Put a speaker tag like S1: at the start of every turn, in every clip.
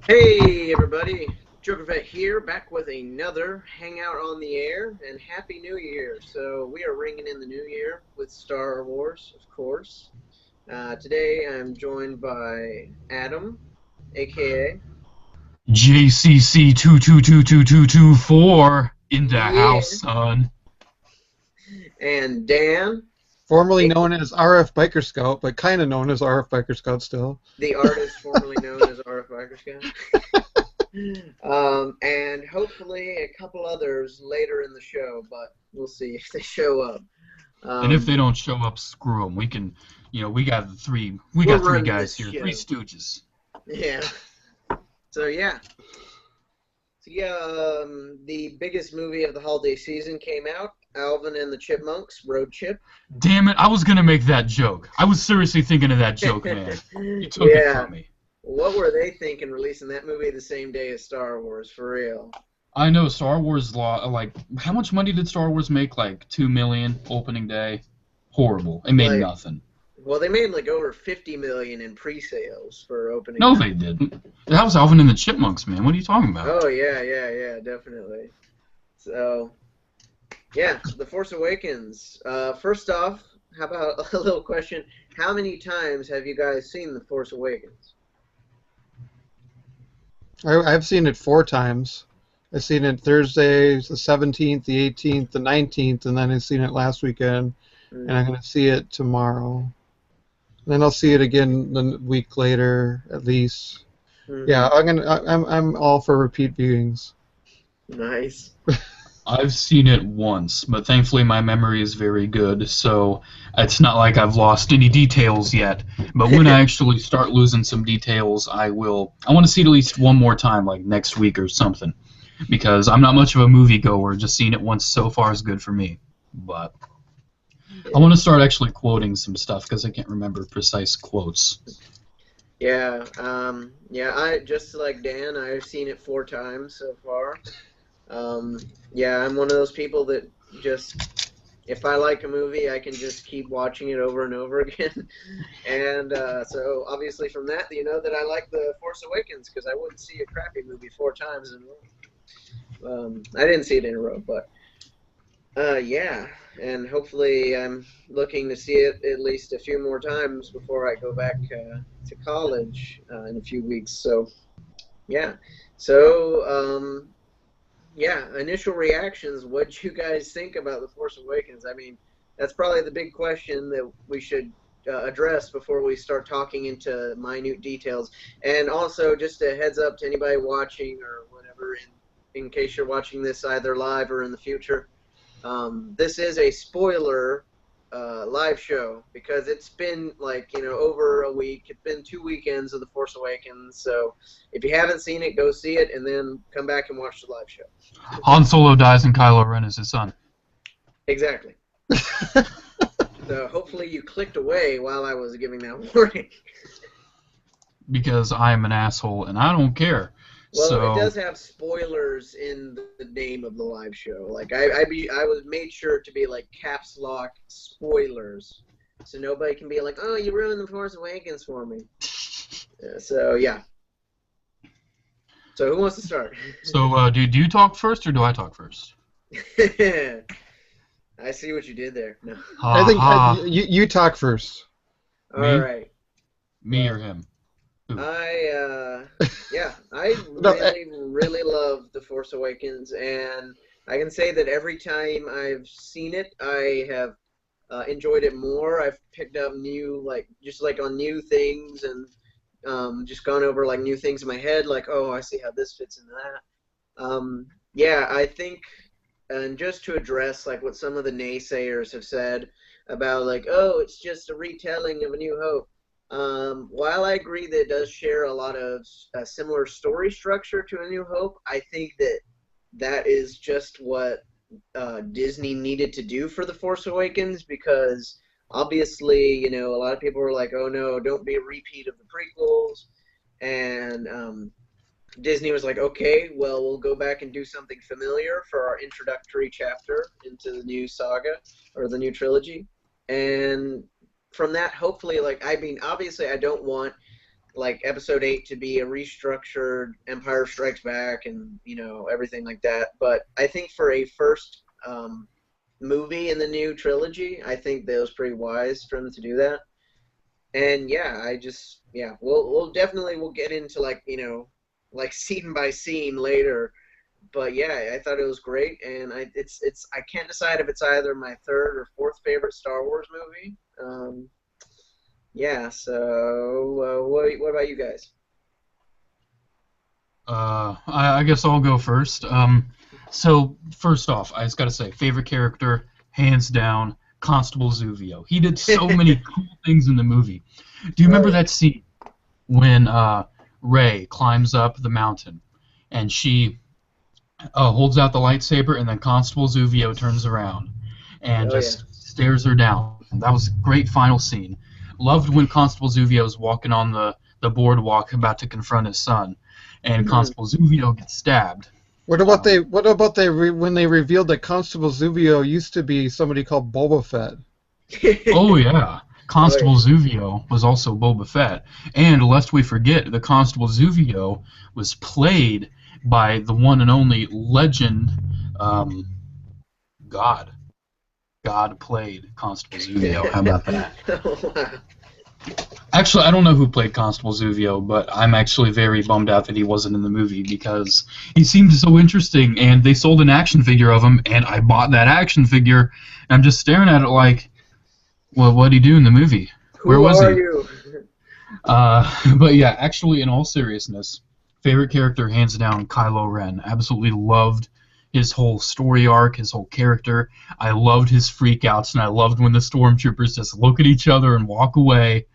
S1: Hey everybody, Jokervet here, back with another Hangout on the Air, and Happy New Year. So we are ringing in the new year with Star Wars, of course. Today I'm joined by Adam, aka
S2: JCC 222224 in the house,
S1: Yeah,
S2: son.
S1: and Dan,
S3: Formerly
S1: a-
S3: known as RFBikerScout, but kind of known as RFBikerScout still.
S1: the artist formerly known as RFBikerScout. And hopefully a couple others later in the show, but we'll see if they show up.
S2: And if they
S1: Um,
S2: don't show up, screw them. We can, we got we
S1: we're
S2: got three
S1: running
S2: guys
S1: this
S2: here, three
S1: show.
S2: stooges.
S1: Yeah. So yeah. The biggest movie of the holiday season came out. Alvin and the Chipmunks, Road Chip.
S2: Damn it, I was gonna make that joke. I was seriously thinking of that joke, man. You took it
S1: Yeah.
S2: from me.
S1: What were they thinking releasing that movie the same day as Star Wars, for real?
S2: I know Star Wars like how much money did Star Wars make? Like 2 million opening day. Horrible. It made
S1: Like,
S2: nothing.
S1: well, they made like over 50 million in pre-sales for opening
S2: No,
S1: night.
S2: they didn't. That was Alvin and the Chipmunks, man. What are you talking about?
S1: Oh yeah, yeah, yeah, definitely. So yeah, The Force Awakens. First off, how about a little question? How many times have you guys seen The Force Awakens?
S3: I've seen it 4 times. I've seen it Thursday, the 17th, the 18th, the 19th, and then I've seen it last weekend, and I'm
S1: Mm-hmm.
S3: going to see it tomorrow. Then I'll see it again the week later, at least.
S1: Mm-hmm.
S3: Yeah, I'm all for repeat viewings.
S1: Nice.
S2: I've seen it once, but thankfully my memory is very good, so it's not like I've lost any details yet. But when I actually start losing some details, I will. I want to see it at least one more time, like next week or something, because I'm not much of a movie goer. Just seeing it once so far is good for me. But I
S1: Yeah.
S2: want to start actually quoting some stuff because I can't remember precise quotes.
S1: Yeah. I just like Dan. I've seen it 4 times so far. Um, yeah, I'm one of those people that just, if I like a movie, I can just keep watching it over and over again. And so obviously from that, you know that I like The Force Awakens because I wouldn't see a crappy movie 4 times in a row. I didn't see it in a row, but yeah, and hopefully I'm looking to see it at least a few more times before I go back to college in a few weeks. So yeah, so yeah, initial reactions. What'd you guys think about The Force Awakens? I mean, that's probably the big question that we should address before we start talking into minute details. And also, just a heads up to anybody watching or whatever, in case you're watching this either live or in the future. This is a spoiler live show because it's been like over a week. It's been 2 weekends of The Force Awakens. So if you haven't seen it, go see it and then come back and watch the live show.
S2: Han Solo dies and Kylo Ren is his son
S1: Exactly. So hopefully you clicked away while I was giving that warning.
S2: because I'm an asshole and I don't care.
S1: Well, it
S2: So
S1: does have spoilers in the name of the live show. Like I was made sure to be like caps lock spoilers, so nobody can be like, "Oh, you ruined the Force Awakens for me." So yeah. So who wants to start?
S2: do you talk first or do I talk first?
S1: I see what you did there. No.
S3: I
S2: Ha
S3: think
S2: ha.
S3: you talk first.
S1: All
S2: Me?
S1: right.
S2: Me or
S1: Well,
S2: him? Who?
S1: I
S3: No,
S1: really love The Force Awakens, and I can say that every time I've seen it, I have enjoyed it more. I've picked up new, like, just like on new things, and just gone over like new things in my head, like, oh, I see how this fits into that. Yeah, I think, and just to address like what some of the naysayers have said about like, oh, it's just a retelling of A New Hope. While I agree that it does share a lot of similar story structure to A New Hope, I think that that is just what Disney needed to do for The Force Awakens because obviously, a lot of people were like, oh no, don't be a repeat of the prequels. And Disney was like, okay, well, we'll go back and do something familiar for our introductory chapter into the new saga or the new trilogy. And from that, hopefully, like, I mean, obviously, I don't want like Episode 8 to be a restructured Empire Strikes Back and everything like that. But I think for a first movie in the new trilogy, I think that was pretty wise for them to do that. And we'll definitely we'll get into like scene by scene later. But yeah, I thought it was great, and I can't decide if it's either my third or fourth favorite Star Wars movie. Yeah, so what about you guys?
S2: I guess I'll go first. So first off, I just gotta say, favorite character, hands down, Constable Zuvio. He did so many cool things in the movie. Do you remember that scene when Rey climbs up the mountain and she holds out the lightsaber, and then Constable Zuvio turns around and stares her down? That was a great final scene. Loved when Constable Zuvio was walking on the boardwalk about to confront his son, and Constable Zuvio gets stabbed.
S3: What about when they revealed that Constable Zuvio used to be somebody called Boba Fett?
S2: Oh yeah, Constable Zuvio was also Boba Fett, and lest we forget, the Constable Zuvio was played by the one and only legend, God. God played Constable Zuvio. How about that? Actually, I don't know who played Constable Zuvio, but I'm actually very bummed out that he wasn't in the movie because he seemed so interesting, and they sold an action figure of him, and I bought that action figure, and I'm just staring at it like, well, what did he do in the movie? Where was he?
S1: Who are you?
S2: But yeah, actually, in all seriousness, favorite character, hands down, Kylo Ren. Absolutely loved his whole story arc, his whole character. I loved his freakouts, and I loved when the stormtroopers just look at each other and walk away.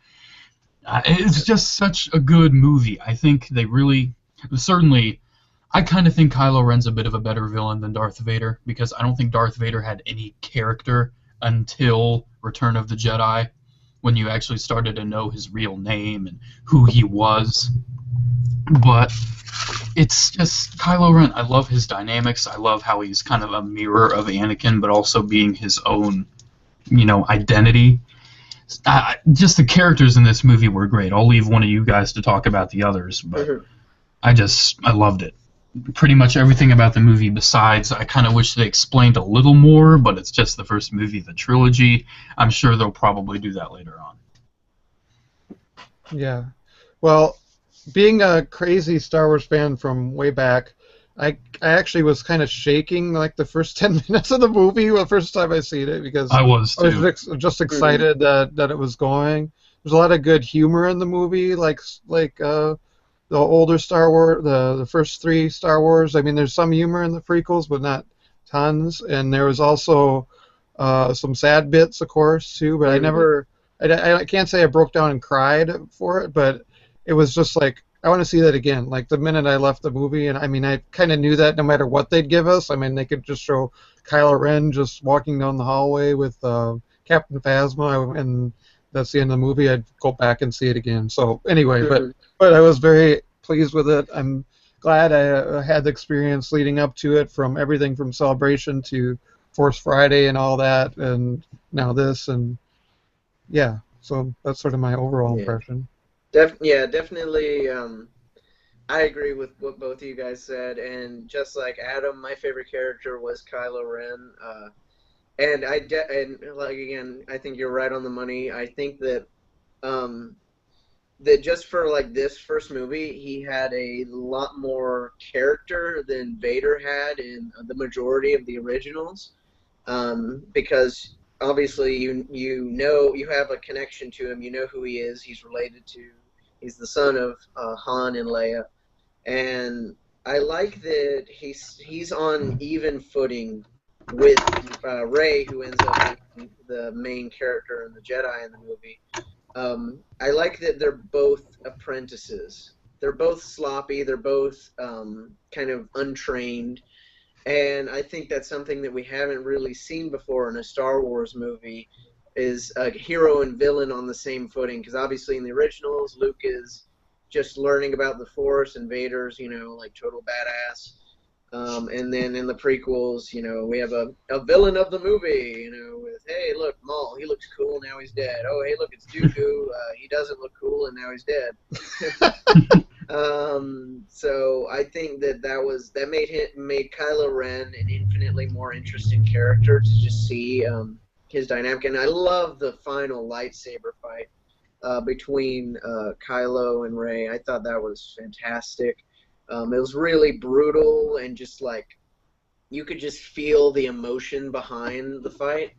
S2: It's just such a good movie. I think they really, certainly, I kind of think Kylo Ren's a bit of a better villain than Darth Vader, because I don't think Darth Vader had any character until Return of the Jedi, when you actually started to know his real name and who he was. But it's just Kylo Ren. I love his dynamics. I love how he's kind of a mirror of Anakin, but also being his own, identity. Just the characters in this movie were great. I'll leave one of you guys to talk about the others, but I loved it. Pretty much everything about the movie besides, I kind of wish they explained a little more, but it's just the first movie of the trilogy. I'm sure they'll probably do that later on.
S3: Yeah. Well, being a crazy Star Wars fan from way back, I actually was kind of shaking like the first 10 minutes of the movie the first time I seen it, because
S2: I was too.
S3: I was just excited that it was going. There's a lot of good humor in the movie, like the older Star Wars, the first 3 Star Wars. I mean, there's some humor in the prequels, but not tons. And there was also some sad bits, of course, too. But I can't say I broke down and cried for it, but it was just like, I want to see that again. Like the minute I left the movie, and I mean, I kind of knew that no matter what they'd give us. I mean, they could just show Kylo Ren just walking down the hallway with Captain Phasma, and that's the end of the movie. I'd go back and see it again. So anyway, but I was very pleased with it. I'm glad I had the experience leading up to it, from everything from Celebration to Force Friday and all that, and now this, and yeah. So that's sort of my overall impression.
S1: Definitely. I agree with what both of you guys said, and just like Adam, my favorite character was Kylo Ren. And again, I think you're right on the money. I think that that just for like this first movie, he had a lot more character than Vader had in the majority of the originals, because obviously you have a connection to him. You know who he is. He's the son of Han and Leia, and I like that he's on even footing with Rey, who ends up being the main character in the Jedi in the movie. I like that they're both apprentices. They're both sloppy. They're both kind of untrained. And I think that's something that we haven't really seen before in a Star Wars movie, is a hero and villain on the same footing. Because obviously in the originals, Luke is just learning about the Force, and Vader's, like total badass. And then in the prequels, we have a villain of the movie, with, hey, look, Maul, he looks cool, now he's dead. Oh, hey, look, it's Dooku, he doesn't look cool, and now he's dead. So I think that made Kylo Ren an infinitely more interesting character to just see his dynamic. And I love the final lightsaber fight between Kylo and Rey. I thought that was fantastic. It was really brutal, and just like you could just feel the emotion behind the fight.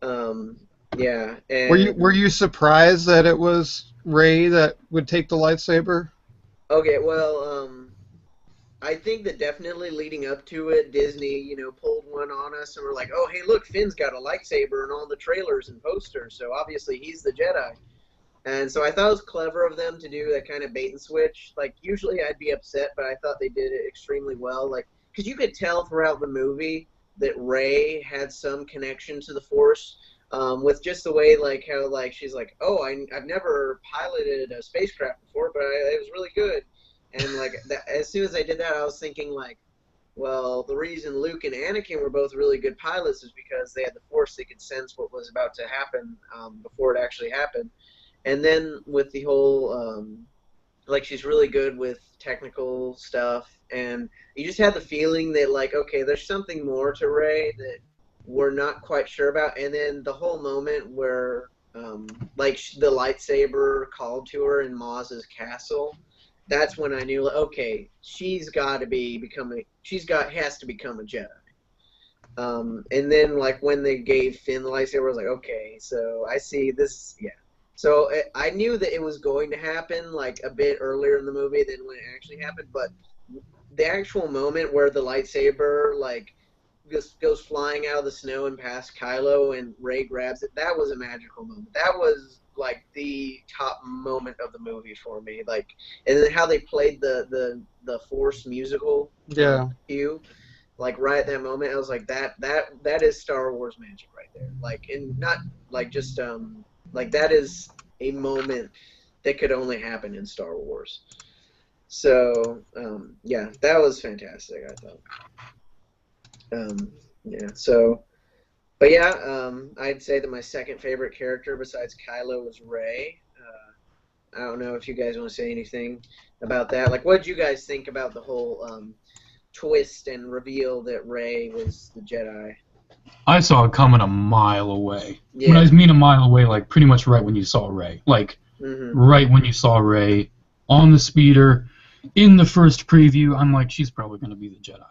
S1: Yeah. And
S3: Were you surprised that it was Rey that would take the lightsaber?
S1: Okay, well, I think that definitely leading up to it, Disney, pulled one on us, and we're like, oh, hey, look, Finn's got a lightsaber in all the trailers and posters, so obviously he's the Jedi. And so I thought it was clever of them to do that kind of bait and switch. Like, usually I'd be upset, but I thought they did it extremely well. Like, because you could tell throughout the movie that Rey had some connection to the Force, with just the way, like, how, like, she's like, oh, I've never piloted a spacecraft before, but it was really good. And, like, as soon as I did that, I was thinking, like, well, the reason Luke and Anakin were both really good pilots is because they had the Force. They could sense what was about to happen before it actually happened. And then with the whole, like, she's really good with technical stuff, and you just had the feeling that, like, okay, there's something more to Rey that we're not quite sure about. And then the whole moment where, like, the lightsaber called to her in Maz's castle, that's when I knew, like, okay, has to become a Jedi. And then, like, when they gave Finn the lightsaber, I was like, okay, so I see this, yeah. So I knew that it was going to happen, like, a bit earlier in the movie than when it actually happened, but the actual moment where the lightsaber, like, just goes flying out of the snow and past Kylo and Rey grabs it, that was a magical moment. That was, like, the top moment of the movie for me. Like, and then how they played the Force musical cue, like, right at that moment, I was like, that is Star Wars magic right there. Like, and not, like, just, like, that is a moment that could only happen in Star Wars. So, yeah, that was fantastic, I thought. Yeah, so, but yeah, I'd say that my second favorite character besides Kylo was Rey. I don't know if you guys want to say anything about that. Like, what did you guys think about the whole twist and reveal that Rey was the Jedi?
S2: I saw it coming a mile away.
S1: Yeah.
S2: When I mean a mile away, like, pretty much right when you saw Rey. Like, right when you saw Rey on the speeder, in the first preview, I'm like, she's probably going to be the Jedi.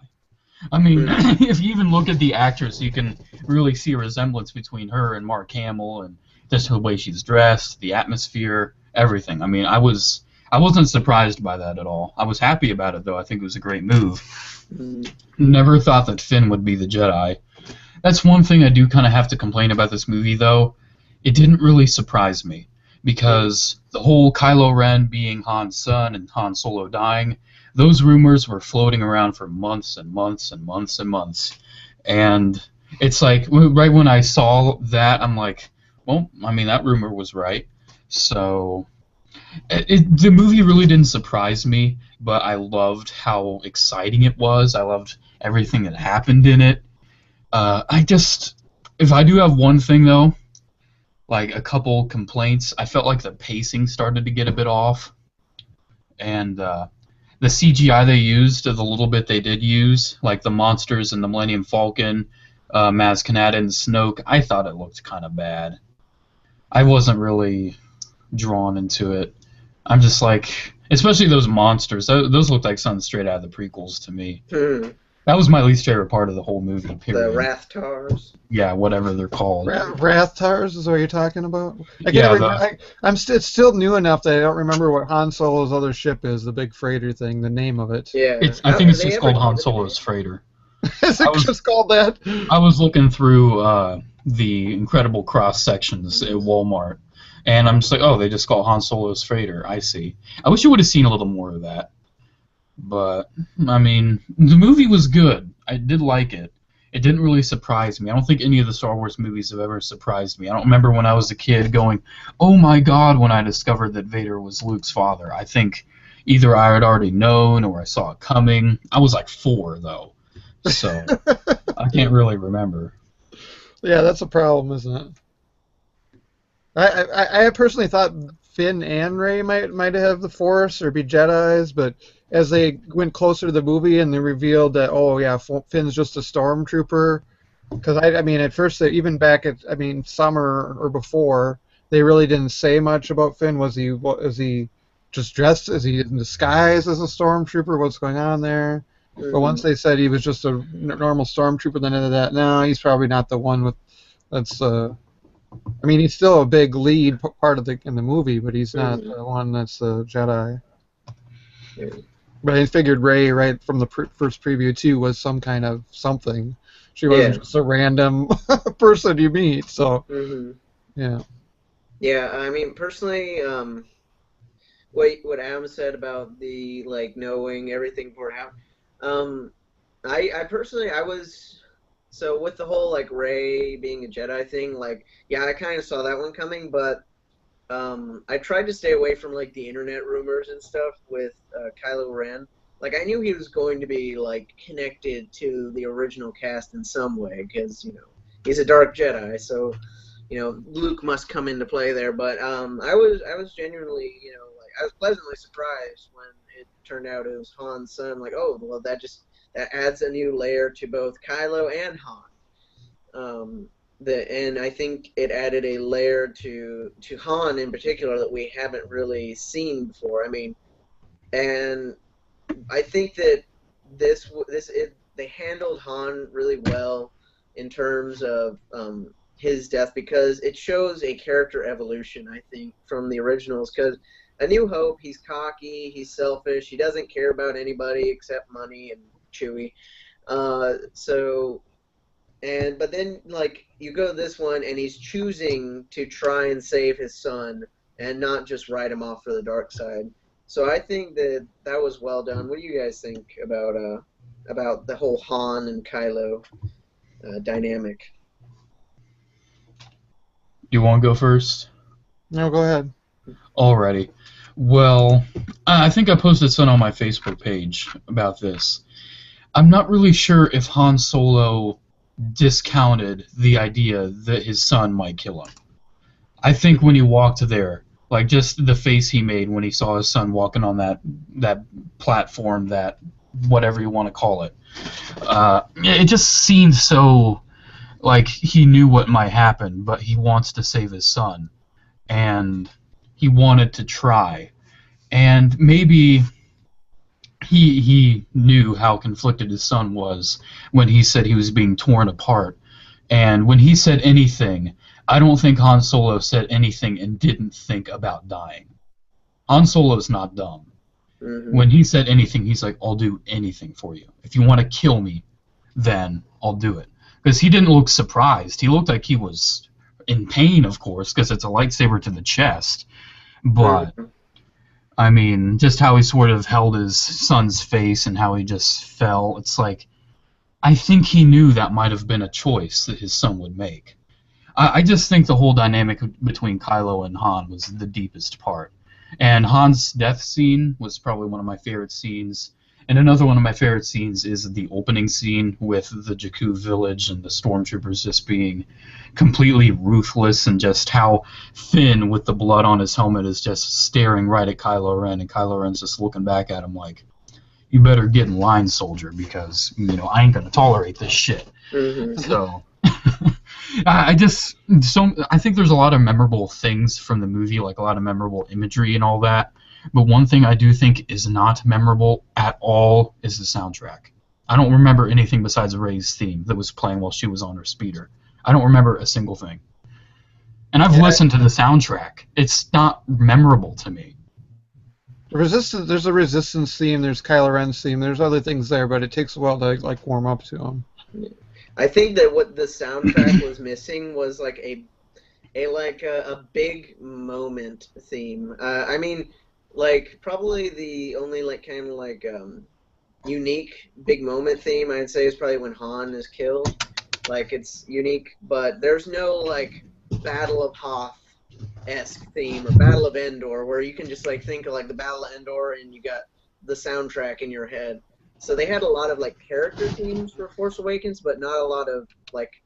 S2: I mean, if you even look at the actress, you can really see a resemblance between her and Mark Hamill, and just the way she's dressed, the atmosphere, everything. I mean, I wasn't surprised by that at all. I was happy about it, though. I think it was a great move. Never thought that Finn would be the Jedi. That's one thing I do kind of have to complain about this movie, though. It didn't really surprise me, because the whole Kylo Ren being Han's son and Han Solo dying, those rumors were floating around for months and months and months and months. And it's like, right when I saw that, I'm like, well, I mean, that rumor was right. So, the movie really didn't surprise me, but I loved how exciting it was. I loved everything that happened in it. If I do have one thing, though, like a couple complaints, I felt like the pacing started to get a bit off. And the CGI they used, the little bit they did use, like the monsters and the Millennium Falcon, Maz Kanata and Snoke, I thought it looked kind of bad. I wasn't really drawn into it. I'm just like, especially those monsters, those looked like something straight out of the prequels to me. That was my least favorite part of the whole movie, period.
S1: The Rathtars?
S2: Yeah, whatever they're called.
S3: Rathtars is what you're talking about?
S1: It's
S3: still new enough that I don't remember what Han Solo's other ship is, the big freighter thing, the name of it.
S1: Yeah.
S2: I think it's just called Han Solo's Freighter.
S3: Is it just called that?
S2: I was looking through the incredible cross-sections at Walmart, and I'm just like, oh, they just call Han Solo's Freighter. I see. I wish you would have seen a little more of that. But, I mean, the movie was good. I did like it. It didn't really surprise me. I don't think any of the Star Wars movies have ever surprised me. I don't remember when I was a kid going, oh my god, when I discovered that Vader was Luke's father. I think, either I had already known or I saw it coming. I was like 4 though, so I can't really remember.
S3: Yeah, that's a problem, isn't it? I personally thought Finn and Rey might have the Force or be Jedi's, but as they went closer to the movie and they revealed that, oh yeah, Finn's just a stormtrooper. Because I mean, at first, even back at summer or before, they really didn't say much about Finn. Was he just dressed? Is he in disguise as a stormtrooper? What's going on there? But once they said he was just a normal stormtrooper, then into that, no, he's probably not the one with that's. I mean, he's still a big lead part of in the movie, but he's not the one that's a Jedi.
S1: Yeah.
S3: But I figured Rey, right from the first preview too, was some kind of something. She wasn't just a random person you meet. So, yeah.
S1: Yeah, I mean, personally, what Adam said about the knowing everything before it happened. I personally was. So with the whole Rey being a Jedi thing, yeah, I kind of saw that one coming, but I tried to stay away from the internet rumors and stuff with Kylo Ren. I knew he was going to be connected to the original cast in some way because he's a dark Jedi, so Luke must come into play there. But I was genuinely I was pleasantly surprised when it turned out it was Han's son. Oh well, that adds a new layer to both Kylo and Han. And I think it added a layer to Han in particular that we haven't really seen before. I mean, and I think that they handled Han really well in terms of his death because it shows a character evolution, I think, from the originals. Because A New Hope, he's cocky, he's selfish, he doesn't care about anybody except money and Chewie. But then you go to this one and he's choosing to try and save his son and not just write him off for the dark side. So I think that was well done. What do you guys think about the whole Han and Kylo dynamic?
S2: You want to go first?
S3: No, go ahead.
S2: Alrighty. Well, I think I posted something on my Facebook page about this. I'm not really sure if Han Solo discounted the idea that his son might kill him. I think when he walked there, just the face he made when he saw his son walking on that platform, that whatever you want to call it, it just seemed so like he knew what might happen, but he wants to save his son, and he wanted to try, and maybe he knew how conflicted his son was when he said he was being torn apart. And when he said anything, I don't think Han Solo said anything and didn't think about dying. Han Solo's not dumb. When he said anything, he's like, I'll do anything for you. If you want to kill me, then I'll do it. Because he didn't look surprised. He looked like he was in pain, of course, because it's a lightsaber to the chest. But I mean, just how he sort of held his son's face and how he just fell, it's I think he knew that might have been a choice that his son would make. I just think the whole dynamic between Kylo and Han was the deepest part. And Han's death scene was probably one of my favorite scenes. And another one of my favorite scenes is the opening scene with the Jakku village and the stormtroopers just being completely ruthless, and just how Finn, with the blood on his helmet, is just staring right at Kylo Ren, and Kylo Ren's just looking back at him like, you better get in line, soldier, because I ain't gonna tolerate this shit. So I think there's a lot of memorable things from the movie, like a lot of memorable imagery and all that. But one thing I do think is not memorable at all is the soundtrack. I don't remember anything besides Rey's theme that was playing while she was on her speeder. I don't remember a single thing. And I've listened to the soundtrack. It's not memorable to me.
S3: There's a Resistance theme, there's Kylo Ren's theme, there's other things there, but it takes a while to warm up to them.
S1: I think that what the soundtrack was missing was a big moment theme. I mean, probably the only unique big moment theme I'd say is probably when Han is killed. It's unique, but there's no Battle of Hoth esque theme, or Battle of Endor, where you can just like think of like the Battle of Endor and you got the soundtrack in your head. So they had a lot of like character themes for Force Awakens, but not a lot of like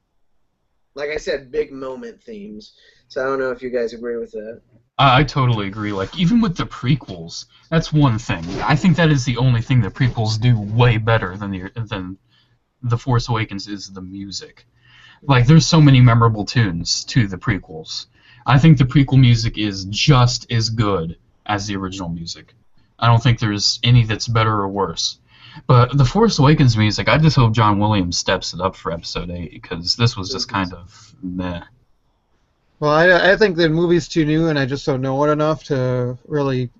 S1: I said, big moment themes. So I don't know if you guys agree with that.
S2: I totally agree. Like, even with the prequels, that's one thing. I think that is the only thing the prequels do way better than the Force Awakens is the music. Like, there's so many memorable tunes to the prequels. I think the prequel music is just as good as the original music. I don't think there's any that's better or worse. But the Force Awakens music, I just hope John Williams steps it up for Episode 8, because this was just kind of meh.
S3: Well, I think the movie's too new, and I just don't know it enough to really.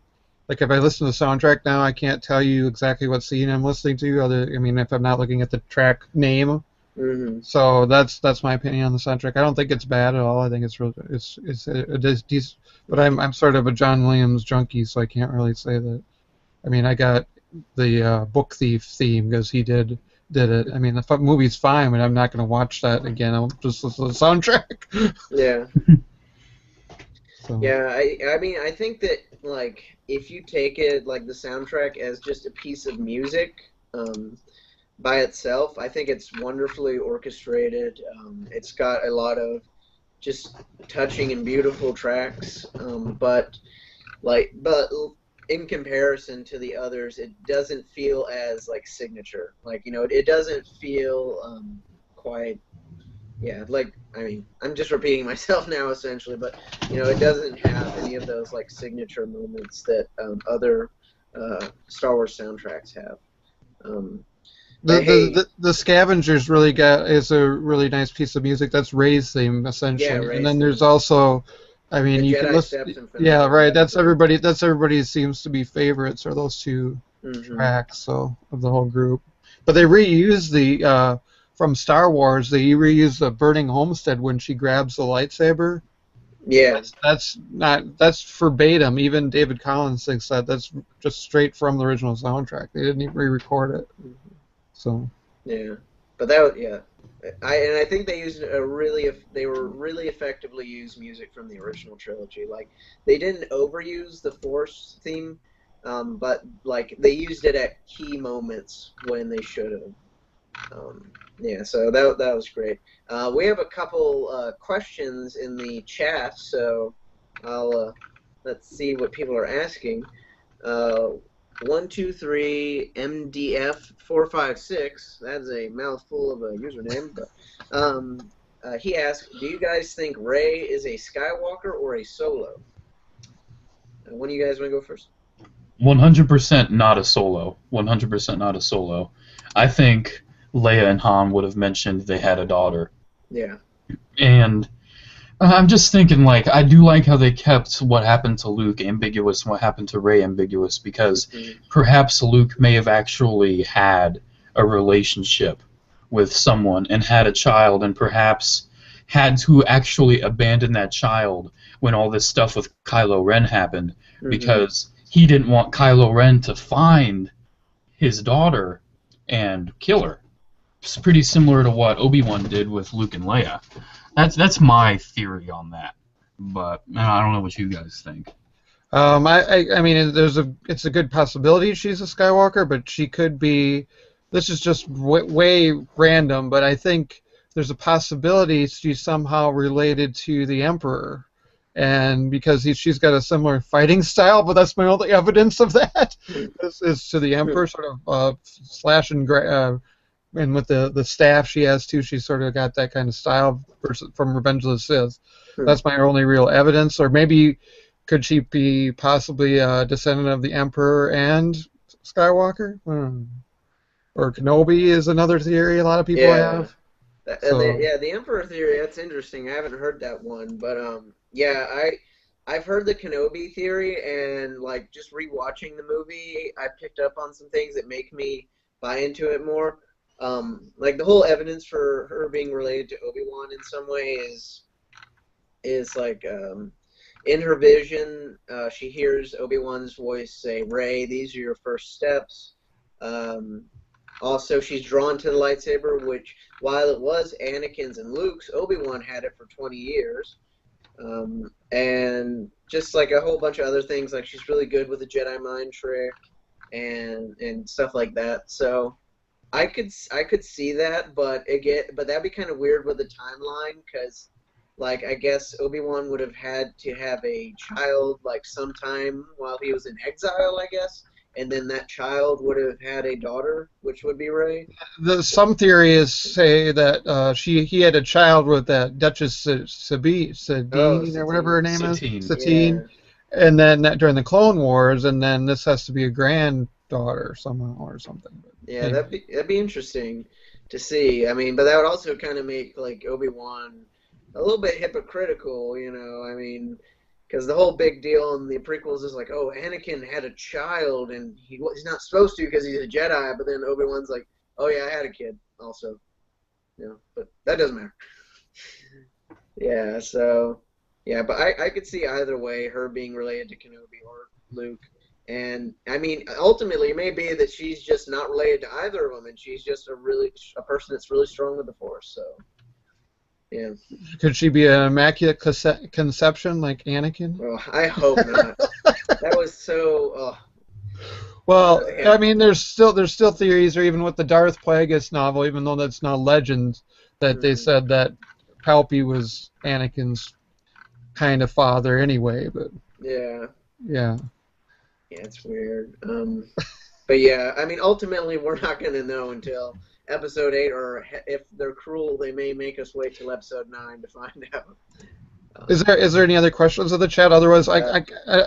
S3: Like, if I listen to the soundtrack now, I can't tell you exactly what scene I'm listening to. I mean, if I'm not looking at the track name.
S1: Mm-hmm.
S3: So that's my opinion on the soundtrack. I don't think it's bad at all. I think it's really it is decent. But I'm sort of a John Williams junkie, so I can't really say that. I mean, I got the Book Thief theme because he did it. I mean, the movie's fine, but I'm not going to watch that again. I'll just listen to the soundtrack.
S1: Yeah.
S3: So.
S1: Yeah, I mean, I think that, like, if you take it, like, the soundtrack as just a piece of music by itself, I think it's wonderfully orchestrated. It's got a lot of just touching and beautiful tracks, but in comparison to the others, it doesn't feel as, like, signature. Like, it doesn't feel quite. Yeah, like, I mean, I'm just repeating myself now, essentially, but, it doesn't have any of those, like, signature moments that other Star Wars soundtracks have.
S3: The Scavengers is a really nice piece of music. That's Rey's theme, essentially.
S1: Yeah, Rey's
S3: and then
S1: theme.
S3: there's also, I mean,
S1: The
S3: you
S1: Jedi
S3: can listen.
S1: Steps and
S3: Yeah, right. That's
S1: Finale.
S3: everybody. That's everybody seems to be favorites, are those two
S1: Mm-hmm.
S3: tracks. So of the whole group, but they reuse the from Star Wars. They reuse the Burning Homestead when she grabs the lightsaber.
S1: Yeah.
S3: That's verbatim. Even David Collins thinks that's just straight from the original soundtrack. They didn't even re-record it. So.
S1: Yeah, but yeah, I think they were really effectively used music from the original trilogy. Like, they didn't overuse the Force theme, but like they used it at key moments when they should have. Yeah, so that was great. We have a couple questions in the chat, so let's see what people are asking. 123 MDF456. That's a mouthful of a username, but he asked, "Do you guys think Rey is a Skywalker or a Solo?" When do you guys want to go first?
S2: 100% not a Solo. 100% not a Solo. I think Leia and Han would have mentioned they had a daughter.
S1: Yeah.
S2: And I'm just thinking, like, I do like how they kept what happened to Luke ambiguous and what happened to Rey ambiguous, because perhaps Luke may have actually had a relationship with someone and had a child, and perhaps had to actually abandon that child when all this stuff with Kylo Ren happened, because he didn't want Kylo Ren to find his daughter and kill her. It's pretty similar to what Obi-Wan did with Luke and Leia. That's my theory on that, but I don't know what you guys think.
S3: I mean, it's a good possibility she's a Skywalker, but she could be. This is just way random, but I think there's a possibility she's somehow related to the Emperor, and because she's got a similar fighting style. But that's my only evidence of that is to the Emperor, sort of slash and and with the staff she has too, she's sort of got that kind of style from Revenge of the Sith. That's my only real evidence. Or maybe could she be possibly a descendant of the Emperor and Skywalker? Or Kenobi is another theory a lot of people have.
S1: The Emperor theory, that's interesting. I haven't heard that one, but yeah, I've heard the Kenobi theory, and like just rewatching the movie, I picked up on some things that make me buy into it more. Like the whole evidence for her being related to Obi-Wan in some way is like in her vision, she hears Obi-Wan's voice say, "Rey, these are your first steps." Also, she's drawn to the lightsaber, which, while it was Anakin's and Luke's, Obi-Wan had it for 20 years. and just like a whole bunch of other things. Like she's really good with the Jedi mind trick and stuff like that. So I could see that, but again, but that'd be kind of weird with the timeline because, like, I guess Obi-Wan would have had to have a child like sometime while he was in exile, I guess, and then that child would have had a daughter, which would be Rey.
S3: Some theories say that he had a child with that Duchess
S1: Oh,
S3: Sabine or whatever
S1: Satine.
S3: her name is,
S2: Satine.
S3: Satine,
S1: Yeah,
S3: and then during the Clone Wars, and then this has to be a granddaughter somehow or something. But
S1: yeah,
S3: anyway.
S1: that'd be interesting to see. I mean, but that would also kind of make like Obi-Wan a little bit hypocritical, you know. I mean, because the whole big deal in the prequels is like, oh, Anakin had a child and he's not supposed to because he's a Jedi, but then Obi-Wan's like, oh yeah, I had a kid also, you know, but that doesn't matter. Yeah, so yeah, but I could see either way, her being related to Kenobi or Luke. And I mean, ultimately, it may be that she's just not related to either of them, and she's just a person that's really strong with the Force. So yeah,
S3: Could she be an immaculate conception like Anakin?
S1: well, I hope not. That was so.
S3: Well,
S1: Yeah.
S3: I mean, there's still theories, or even with the Darth Plagueis novel, even though that's not legend, that they
S1: Mhm.
S3: said that Palpy was Anakin's kind of father anyway. But
S1: Yeah,
S3: yeah,
S1: yeah, it's weird. But yeah, I mean, ultimately, we're not gonna know until episode 8, or if they're cruel, they may make us wait till episode 9 to find out.
S3: is there any other questions of the chat? Otherwise,
S1: Uh,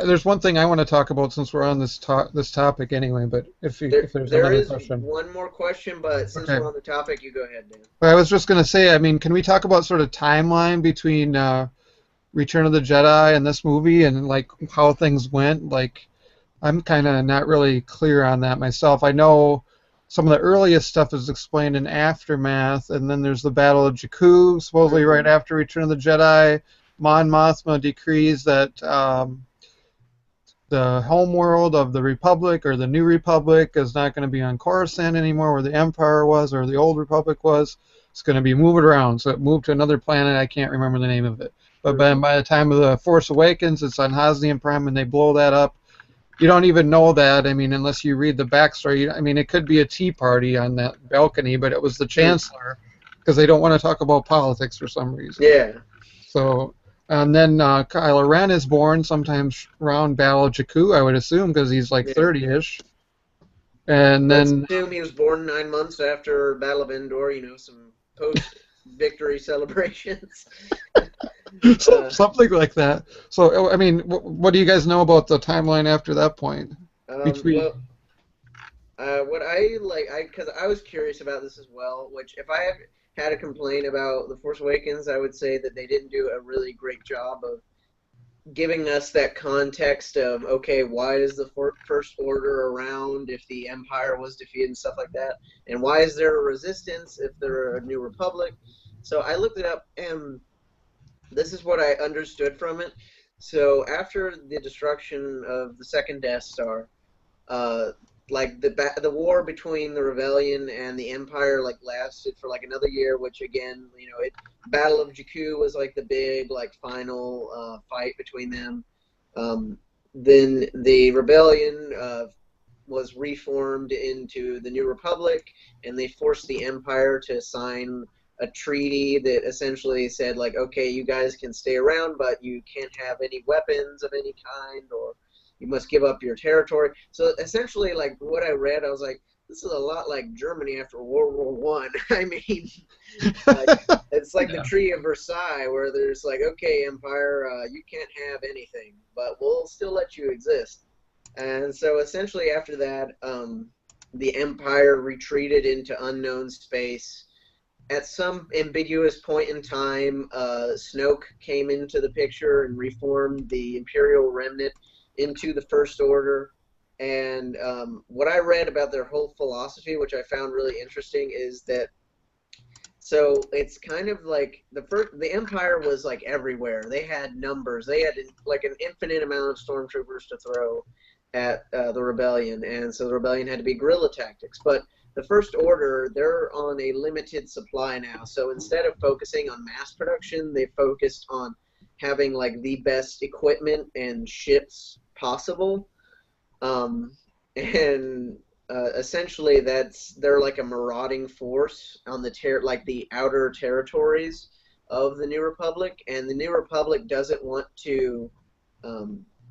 S3: there's one thing I want to talk about since we're on this topic anyway. But if there's
S1: there
S3: another
S1: is
S3: question,
S1: one more question, but since
S3: okay.
S1: we're on the topic, you go ahead, Dan.
S3: But I was just gonna say, I mean, can we talk about sort of timeline between Return of the Jedi and this movie, and like how things went? Like, I'm kind of not really clear on that myself. I know some of the earliest stuff is explained in Aftermath, and then there's the Battle of Jakku, supposedly right
S1: Hmm.
S3: after Return of the Jedi. Mon Mothma decrees that the homeworld of the Republic or the New Republic is not going to be on Coruscant anymore, where the Empire was or the Old Republic was. It's going to be moved around. So it moved to another planet. I can't remember the name of it. But
S1: Hmm.
S3: by the time of the Force Awakens, it's on Hosnian Prime, and they blow that up. You don't even know that. I mean, unless you read the backstory. I mean, it could be a tea party on that balcony, but it was the Chancellor because they don't want to talk about politics for some reason.
S1: Yeah.
S3: So, and then Kylo Ren is born sometime around Battle of Jakku, I would assume, because he's like
S1: Yeah.
S3: 30-ish. And
S1: Let's
S3: then
S1: assume he was born 9 months after Battle of Endor. You know, some post-victory celebrations. Uh,
S3: something like that. So, I mean, what do you guys know about the timeline after that point? Between
S1: well, what I like, because I was curious about this as well. Which, if I had a complaint about The Force Awakens, I would say that they didn't do a really great job of giving us that context of, okay, why is the First Order around if the Empire was defeated and stuff like that, and why is there a resistance if there are a new Republic? So I looked it up, and this is what I understood from it. So after the destruction of the second Death Star, uh, like the war between the rebellion and the empire like lasted for like another year, which again, you know, it Battle of Jakku was like the big like final fight between them. Um, then the rebellion was reformed into the New Republic, and they forced the empire to sign a treaty that essentially said like, okay, you guys can stay around, but you can't have any weapons of any kind, or you must give up your territory. So essentially, like what I read, I was like, this is a lot like Germany after World War One. I mean, like it's like the
S2: Yeah.
S1: Treaty of Versailles, where there's like, okay, Empire, you can't have anything, but we'll still let you exist. And so essentially, after that, the Empire retreated into unknown space. At some ambiguous point in time, Snoke came into the picture and reformed the Imperial Remnant into the First Order. And what I read about their whole philosophy, which I found really interesting, is that so it's kind of like the Empire was like everywhere. They had numbers. They had like an infinite amount of stormtroopers to throw at the rebellion, and so the rebellion had to be guerrilla tactics. But the First Order, they're on a limited supply now. So instead of focusing on mass production, they focused on having like the best equipment and ships possible. And essentially they're like a marauding force on the outer territories of the New Republic, and the New Republic doesn't want to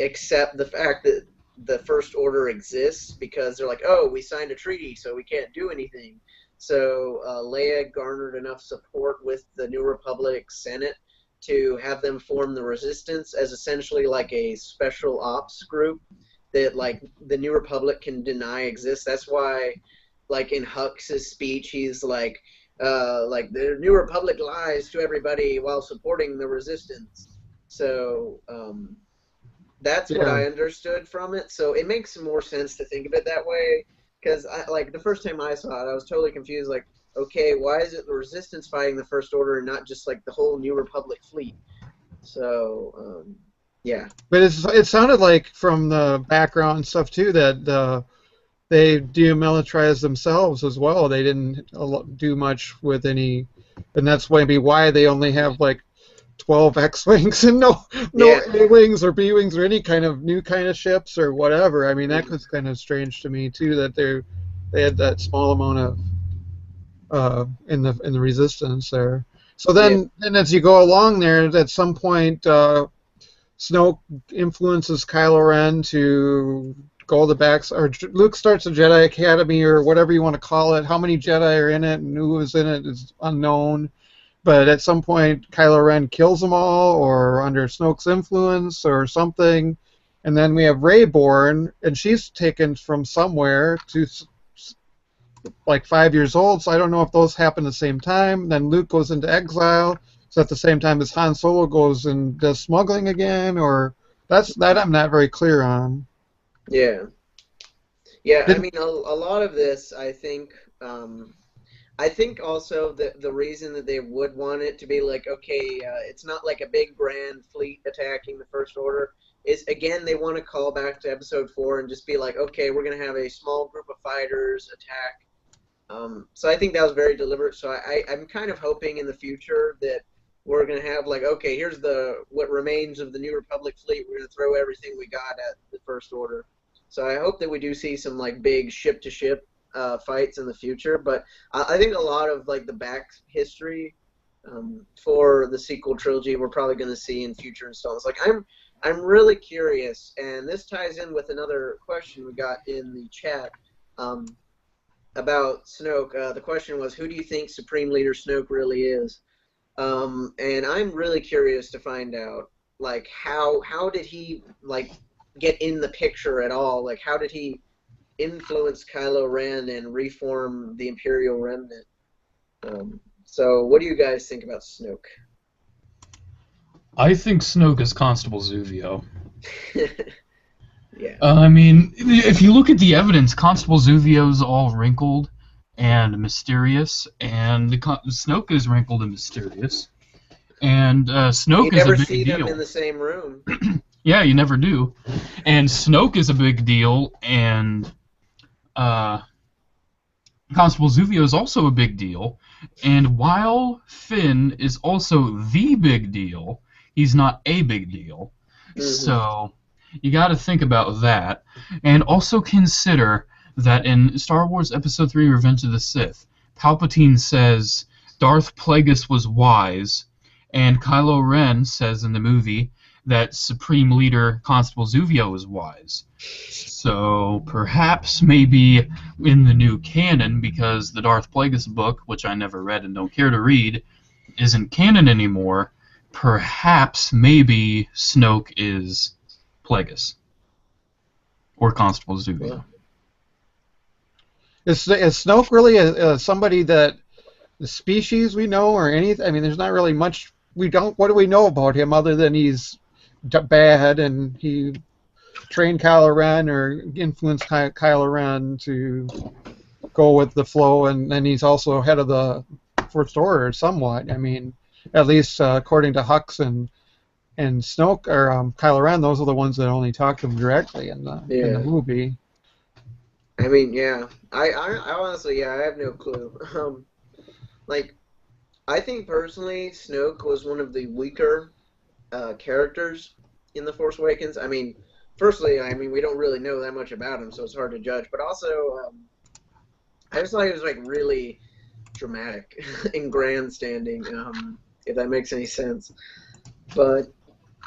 S1: accept the fact that the First Order exists, because they're like, oh, we signed a treaty, so we can't do anything. So Leia garnered enough support with the New Republic Senate to have them form the Resistance as essentially like a special ops group that like the New Republic can deny exists. That's why, like in Hux's speech, he's like the New Republic lies to everybody while supporting the Resistance. So that's what I understood from it. So it makes more sense to think of it that way. Because like the first time I saw it, I was totally confused. Like, okay, why is it the Resistance fighting the First Order and not just like the whole New Republic fleet? So yeah.
S3: But it sounded like from the background and stuff too that they demilitarized themselves as well. They didn't do much with any, and that's maybe why they only have like 12 X-wings and no A-wings or B-wings or any kind of new kind of ships or whatever. I mean, that was kind of strange to me too, that they had that small amount of in the Resistance there. So then as you go along there, at some point Snoke influences Kylo Ren to go the back, or Luke starts a Jedi Academy or whatever you want to call it. How many Jedi are in it and who is in it is unknown. But at some point, Kylo Ren kills them all, or under Snoke's influence, or something. And then we have Rey born, and she's taken from somewhere to like 5 years old. So I don't know if those happen at the same time. Then Luke goes into exile. So at the same time as Han Solo goes and does smuggling again, or that I'm not very clear on.
S1: Yeah. Yeah. I mean, a lot of this, I think. I think also that the reason that they would want it to be like, okay, it's not like a big grand fleet attacking the First Order, is, again, they want to call back to Episode 4 and just be like, okay, we're going to have a small group of fighters attack. So I think that was very deliberate. So I'm kind of hoping in the future that we're going to have like, okay, here's what remains of the New Republic fleet. We're going to throw everything we got at the First Order. So I hope that we do see some like big ship-to-ship fights in the future, but I think a lot of like the back history for the sequel trilogy we're probably going to see in future installments. Like I'm really curious, and this ties in with another question we got in the chat about Snoke. The question was, who do you think Supreme Leader Snoke really is? And I'm really curious to find out, like, how did he like get in the picture at all? Like, how did he influence Kylo Ren and reform the Imperial Remnant? So what do you guys think about Snoke?
S2: I think Snoke is Constable Zuvio.
S1: Yeah.
S2: I mean, if you look at the evidence, Constable Zuvio's all wrinkled and mysterious, and Snoke is wrinkled and mysterious. And Snoke is a big deal. You never see them
S1: in the same room.
S2: Yeah, you never do. And Snoke is a big deal, and Constable Zuvio is also a big deal. And while Finn is also the big deal, he's not a big deal. Mm-hmm. So you got to think about that. And also consider that in Star Wars Episode 3 Revenge of the Sith, Palpatine says Darth Plagueis was wise, and Kylo Ren says in the movie that Supreme Leader Constable Zuvio is wise. So perhaps maybe in the new canon, because the Darth Plagueis book, which I never read and don't care to read, isn't canon anymore, perhaps maybe Snoke is Plagueis. Or Constable Zuvio.
S1: Yeah.
S3: Is Snoke really somebody that the species we know or anything? I mean, there's not really much. What do we know about him other than he's bad and he trained Kylo Ren or influenced Kylo Ren to go with the flow, and then he's also head of the First Order somewhat. I mean, at least according to Hux and Snoke or Kylo Ren, those are the ones that only talk to him directly in the movie.
S1: I mean, yeah. I honestly, I have no clue. Like, I think personally, Snoke was one of the weaker characters in The Force Awakens. I mean, firstly, I mean we don't really know that much about him, so it's hard to judge. But also, I just thought he was like really dramatic and grandstanding, if that makes any sense. But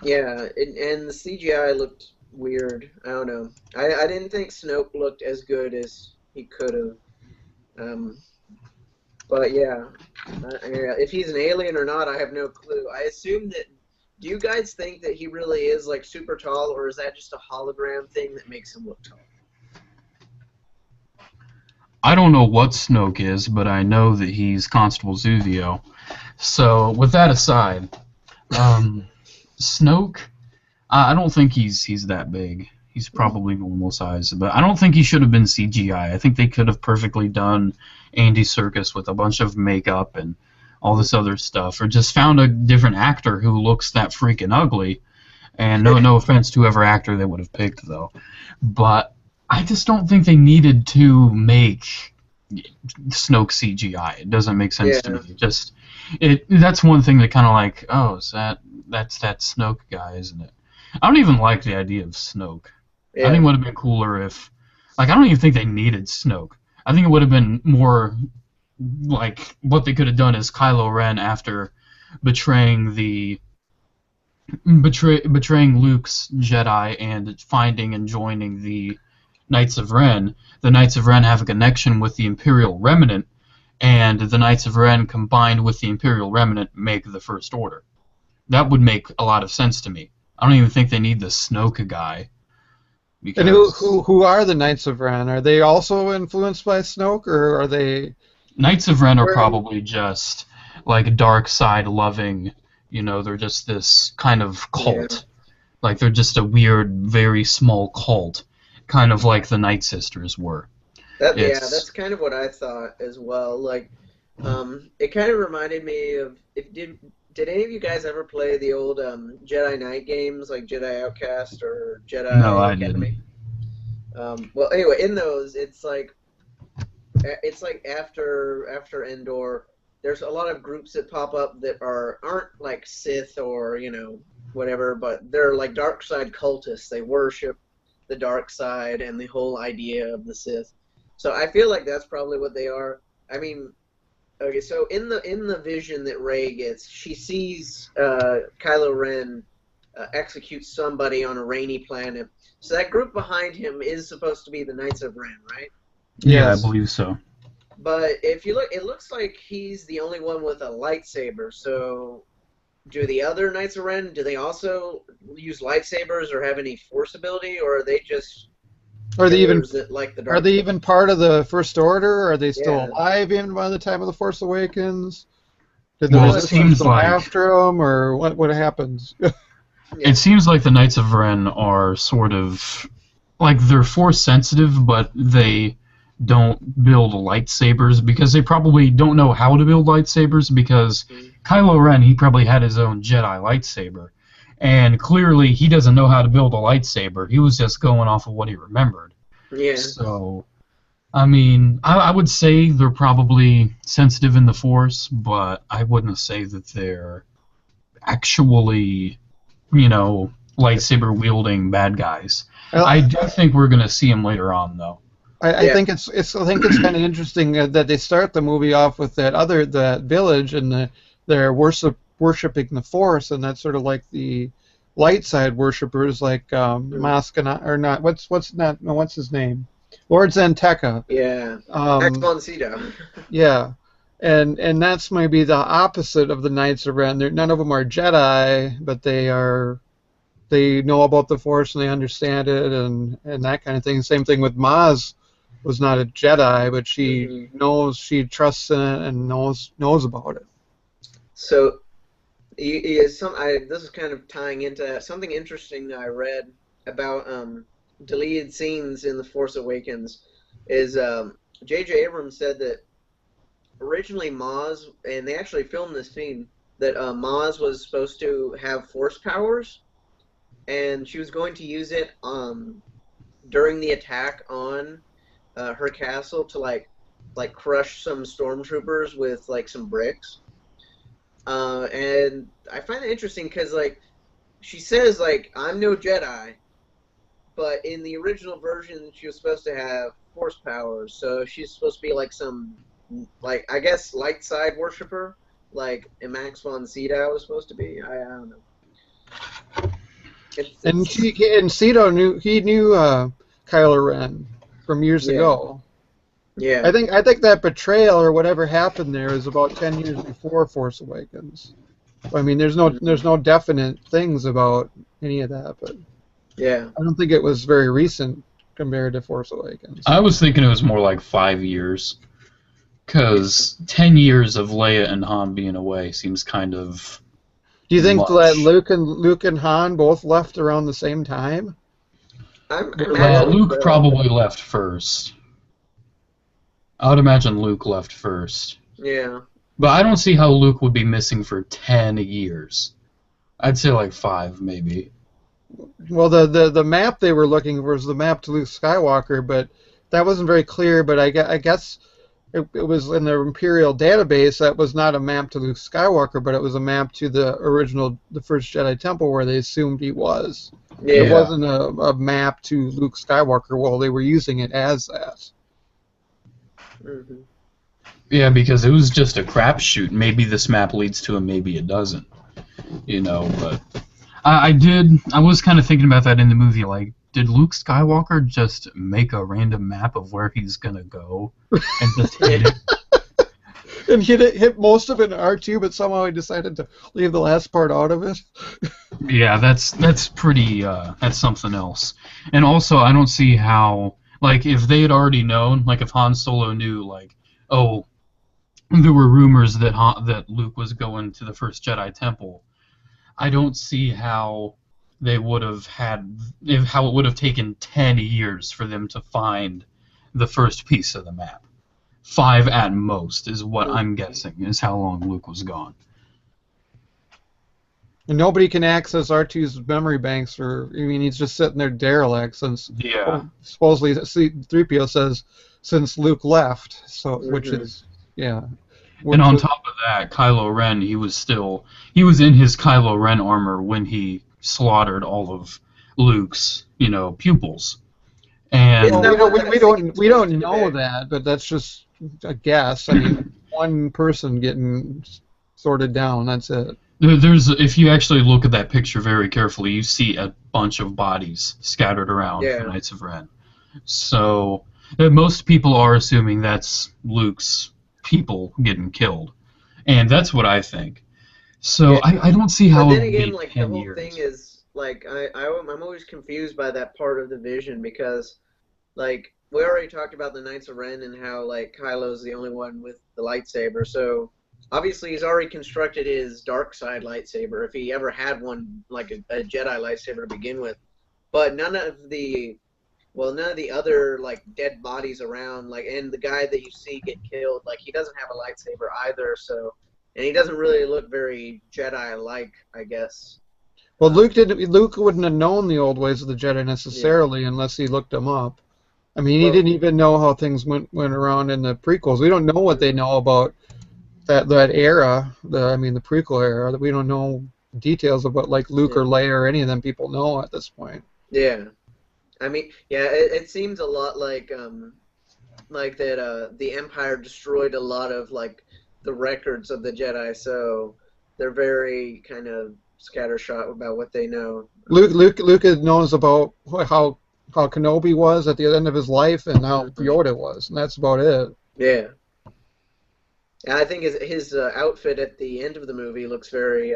S1: yeah, and the CGI looked weird. I don't know. I didn't think Snoke looked as good as he could have. Um, but yeah, if he's an alien or not, I have no clue. I assume that. Do you guys think that he really is like super tall, or is that just a hologram thing that makes him look tall?
S2: I don't know what Snoke is, but I know that he's Constable Zuvio. So with that aside, Snoke, I don't think he's that big. He's probably normal size, but I don't think he should have been CGI. I think they could have perfectly done Andy Serkis with a bunch of makeup and all this other stuff, or just found a different actor who looks that freaking ugly. And no offense to whoever actor they would have picked, though, but I just don't think they needed to make Snoke CGI. It doesn't make sense to me. That's one thing that kind of like, oh, that's that Snoke guy, isn't it? I don't even like the idea of Snoke.
S1: Yeah.
S2: I think it would have been cooler if, like, I don't even think they needed Snoke. I think it would have been more like what they could have done is Kylo Ren after betraying Luke's Jedi and finding and joining the Knights of Ren. The Knights of Ren have a connection with the Imperial Remnant, and the Knights of Ren combined with the Imperial Remnant make the First Order. That would make a lot of sense to me. I don't even think they need the Snoke guy.
S3: And who are the Knights of Ren? Are they also influenced by Snoke, or are they?
S2: Knights of Ren are probably just like dark side loving. They're just this kind of cult. Yeah. Like they're just a weird, very small cult, kind of like the Night Sisters were.
S1: Yeah, that's kind of what I thought as well. Like, it kind of reminded me of did any of you guys ever play the old Jedi Knight games, like Jedi Outcast or Jedi Academy? Well, anyway, in those, it's like after Endor, there's a lot of groups that pop up that aren't like Sith or whatever, but they're like dark side cultists. They worship the dark side and the whole idea of the Sith. So I feel like that's probably what they are. I mean, okay, so in the vision that Rey gets, she sees Kylo Ren execute somebody on a rainy planet. So that group behind him is supposed to be the Knights of Ren, right?
S2: Yeah, I believe so.
S1: But if you look, it looks like he's the only one with a lightsaber. So do the other Knights of Ren, do they also use lightsabers or have any force ability, or are they just
S3: Are they even
S1: like the dark
S3: Are they even part of the First Order? Are they still
S1: Yeah.
S3: alive even by the time of the Force Awakens? Did
S2: Well,
S3: the
S2: it seems
S3: go
S2: like-
S3: after them, or what happens?
S2: It seems like the Knights of Ren are sort of like they're force sensitive, but they don't build lightsabers because they probably don't know how to build lightsabers because Kylo Ren, he probably had his own Jedi lightsaber. And clearly he doesn't know how to build a lightsaber. He was just going off of what he remembered.
S1: Yeah.
S2: So, I mean, I would say they're probably sensitive in the Force, but I wouldn't say that they're actually, lightsaber-wielding bad guys.
S3: Well,
S2: I do think we're going to see them later on, though.
S3: I think it's kind of interesting that they start the movie off with that village and they're worshiping the Force, and that's sort of like the light side worshippers, like Maskana or not. What's his name? Lord Zantekka.
S1: Yeah. Exponcito.
S3: Yeah. And that's maybe the opposite of the Knights of Ren. None of them are Jedi, but they know about the Force and they understand it and that kind of thing. Same thing with Maz, was not a Jedi, but she knows, she trusts in it and knows about it.
S1: So, this is kind of tying into something interesting that I read about deleted scenes in The Force Awakens. Is J.J. Abrams said that originally Maz, and they actually filmed this scene, that Maz was supposed to have Force powers, and she was going to use it during the attack on her castle to like crush some stormtroopers with like some bricks. And I find it interesting because like she says like, "I'm no Jedi," but in the original version, she was supposed to have Force powers. So she's supposed to be like some, like I guess, light side worshiper, like Max von Sydow was supposed to be. I don't know.
S3: And Cedo knew Kylo Ren from years ago.
S1: Yeah.
S3: I think that betrayal or whatever happened there is about 10 years before Force Awakens. I mean, there's no definite things about any of that, but
S1: yeah,
S3: I don't think it was very recent compared to Force Awakens.
S2: I was thinking it was more like 5 years, because 10 years of Leia and Han being away seems kind of.
S3: Do you think
S2: much.
S3: that Luke and Han both left around the same time?
S2: Luke probably left first. I would imagine Luke left first.
S1: Yeah.
S2: But I don't see how Luke would be missing for 10 years. I'd say like 5, maybe.
S3: Well, the map they were looking for was the map to Luke Skywalker, but that wasn't very clear. But I guess it was in the Imperial database. That was not a map to Luke Skywalker, but it was a map to the first Jedi Temple where they assumed he was.
S1: Yeah.
S3: It wasn't a map to Luke Skywalker. Well, they were using it as that.
S1: Mm-hmm.
S2: Yeah, because it was just a crapshoot. Maybe this map leads to him, maybe it doesn't. But I was kind of thinking about that in the movie. Like, did Luke Skywalker just make a random map of where he's gonna go and just hit it?
S3: And hit most of it in R2, but somehow he decided to leave the last part out of it.
S2: Yeah, that's pretty. That's something else. And also, I don't see how. Like, if they had already known, like if Han Solo knew, like, oh, there were rumors that Luke was going to the first Jedi Temple, I don't see how they would have how it would have taken 10 years for them to find the first piece of the map. 5 at most is what I'm guessing is how long Luke was gone.
S3: And nobody can access R2's memory banks he's just sitting there derelict since supposedly C-3PO says since Luke left, which is, yeah.
S2: And on top of that, Kylo Ren, he was in his Kylo Ren armor when he slaughtered all of Luke's, pupils. And
S3: we don't know that, but that's just a guess. I mean, one person getting sorted down, that's it.
S2: If you actually look at that picture very carefully, you see a bunch of bodies scattered around the Knights of Ren. So most people are assuming that's Luke's people getting killed, and that's what I think. So I don't see how.
S1: But then again,
S2: like
S1: the whole thing is like I'm always confused by that part of the vision because, like, we already talked about the Knights of Ren and how like Kylo's the only one with the lightsaber, so. Obviously, he's already constructed his dark side lightsaber, if he ever had one, like a Jedi lightsaber to begin with. But none of the other like dead bodies around, like, and the guy that you see get killed, like, he doesn't have a lightsaber either. So, and he doesn't really look very Jedi-like, I guess.
S3: Well, Luke wouldn't have known the old ways of the Jedi necessarily unless he looked them up. I mean, he didn't even know how things went around in the prequels. We don't know what they know about. That era, the prequel era, that we don't know details about, like Luke or Leia or any of them people know at this point.
S1: Yeah, I mean, it seems a lot like that. The Empire destroyed a lot of like the records of the Jedi, so they're very kind of scattershot about what they know.
S3: Luke knows about how Kenobi was at the end of his life and how Yoda was, and that's about it.
S1: Yeah. I think his outfit at the end of the movie looks very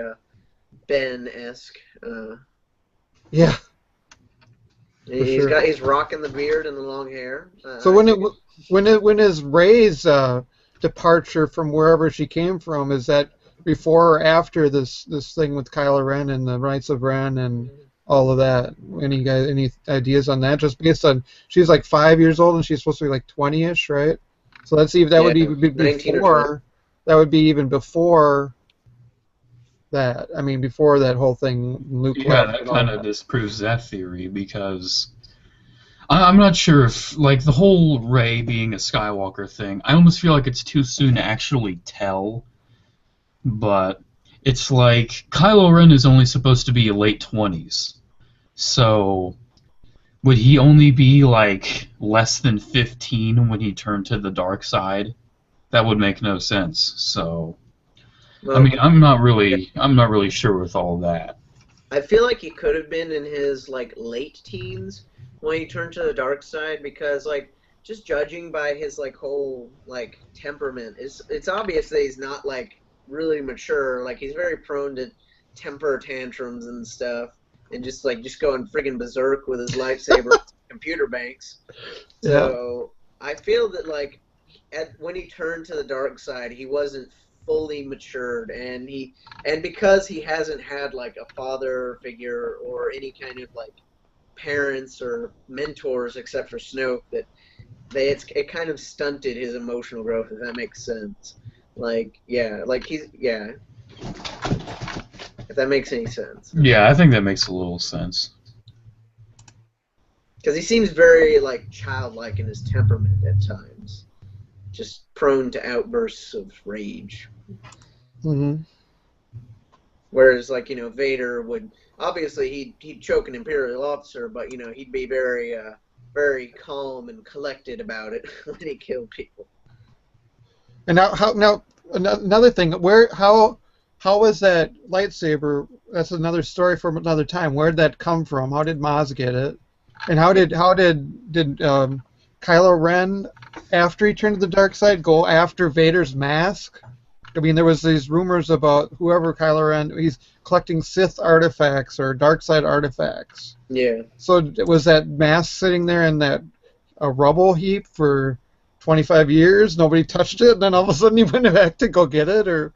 S1: Ben-esque.
S3: Yeah.
S1: He's rocking the beard and the long hair.
S3: So when is Rey's departure from wherever she came from, is that before or after this thing with Kylo Ren and the Knights of Ren and all of that? Any ideas on that? Just based on she's like 5 years old and she's supposed to be like 20-ish, right? So let's see if that would be before. That would be even before that. I mean, before that whole thing. Luke left.
S2: That kind of disproves that theory because I'm not sure if like the whole Rey being a Skywalker thing. I almost feel like it's too soon to actually tell. But it's like Kylo Ren is only supposed to be late 20s. So would he only be like less than 15 when he turned to the dark side? That would make no sense. So I
S1: Well,
S2: mean, I'm not really sure with all that.
S1: I feel like he could have been in his like late teens when he turned to the dark side because like just judging by his like whole like temperament, it's obvious that he's not like really mature. Like he's very prone to temper tantrums and stuff, and just going friggin' berserk with his lightsaber computer banks.
S3: Yeah.
S1: So I feel that like when he turned to the dark side, he wasn't fully matured, and because he hasn't had like a father figure or any kind of like parents or mentors except for Snoke, that it kind of stunted his emotional growth, if that makes sense. Like if that makes any sense.
S2: Yeah, I think that makes a little sense.
S1: Because he seems very like childlike in his temperament at times, just prone to outbursts of rage.
S3: Hmm.
S1: Whereas, like, Vader would obviously he'd choke an Imperial officer, but he'd be very calm and collected about it when he killed people.
S3: And now another thing, how was that lightsaber? That's another story from another time. Where did that come from? How did Maz get it? And how did Kylo Ren, after he turned to the dark side, go after Vader's mask? I mean, there was these rumors about whoever Kylo Ren, he's collecting Sith artifacts or dark side artifacts.
S1: Yeah.
S3: So was that mask sitting there in that rubble heap for 25 years? Nobody touched it, and then all of a sudden he went back to go get it, or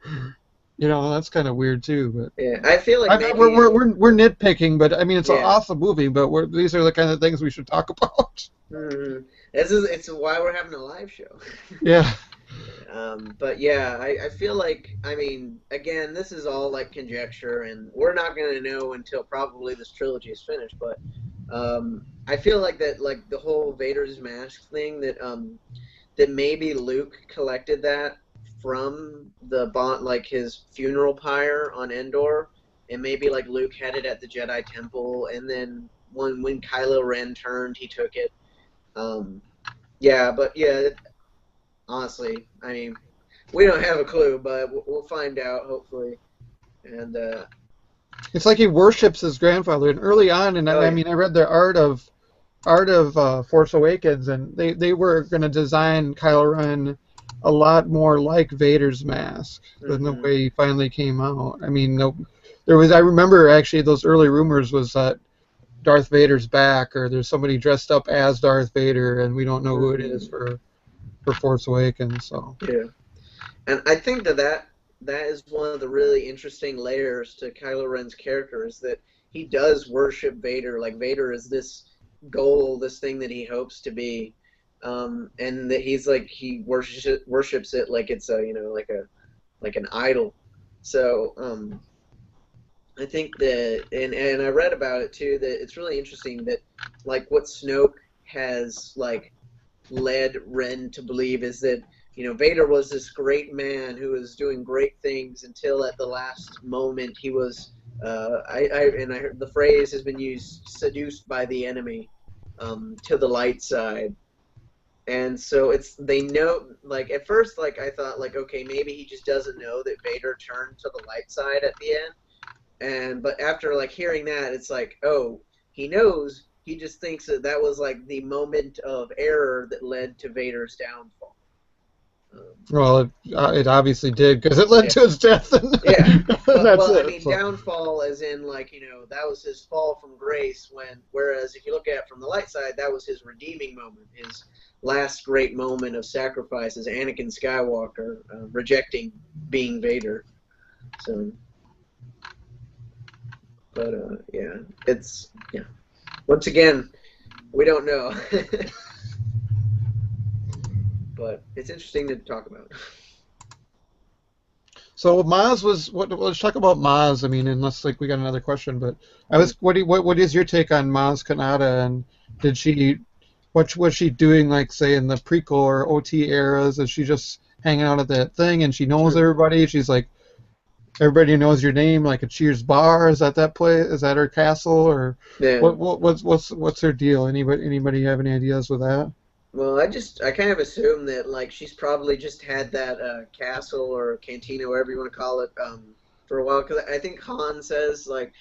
S3: that's kind of weird too. But
S1: Yeah, I feel like maybe
S3: we're nitpicking, but I mean it's an
S1: Yeah.
S3: awesome movie. But these are the kind of things we should talk about.
S1: It's why we're having a live show.
S3: Yeah.
S1: But yeah, I feel like, I mean, again, this is all like conjecture, and we're not going to know until probably this trilogy is finished. But I feel like that, like the whole Vader's mask thing, that maybe Luke collected that from like his funeral pyre on Endor, and maybe like Luke had it at the Jedi Temple, and then when Kylo Ren turned, he took it. Yeah, but yeah. Honestly, I mean, we don't have a clue, but we'll find out hopefully. And
S3: It's like he worships his grandfather. And early on, and I mean, I read the art of Force Awakens, and they were going to design Kylo Ren a lot more like Vader's mask than the way he finally came out. I mean, I remember actually those early rumors was that Darth Vader's back, or there's somebody dressed up as Darth Vader, and we don't know who it is for Force Awakens. So
S1: yeah, and I think that is one of the really interesting layers to Kylo Ren's character, is that he does worship Vader. Like Vader is this goal, this thing that he hopes to be, and that he worships it like it's like an idol. So I think that, and I read about it too, that it's really interesting that like what Snoke has like led Ren to believe is that Vader was this great man who was doing great things until at the last moment he was I heard the phrase has been used, seduced by the enemy to the light side. And so they know, like at first, like I thought, like, okay, maybe he just doesn't know that Vader turned to the light side at the end. But after like hearing that, it's like, oh, he knows. He just thinks that was like the moment of error that led to Vader's downfall.
S3: well, it obviously did, because it led to his death. And
S1: Yeah.
S3: that's
S1: Well,
S3: it.
S1: I mean, downfall as in like that was his fall from grace. Whereas if you look at it from the light side, that was his redeeming moment, his last great moment of sacrifice as Anakin Skywalker rejecting being Vader. So. But yeah. Once again, we don't know, but it's interesting to talk about.
S3: So Maz was what? Let's talk about Maz. I mean, unless like we got another question, but what is your take on Maz Kanata, and what was she doing, like say in the prequel or OT eras? Is she just hanging out at that thing and she knows everybody? She's like everybody knows your name, like a Cheers bar. Is that place? Is that her castle, or
S1: Yeah.
S3: what's her deal? Anybody have any ideas with that?
S1: Well, I kind of assume that like she's probably just had that castle or cantina, whatever you want to call it, for a while. Because I think Han says like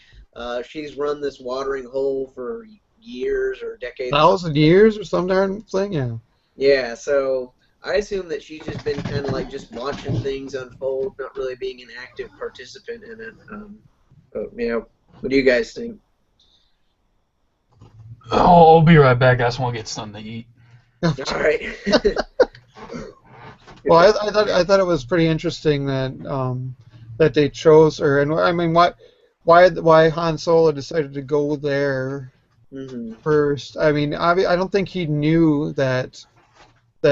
S1: she's run this watering hole for years or decades or something.
S3: 1,000 years or some darn thing? Yeah.
S1: Yeah, so I assume that she's just been kind of like just watching things unfold, not really being an active participant in it. But yeah, what do you guys think?
S2: Oh, I'll be right back. I just want to get something to eat.
S1: All right.
S3: Well, I thought it was pretty interesting that that they chose her, and I mean, why Han Solo decided to go there
S1: hmm
S3: first? I mean, I don't think he knew that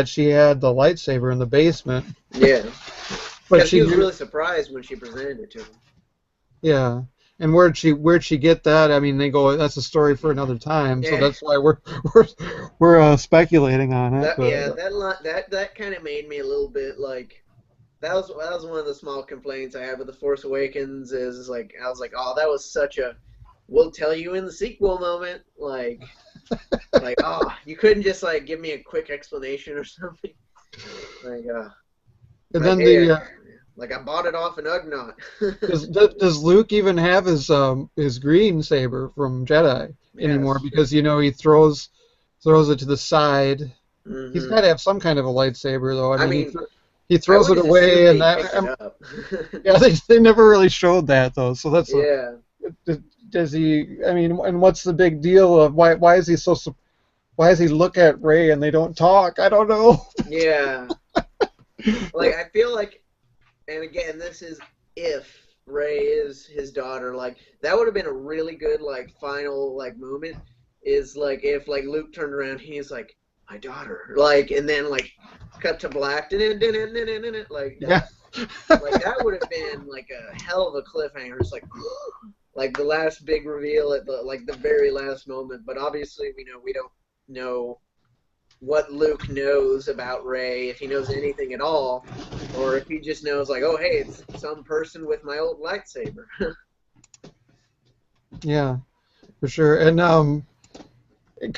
S3: she had the lightsaber in the basement,
S1: Yeah,
S3: but
S1: because
S3: she
S1: he was
S3: knew.
S1: really surprised when she presented it to him.
S3: Yeah. And where'd she get that? I mean, they go, that's a story for another time, so
S1: Yeah,
S3: that's why we're we're speculating on it.
S1: that yeah that kind of made me a little bit like that was one of the small complaints I had with the Force Awakens is like I was like, oh, that was such a we'll tell you in the sequel moment, like oh, you couldn't just like give me a quick explanation or something, like
S3: And
S1: like
S3: then
S1: hey,
S3: the
S1: like I bought it off an Ugnaught.
S3: does Luke even have his green saber from Jedi anymore?
S1: Yes.
S3: Because he throws it to the side. He's
S1: hmm
S3: got to have some kind of a lightsaber, though. I
S1: I
S3: mean,
S1: mean,
S3: he
S1: I
S3: throws
S1: would
S3: it
S1: just assume
S3: away, and
S1: they
S3: that
S1: picked it up.
S3: yeah, they never really showed that though. So that's a
S1: Yeah.
S3: does he? I mean, and what's the big deal of why is he why does he look at Ray and they don't talk? I don't know.
S1: Yeah. Like I feel like, and again, this is if Ray is his daughter. Like that would have been a really good like final like moment. Is like if like Luke turned around, he's like my daughter, like, and then like cut to black, like
S3: Yeah.
S1: like that would have been like a hell of a cliffhanger. It's like the last big reveal at the very last moment. But obviously, we don't know what Luke knows about Rey, if he knows anything at all, or if he just knows like, oh hey, it's some person with my old lightsaber.
S3: Yeah, for sure. And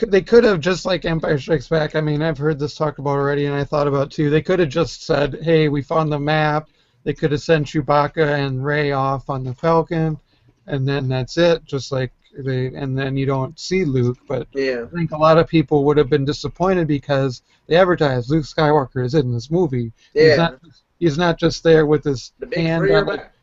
S3: they could have just like Empire Strikes Back. I mean, I've heard this talked about already, and I thought about it too. They could have just said, "Hey, we found the map." They could have sent Chewbacca and Rey off on the Falcon, and then that's it. Just like and then you don't see Luke. But
S1: Yeah,
S3: I think a lot of people would have been disappointed because they advertised Luke Skywalker is in this movie. He's
S1: yeah,
S3: not. He's not just there with his
S1: the big
S3: hand
S1: three are
S3: on like
S1: back.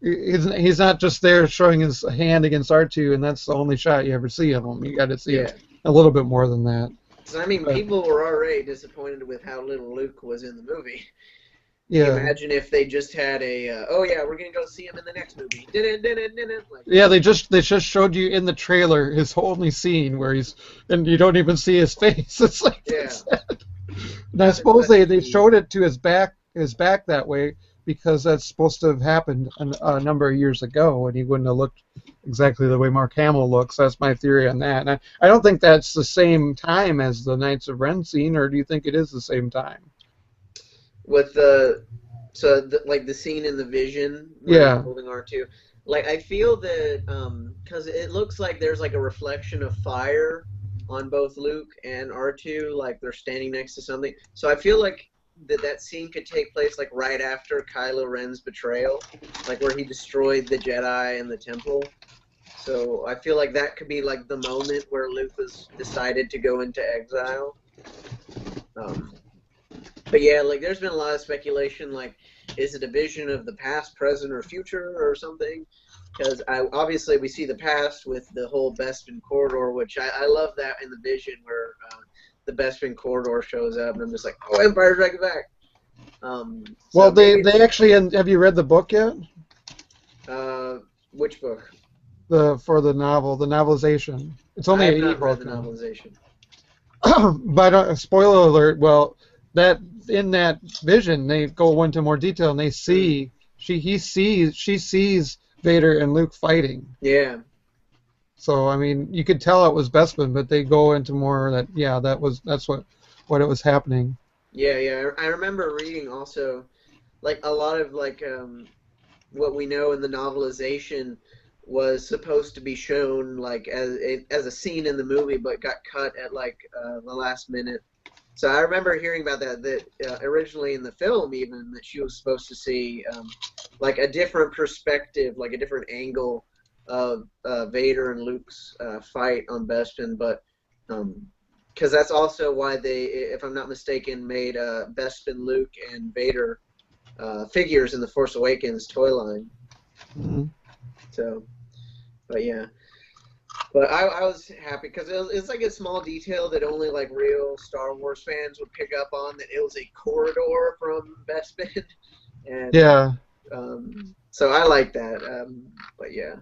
S3: he's not just there showing his hand against R2, and that's the only shot you ever see of him. You got to see
S1: Yeah,
S3: it a little bit more than that.
S1: so I mean,
S3: But
S1: people were already disappointed with how little Luke was in the movie.
S3: yeah,
S1: Imagine if they just had a, oh yeah, we're gonna go see him in the next movie. Like,
S3: yeah, they just showed you in the trailer his only scene where and you don't even see his face. It's like
S1: yeah,
S3: and I suppose they showed it to his back that way because that's supposed to have happened a number of years ago, and he wouldn't have looked exactly the way Mark Hamill looks. That's my theory on that. And I don't think that's the same time as the Knights of Ren scene, or do you think it is the same time?
S1: with like the scene in the vision where he's
S3: Yeah,
S1: holding R2. Like I feel that because it looks like there's like a reflection of fire on both Luke and R2, like they're standing next to something. So I feel like that scene could take place like right after Kylo Ren's betrayal, like where he destroyed the Jedi and the temple. So I feel like that could be like the moment where Luke was decided to go into exile. Um, but yeah, like there's been a lot of speculation, like is it a vision of the past, present, or future, or something? Because obviously we see the past with the whole Bespin corridor, which I love that in the vision where the Bespin corridor shows up, and I'm just like, oh, Empire Strikes Back.
S3: well,
S1: So maybe
S3: they actually have you read the book yet?
S1: which book?
S3: For the novelization. It's
S1: I
S3: only
S1: have
S3: an
S1: not read the
S3: ebook now.
S1: novelization.
S3: But spoiler alert. Well, that in that vision, they go into more detail, and they see she sees Vader and Luke fighting.
S1: Yeah.
S3: So I mean, you could tell it was Bespin, but they go into more that that's what it was happening.
S1: Yeah, yeah. I remember reading also, like a lot of like what we know in the novelization was supposed to be shown like as a scene in the movie, but got cut at like the last minute. So I remember hearing about that originally in the film, even that she was supposed to see like a different perspective, like a different angle of Vader and Luke's fight on Bespin, but because that's also why they, if I'm not mistaken, made Bespin, Luke, and Vader figures in the Force Awakens toy line.
S3: Mm-hmm.
S1: So, but yeah. But I was happy because it's like a small detail that only like real Star Wars fans would pick up on, that it was a corridor from Bespin. And
S3: Yeah.
S1: so I like that. But yeah,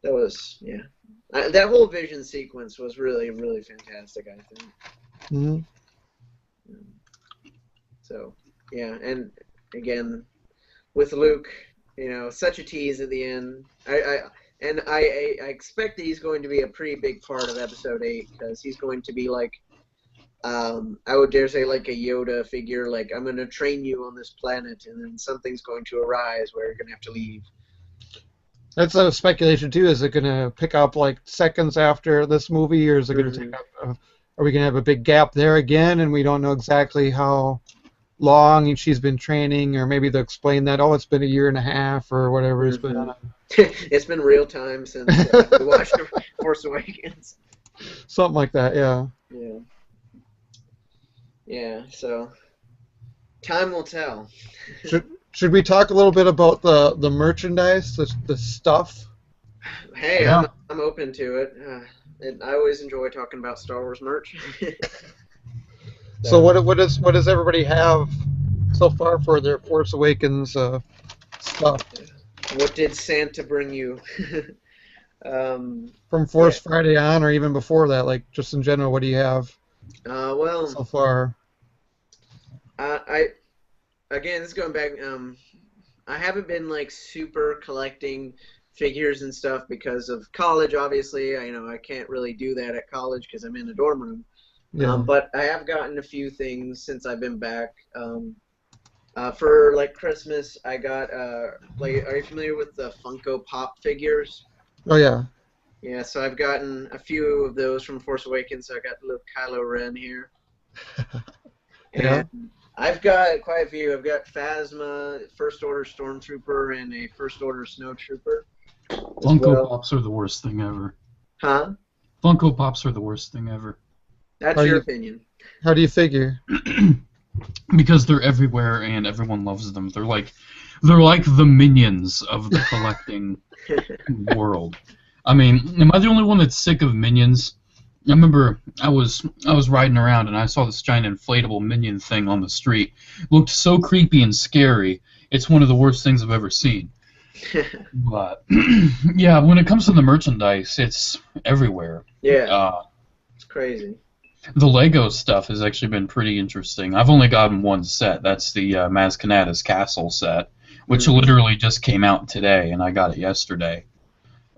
S1: that was, yeah. That whole vision sequence was really, really fantastic, I think.
S3: Mm-hmm.
S1: So, yeah, and again, with Luke, such a tease at the end. I expect that he's going to be a pretty big part of Episode 8, because he's going to be like, I would dare say, like a Yoda figure, like, I'm going to train you on this planet, and then something's going to arise where you're going to have to leave.
S3: That's a speculation too. Is it going to pick up like seconds after this movie, or is it going to take up? Are we going to have a big gap there again, and we don't know exactly how long she's been training, or maybe they'll explain that, oh, it's been a year and a half or whatever it's been.
S1: It's been real time since we watched Force Awakens.
S3: Something like that, yeah.
S1: Yeah. Yeah. So time will tell.
S3: Should we talk a little bit about the merchandise, the stuff?
S1: Hey,
S2: Yeah.
S1: I'm open to it. I always enjoy talking about Star Wars merch.
S3: So what does everybody have so far for their Force Awakens stuff?
S1: What did Santa bring you?
S3: From Force Friday on, or even before that, like just in general, what do you have so far?
S1: Again, this is going back. I haven't been like super collecting figures and stuff because of college. Obviously, I can't really do that at college because I'm in a dorm room.
S3: Yeah.
S1: But I have gotten a few things since I've been back. For like Christmas, I got like, are you familiar with the Funko Pop figures?
S3: Oh yeah.
S1: Yeah, so I've gotten a few of those from Force Awakens. So I got little Kylo Ren here.
S3: Yeah.
S1: And I've got quite a few. I've got Phasma, First Order Stormtrooper, and a First Order Snowtrooper.
S2: Funko Pops are the worst thing ever.
S1: Huh?
S2: Funko Pops are the worst thing ever.
S1: That's your opinion.
S3: How do you figure?
S2: Because they're everywhere and everyone loves them. They're like the minions of the collecting world. I mean, am I the only one that's sick of minions? I remember I was riding around and I saw this giant inflatable minion thing on the street. It looked so creepy and scary. It's one of the worst things I've ever seen. But yeah, when it comes to the merchandise, it's everywhere.
S1: Yeah. It's crazy.
S2: The Lego stuff has actually been pretty interesting. I've only gotten one set. That's the Maz Kanata's Castle set, which literally just came out today, and I got it yesterday.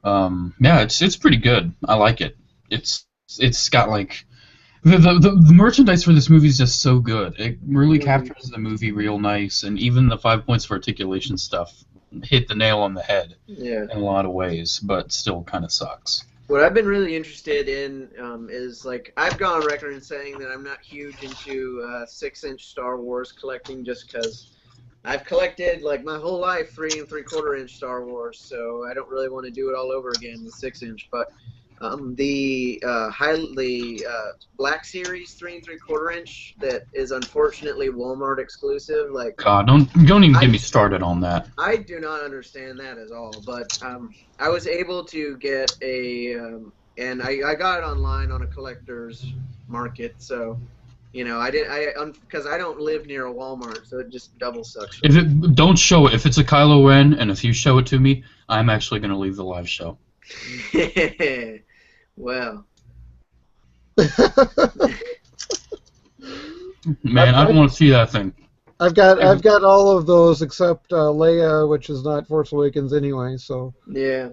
S2: Yeah, it's pretty good. I like it. It's got like the merchandise for this movie is just so good. It really captures the movie real nice, and even the 5 points of articulation stuff hit the nail on the head in a lot of ways, but still kind of sucks.
S1: What I've been really interested in is, like, I've gone on record in saying that I'm not huge into 6-inch Star Wars collecting, just because I've collected, like, my whole life 3 3/4-inch Star Wars, so I don't really want to do it all over again with 6-inch. But the Black Series 3 3/4-inch that is unfortunately Walmart exclusive, like,
S2: God, don't even get me started on that.
S1: I do not understand that at all. But I was able to get a and I got it online on a collector's market, so because I don't live near a Walmart, so it just double sucks.
S2: Don't show it. If it's a Kylo Ren, and if you show it to me, I'm actually going to leave the live show.
S1: Well.
S2: Man, I don't want to see that thing.
S3: I've got all of those except Leia, which is not Force Awakens anyway. So
S1: yeah,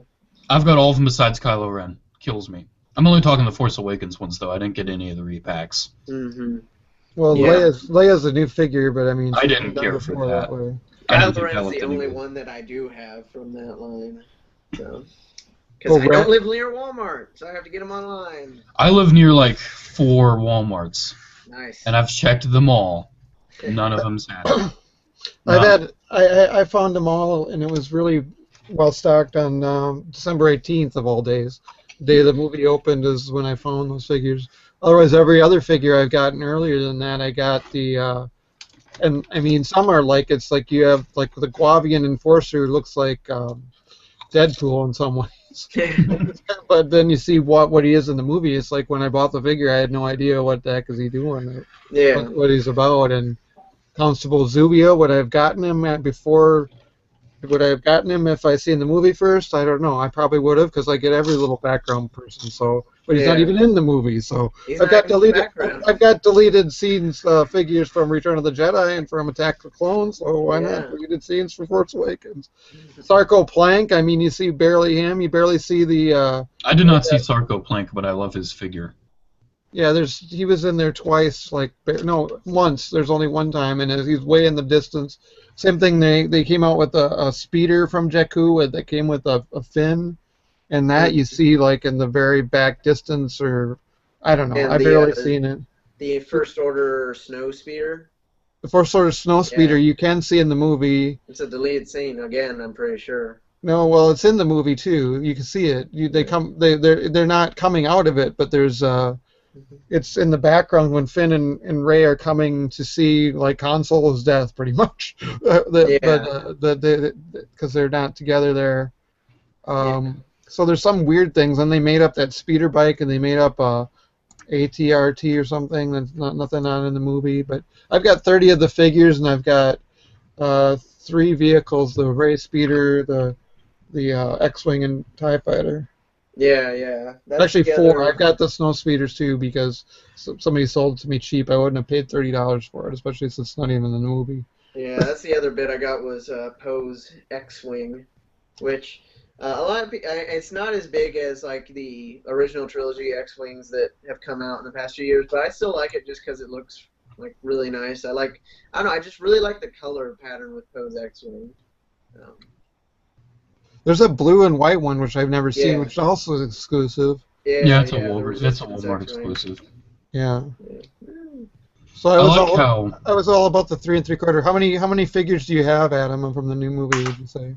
S2: I've got all of them besides Kylo Ren. Kills me. I'm only talking the Force Awakens ones though. I didn't get any of the repacks.
S3: Well, yeah. Leia's a new figure, but I mean,
S2: I didn't care for that.
S3: way.
S2: I didn't
S1: Kylo
S2: think that
S1: Ren's
S2: looked
S1: the
S2: any
S1: only
S2: good.
S1: one that I do have from that line. So, because
S3: Oh,
S1: I don't live near Walmart, so I have to get them online.
S2: I live near like 4 Walmarts,
S1: Nice.
S2: and I've checked them all. None of them's had it.
S3: I've
S2: None.
S3: had I found them all, and it was really well stocked on December 18th of all days. The day the movie opened is when I found those figures. Otherwise, every other figure I've gotten earlier than that, I got the and I mean some are like it's like you have like the Guavian Enforcer who looks like Deadpool in some ways. But then you see what he is in the movie. It's like when I bought the figure, I had no idea what the heck is he doing,
S1: Yeah.
S3: what he's about, and Constable Zubia, would I have gotten him before? Would I have gotten him if I seen the movie first? I don't know. I probably would have because I get every little background person. So, but he's not
S1: Yeah.
S3: even in the movie. So
S1: He's
S3: I've
S1: not
S3: got
S1: even in the
S3: deleted.
S1: background.
S3: I've got deleted scenes, figures from Return of the Jedi and from Attack of the Clones. So why
S1: Yeah.
S3: not deleted scenes from Force Awakens? Sarko Plank. I mean, you see barely him. You barely see the.
S2: I did not see Sarko Plank, but I love his figure.
S3: Yeah, he was in there twice, once. There's only one time, and he's way in the distance. Same thing. They came out with a speeder from Jakku that came with a fin, and that you see like in the very back distance, or I don't know.
S1: And
S3: I barely seen it.
S1: The First Order snow speeder.
S3: The first sort of snow speeder you can see in the movie.
S1: It's a deleted scene again. I'm pretty sure.
S3: No, well, it's in the movie too. You can see it. They're not coming out of it, but there's it's in the background when Finn and Rey are coming to see like Han Solo's death, pretty much. Because they're not together there. So there's some weird things, and they made up that speeder bike, and they made up ATRT or something. That's nothing on in the movie. But I've got 30 of the figures, and I've got 3 vehicles: the Rey speeder, the X-wing, and TIE fighter.
S1: Yeah. That's
S3: Actually,
S1: together.
S3: 4. I've got the snow speeders too because somebody sold it to me cheap. I wouldn't have paid $30 for it, especially since it's not even in the movie.
S1: Yeah, that's the other bit I got was Poe's X-wing, which a lot of it's not as big as like the original trilogy X-wings that have come out in the past few years, but I still like it just because it looks like really nice. I don't know, I just really like the color pattern with Poe's X-wing.
S3: There's a blue and white one which I've never seen, which also is exclusive.
S2: Yeah, it's a Walmart exclusive.
S3: Yeah. So I
S2: I
S3: was all about the 3 3/4. How many figures do you have, Adam, from the new movie? Would you say?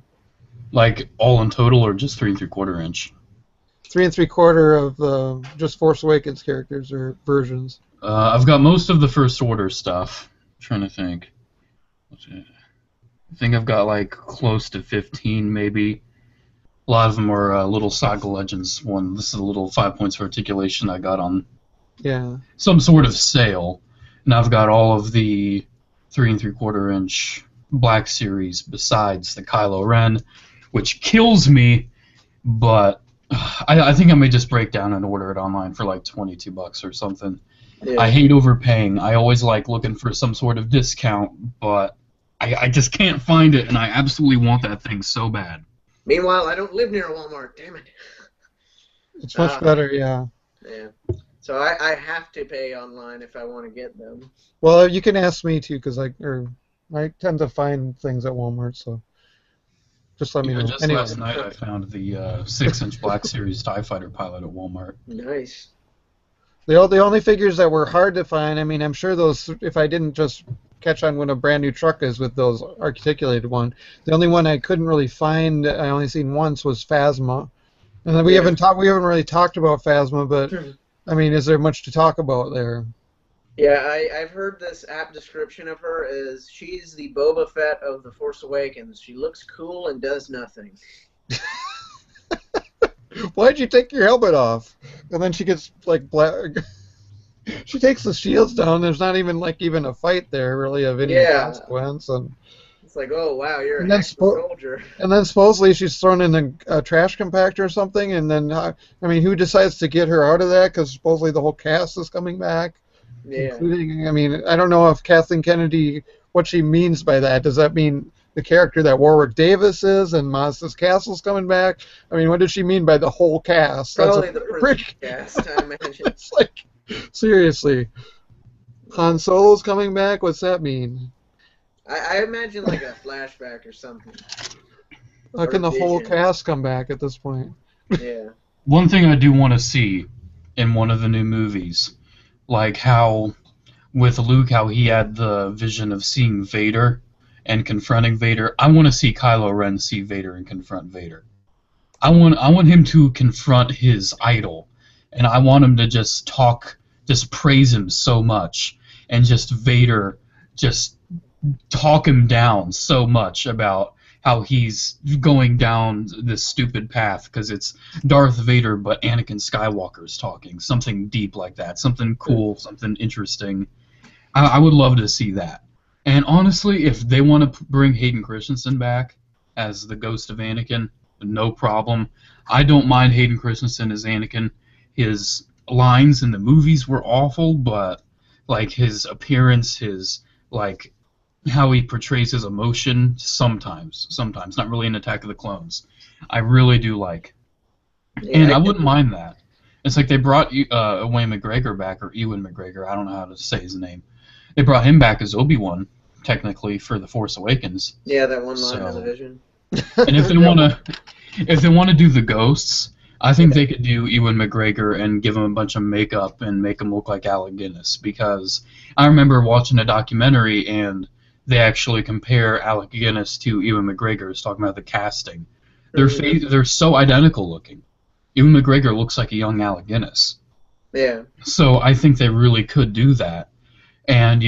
S2: Like all in total, or just 3 3/4 inch?
S3: 3 3/4 of the just Force Awakens characters or versions.
S2: I've got most of the First Order stuff. I'm trying to think. I think I've got like close to 15, maybe. A lot of them are little Saga Legends one. This is a little 5 points for articulation I got on some sort of sale. And I've got all of the 3 3/4 inch Black Series besides the Kylo Ren, which kills me, but I think I may just break down and order it online for like $22 or something. Yeah. I hate overpaying. I always like looking for some sort of discount, but I just can't find it, and I absolutely want that thing so bad.
S1: Meanwhile, I don't live near a Walmart. Damn it.
S3: It's much better, yeah.
S1: Yeah. So I have to pay online if I want to get them.
S3: Well, you can ask me too, because I tend to find things at Walmart, so just let me know.
S2: Just last night I found the 6-inch Black Series TIE Fighter pilot at Walmart.
S1: Nice.
S3: The only figures that were hard to find, I mean, I'm sure those, if I didn't just catch on when a brand new truck is with those articulated one, the only one I couldn't really find, I only seen once, was Phasma. And then we haven't really talked about Phasma, but I mean, is there much to talk about there?
S1: Yeah, I've heard this app description of her is she's the Boba Fett of The Force Awakens. She looks cool and does nothing.
S3: Why'd you take your helmet off? And then she gets like black. She takes the shields down. There's not even even a fight there really of any consequence, and
S1: it's like, oh wow, you're a soldier.
S3: And then supposedly she's thrown in a trash compactor or something, and then I mean, who decides to get her out of that? Because supposedly the whole cast is coming back.
S1: Yeah.
S3: Including, I mean, I don't know if Kathleen Kennedy, what she means by that. Does that mean the character that Warwick Davis is and Mazda's Castle's coming back? I mean, what does she mean by the whole cast?
S1: Probably the prison cast, I imagine.
S3: It's like, seriously. Han Solo's coming back? What's that mean?
S1: I imagine like a flashback or something.
S3: How
S1: Or
S3: can the whole
S1: vision.
S3: cast come back at this point?
S1: Yeah.
S2: One thing I do want to see in one of the new movies, like how with Luke, how he had the vision of seeing Vader and confronting Vader. I want to see Kylo Ren see Vader and confront Vader. I want him to confront his idol, and I want him to just just praise him so much, and just Vader just talk him down so much about how he's going down this stupid path because it's Darth Vader, but Anakin Skywalker's talking. Something deep like that, something cool, something interesting. I would love to see that. And honestly, if they want to bring Hayden Christensen back as the ghost of Anakin, no problem. I don't mind Hayden Christensen as Anakin. His lines in the movies were awful, but like his appearance, his like how he portrays his emotion, sometimes, not really in Attack of the Clones, I really do like.
S1: Yeah,
S2: And
S1: I
S2: I
S1: can.
S2: wouldn't mind that. It's like they brought Ewan McGregor back, or Ewan McGregor. I don't know how to say his name. They brought him back as Obi-Wan, technically for The Force Awakens.
S1: Yeah, that one line on the
S2: So,
S1: vision.
S2: and if they want to do the ghosts, I think
S1: Yeah.
S2: they could do Ewan McGregor and give him a bunch of makeup and make him look like Alec Guinness. Because I remember watching a documentary and they actually compare Alec Guinness to Ewan McGregor, is talking about the casting.
S1: Mhm.
S2: They're so identical looking. Ewan McGregor looks like a young Alec Guinness.
S1: Yeah.
S2: So I think they really could do that. And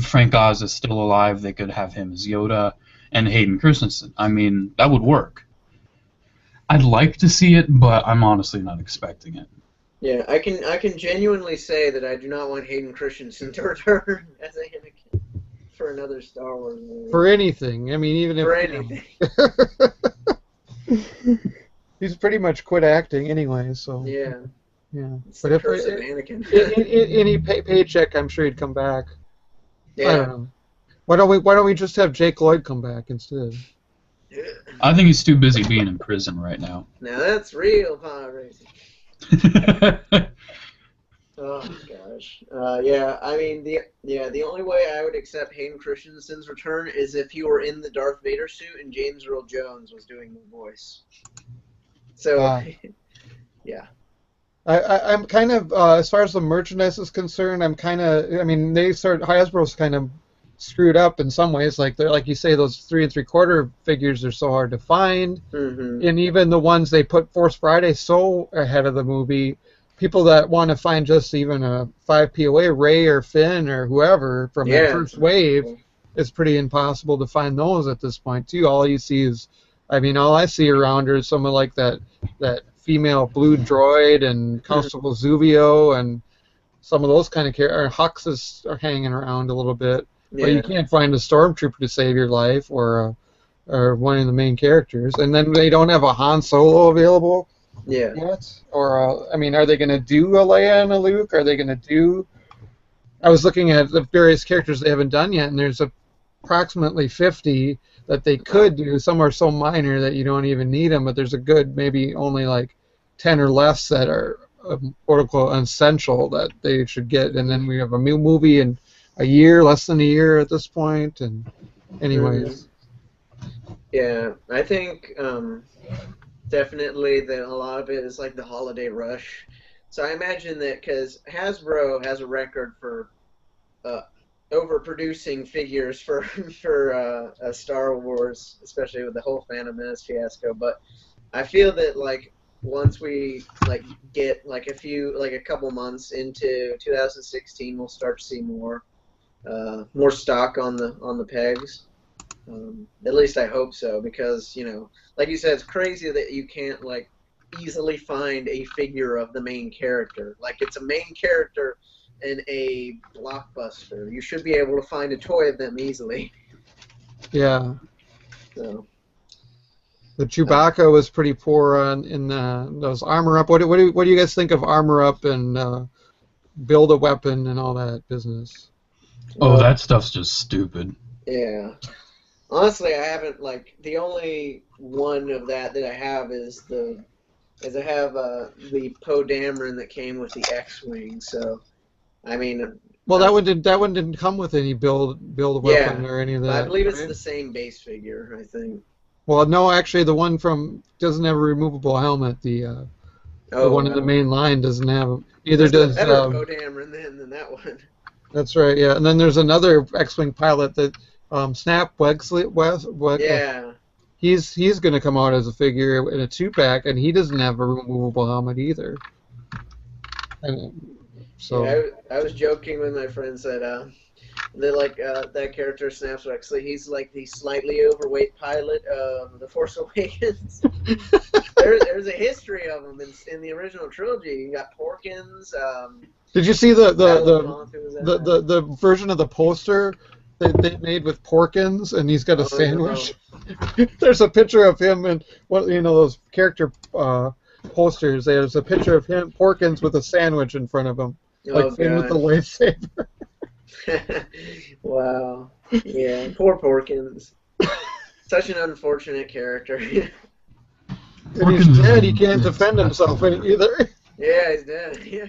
S2: Frank Oz is still alive. They could have him as Yoda and Hayden Christensen. I mean, that would work. I'd like to see it, but I'm honestly not expecting it.
S1: Yeah, I can genuinely say that I do not want Hayden Christensen to return as Anakin for another Star Wars movie.
S3: For anything. I mean, even if
S1: For anything.
S3: he's pretty much quit acting anyway, so
S1: Yeah.
S3: yeah.
S1: It's
S3: But
S1: the
S3: if
S1: curse of Anakin.
S3: any paycheck, I'm sure he'd come back. I don't
S1: Yeah.
S3: know. Why don't we just have Jake Lloyd come back instead?
S2: I think he's too busy being in prison right now.
S1: Now that's real pod racing. Oh gosh. Yeah, I mean the only way I would accept Hayden Christensen's return is if he were in the Darth Vader suit and James Earl Jones was doing the voice. So
S3: Uh,
S1: yeah.
S3: I'm kind of as far as the merchandise is concerned, I mean, Hasbro's kind of screwed up in some ways. Like they're like you say, those 3 3/4 figures are so hard to find,
S1: Mhm.
S3: and even the ones they put Force Friday so ahead of the movie, people that want to find just even a 5 POA, Ray or Finn or whoever from that
S1: Yeah.
S3: first wave, it's pretty impossible to find those at this point too. All you see is, I mean, all I see around are someone like that female blue droid and Constable Zuvio and some of those kind of characters. Hux are hanging around a little bit, but you
S1: Yeah.
S3: can't find a stormtrooper to save your life or one of the main characters. And then they don't have a Han Solo available
S1: Yeah.
S3: yet. Or I mean, are they going to do a Leia and a Luke? Are they going to do? I was looking at the various characters they haven't done yet, and there's approximately 50 that they could do. Some are so minor that you don't even need them, but there's a good maybe only like 10 or less that are quote unquote essential that they should get. And then we have a new movie in a year, less than a year at this point. And anyways,
S1: Yeah. I think definitely that a lot of it is like the holiday rush. So I imagine that because Hasbro has a record for uh, overproducing figures for for Star Wars, especially with the whole Phantom Menace fiasco. But I feel that like once we like get like a couple months into 2016, we'll start to see more stock on the pegs. At least I hope so, because like you said, it's crazy that you can't like easily find a figure of the main character. Like it's a main character in a blockbuster. You should be able to find a toy of them easily.
S3: yeah.
S1: So
S3: The Chewbacca was pretty poor in those armor up. What do you guys think of armor up and build a weapon and all that business?
S2: Oh,
S1: well,
S2: that stuff's just stupid.
S1: yeah. Honestly, I haven't like the only one of that I have is I have the Poe Dameron that came with the X-wing. So I mean,
S3: Well, that one didn't come with any build a weapon
S1: Yeah,
S3: or any of
S1: but I
S3: that,
S1: believe it's
S3: right?
S1: the same base figure. I think.
S3: Well, no, actually, the one from doesn't have a removable helmet. The
S1: Oh
S3: one in the
S1: wow,
S3: main line doesn't have. Neither
S1: that's a
S3: does.
S1: better Poe Dameron than that one.
S3: That's right. Yeah, and then there's another X-wing pilot that Snap Wexley.
S1: Yeah.
S3: He's going to come out as a figure in a 2-pack, and he doesn't have a removable helmet either. And
S1: Yeah,
S3: so
S1: I was joking with my friends that that character Snaps Wexley. He's like the slightly overweight pilot of The Force Awakens. There's a history of him in the original trilogy. You got Porkins.
S3: did you see
S1: Battle of Hoth, who was in that?
S3: the version of the poster that they made with Porkins, and he's got a
S1: Oh no.
S3: sandwich? There's a picture of him and those character posters. There's a picture of him Porkins with a sandwich in front of him,
S1: Oh
S3: like Finn with the
S1: gosh.
S3: lightsaber.
S1: Wow. Yeah, poor Porkins. Such an unfortunate character.
S3: And he's dead. He can't defend himself either.
S1: Yeah, he's dead. Yeah.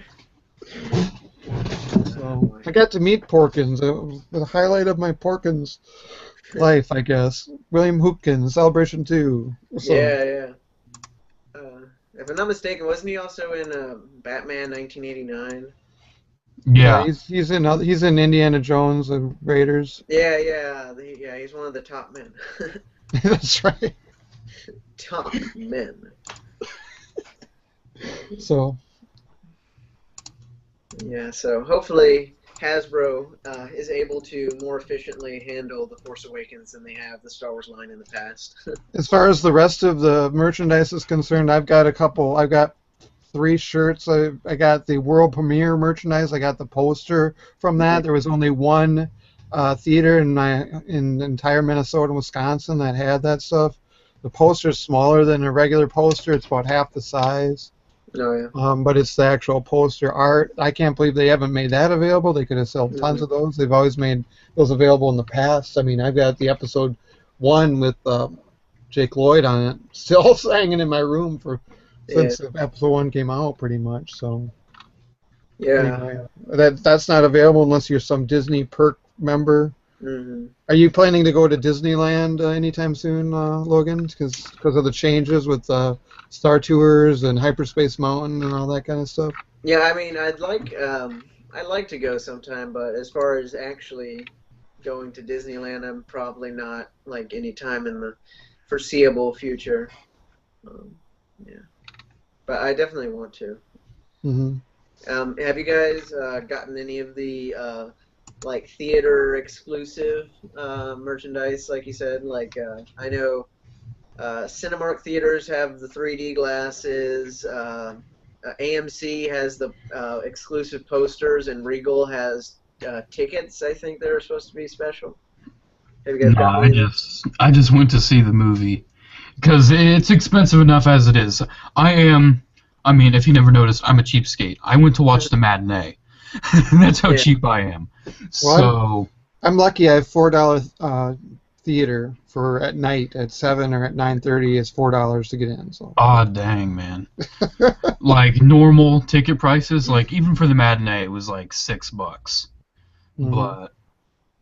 S3: So I got to meet Porkins. It was the highlight of my Porkins life, I guess. William Hoopkins, Celebration 2. So,
S1: Yeah, yeah. If I'm not mistaken, wasn't he also in Batman 1989?
S3: yeah,
S2: Yeah.
S3: he's in Indiana Jones and Raiders.
S1: Yeah, yeah, he's one of the top men.
S3: That's right.
S1: Top men.
S3: So
S1: Yeah, so hopefully Hasbro is able to more efficiently handle The Force Awakens than they have the Star Wars line in the past.
S3: as far as the rest of the merchandise is concerned, I've got 3 shirts. I got the world premiere merchandise. I got the poster from that. There was only one theater in the entire Minnesota and Wisconsin that had that stuff. The poster's smaller than a regular poster. It's about half the size.
S1: Oh, yeah.
S3: But it's the actual poster art. I can't believe they haven't made that available. They could have sold tons of those. They've always made those available in the past. I mean, I've got the episode 1 with Jake Lloyd on it, still hanging in my room since episode 1 came out, pretty much. So
S1: Yeah.
S3: anyway, that's not available unless you're some Disney perk member.
S1: Mm-hmm.
S3: Are you planning to go to Disneyland anytime soon, Logan? Because of the changes with Star Tours and Hyperspace Mountain and all that kind of stuff.
S1: Yeah, I mean, I'd like to go sometime, but as far as actually going to Disneyland, I'm probably not like any time in the foreseeable future. Yeah, but I definitely want to.
S3: Mm-hmm.
S1: Have you guys gotten any of the like theater exclusive merchandise? Like you said, like I know Cinemark theaters have the 3D glasses. AMC has the exclusive posters, and Regal has tickets. I think they're supposed to be special. Have you guys
S2: No,
S1: gotten any of those?
S2: I just went to see the movie because it's expensive enough as it is. I mean, if you never noticed, I'm a cheapskate. I went to watch the matinee. That's how cheap I am.
S3: Well,
S2: So
S3: I'm lucky. I have $4 theater for at night at 7 or at 9:30 is $4 to get in. So.
S2: dang, man. Like normal ticket prices, like even for the matinee, it was like $6.
S3: Mm-hmm.
S2: But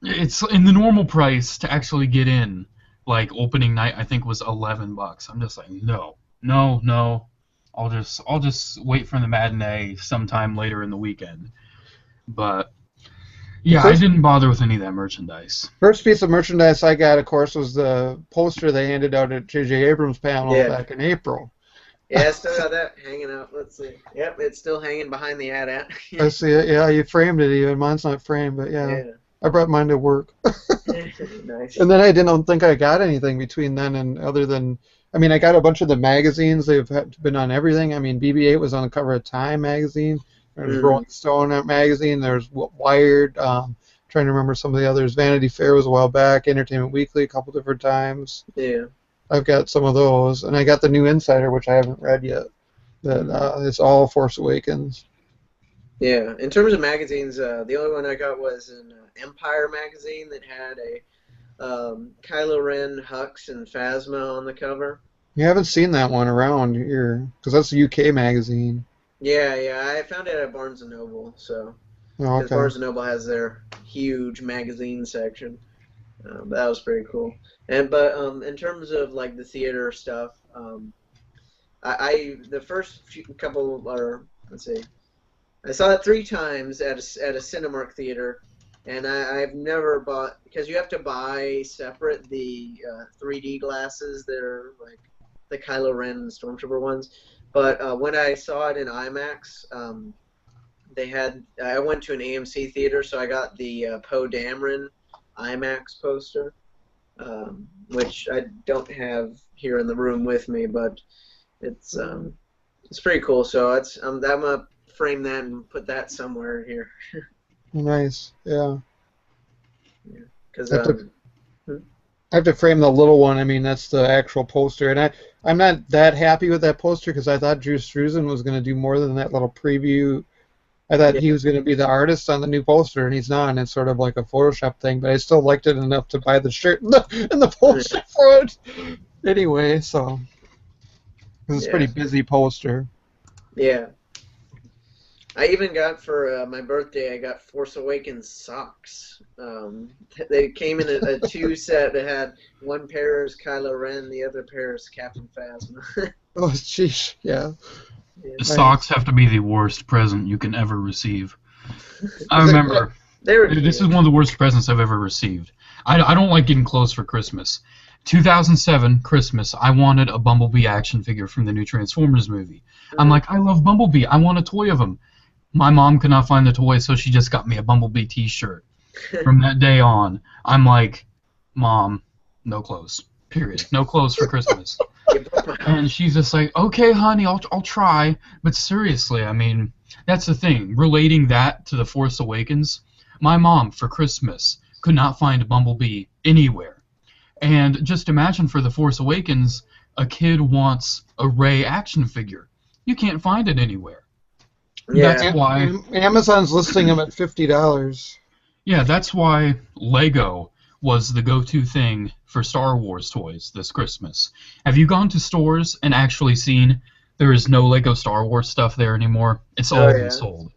S2: it's in the normal price to actually get in. Like opening night, I think was $11. I'm just like, no. I'll just wait for the matinee sometime later in the weekend. But yeah, I didn't bother with any of that merchandise.
S3: First piece of merchandise I got, of course, was the poster they handed out at J.J. Abrams' panel back in April.
S1: Yeah, I still got that hanging out. Let's see. Yep, it's still hanging behind the AT-AT.
S3: I see it. Yeah, you framed it even. Mine's not framed, but yeah. I brought mine to work.
S1: Nice.
S3: And then I didn't think I got anything between then and other than, I mean, I got a bunch of the magazines. They've been on everything. I mean, BB-8 was on the cover of Time magazine. There's Rolling Stone magazine. There's Wired. Trying to remember some of the others. Vanity Fair was a while back. Entertainment Weekly a couple different times.
S1: Yeah.
S3: I've got some of those, and I got the new Insider, which I haven't read yet. That it's all Force Awakens.
S1: Yeah. In terms of magazines, the only one I got was an Empire magazine that had a Kylo Ren, Hux, and Phasma on the cover.
S3: You haven't seen that one around here because that's a UK magazine.
S1: Yeah, I found it at Barnes & Noble, so.
S3: Oh,
S1: because
S3: okay.
S1: Barnes and Noble has their huge magazine section. But that was pretty cool. But in terms of like the theater stuff, I the first couple, or let's see, I saw it 3 times at a Cinemark theater, and I've never bought, because you have to buy separate the 3D glasses. They're like the Kylo Ren and Stormtrooper ones. But when I saw it in IMAX, I went to an AMC theater, so I got the Poe Dameron IMAX poster, which I don't have here in the room with me, but it's pretty cool. So I'm gonna frame that and put that somewhere here.
S3: Nice. Yeah.
S1: Because
S3: I have to frame the little one. I mean, that's the actual poster, and I'm not that happy with that poster because I thought Drew Struzan was going to do more than that little preview. I thought he was going to be the artist on the new poster, and he's not. And it's sort of like a Photoshop thing, but I still liked it enough to buy the shirt and the poster for it. Anyway, so it's a pretty busy poster.
S1: Yeah. I even got for my birthday, I got Force Awakens socks. They came in a 2 set that had one pair is Kylo Ren, the other pair is Captain Phasma.
S3: Oh, jeez, yeah.
S2: The socks have to be the worst present you can ever receive. I remember, this is one of the worst presents I've ever received. I don't like getting clothes for Christmas. 2007, Christmas, I wanted a Bumblebee action figure from the new Transformers movie. I'm like, I love Bumblebee, I want a toy of him. My mom could not find the toy, so she just got me a Bumblebee t-shirt. From that day on, I'm like, Mom, no clothes. Period. No clothes for Christmas. And she's just like, okay, honey, I'll try. But seriously, I mean, that's the thing. Relating that to The Force Awakens, my mom, for Christmas, could not find Bumblebee anywhere. And just imagine for The Force Awakens, a kid wants a Rey action figure. You can't find it anywhere.
S3: Yeah,
S2: that's why
S3: Amazon's listing them at $50.
S2: Yeah, that's why Lego was the go-to thing for Star Wars toys this Christmas. Have you gone to stores and actually seen there is no Lego Star Wars stuff there anymore? It's all been sold.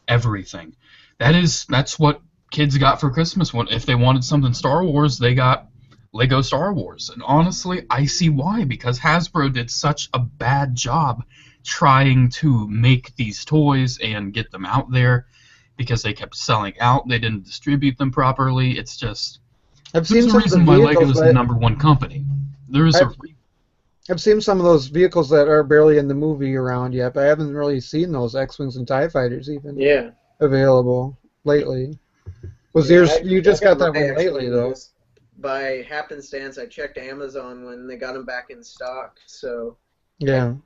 S2: Everything. That's what kids got for Christmas. If they wanted something Star Wars, they got Lego Star Wars. And honestly, I see why, because Hasbro did such a bad job trying to make these toys and get them out there, because they kept selling out. They didn't distribute them properly. It's just there's a reason why Lego is the #1 company.
S3: I've seen some of those vehicles that are barely in the movie around yet, but I haven't really seen those X-Wings and TIE Fighters even available lately. Was yours? You just got that one lately, though.
S1: By happenstance, I checked Amazon when they got them back in stock. So
S3: yeah.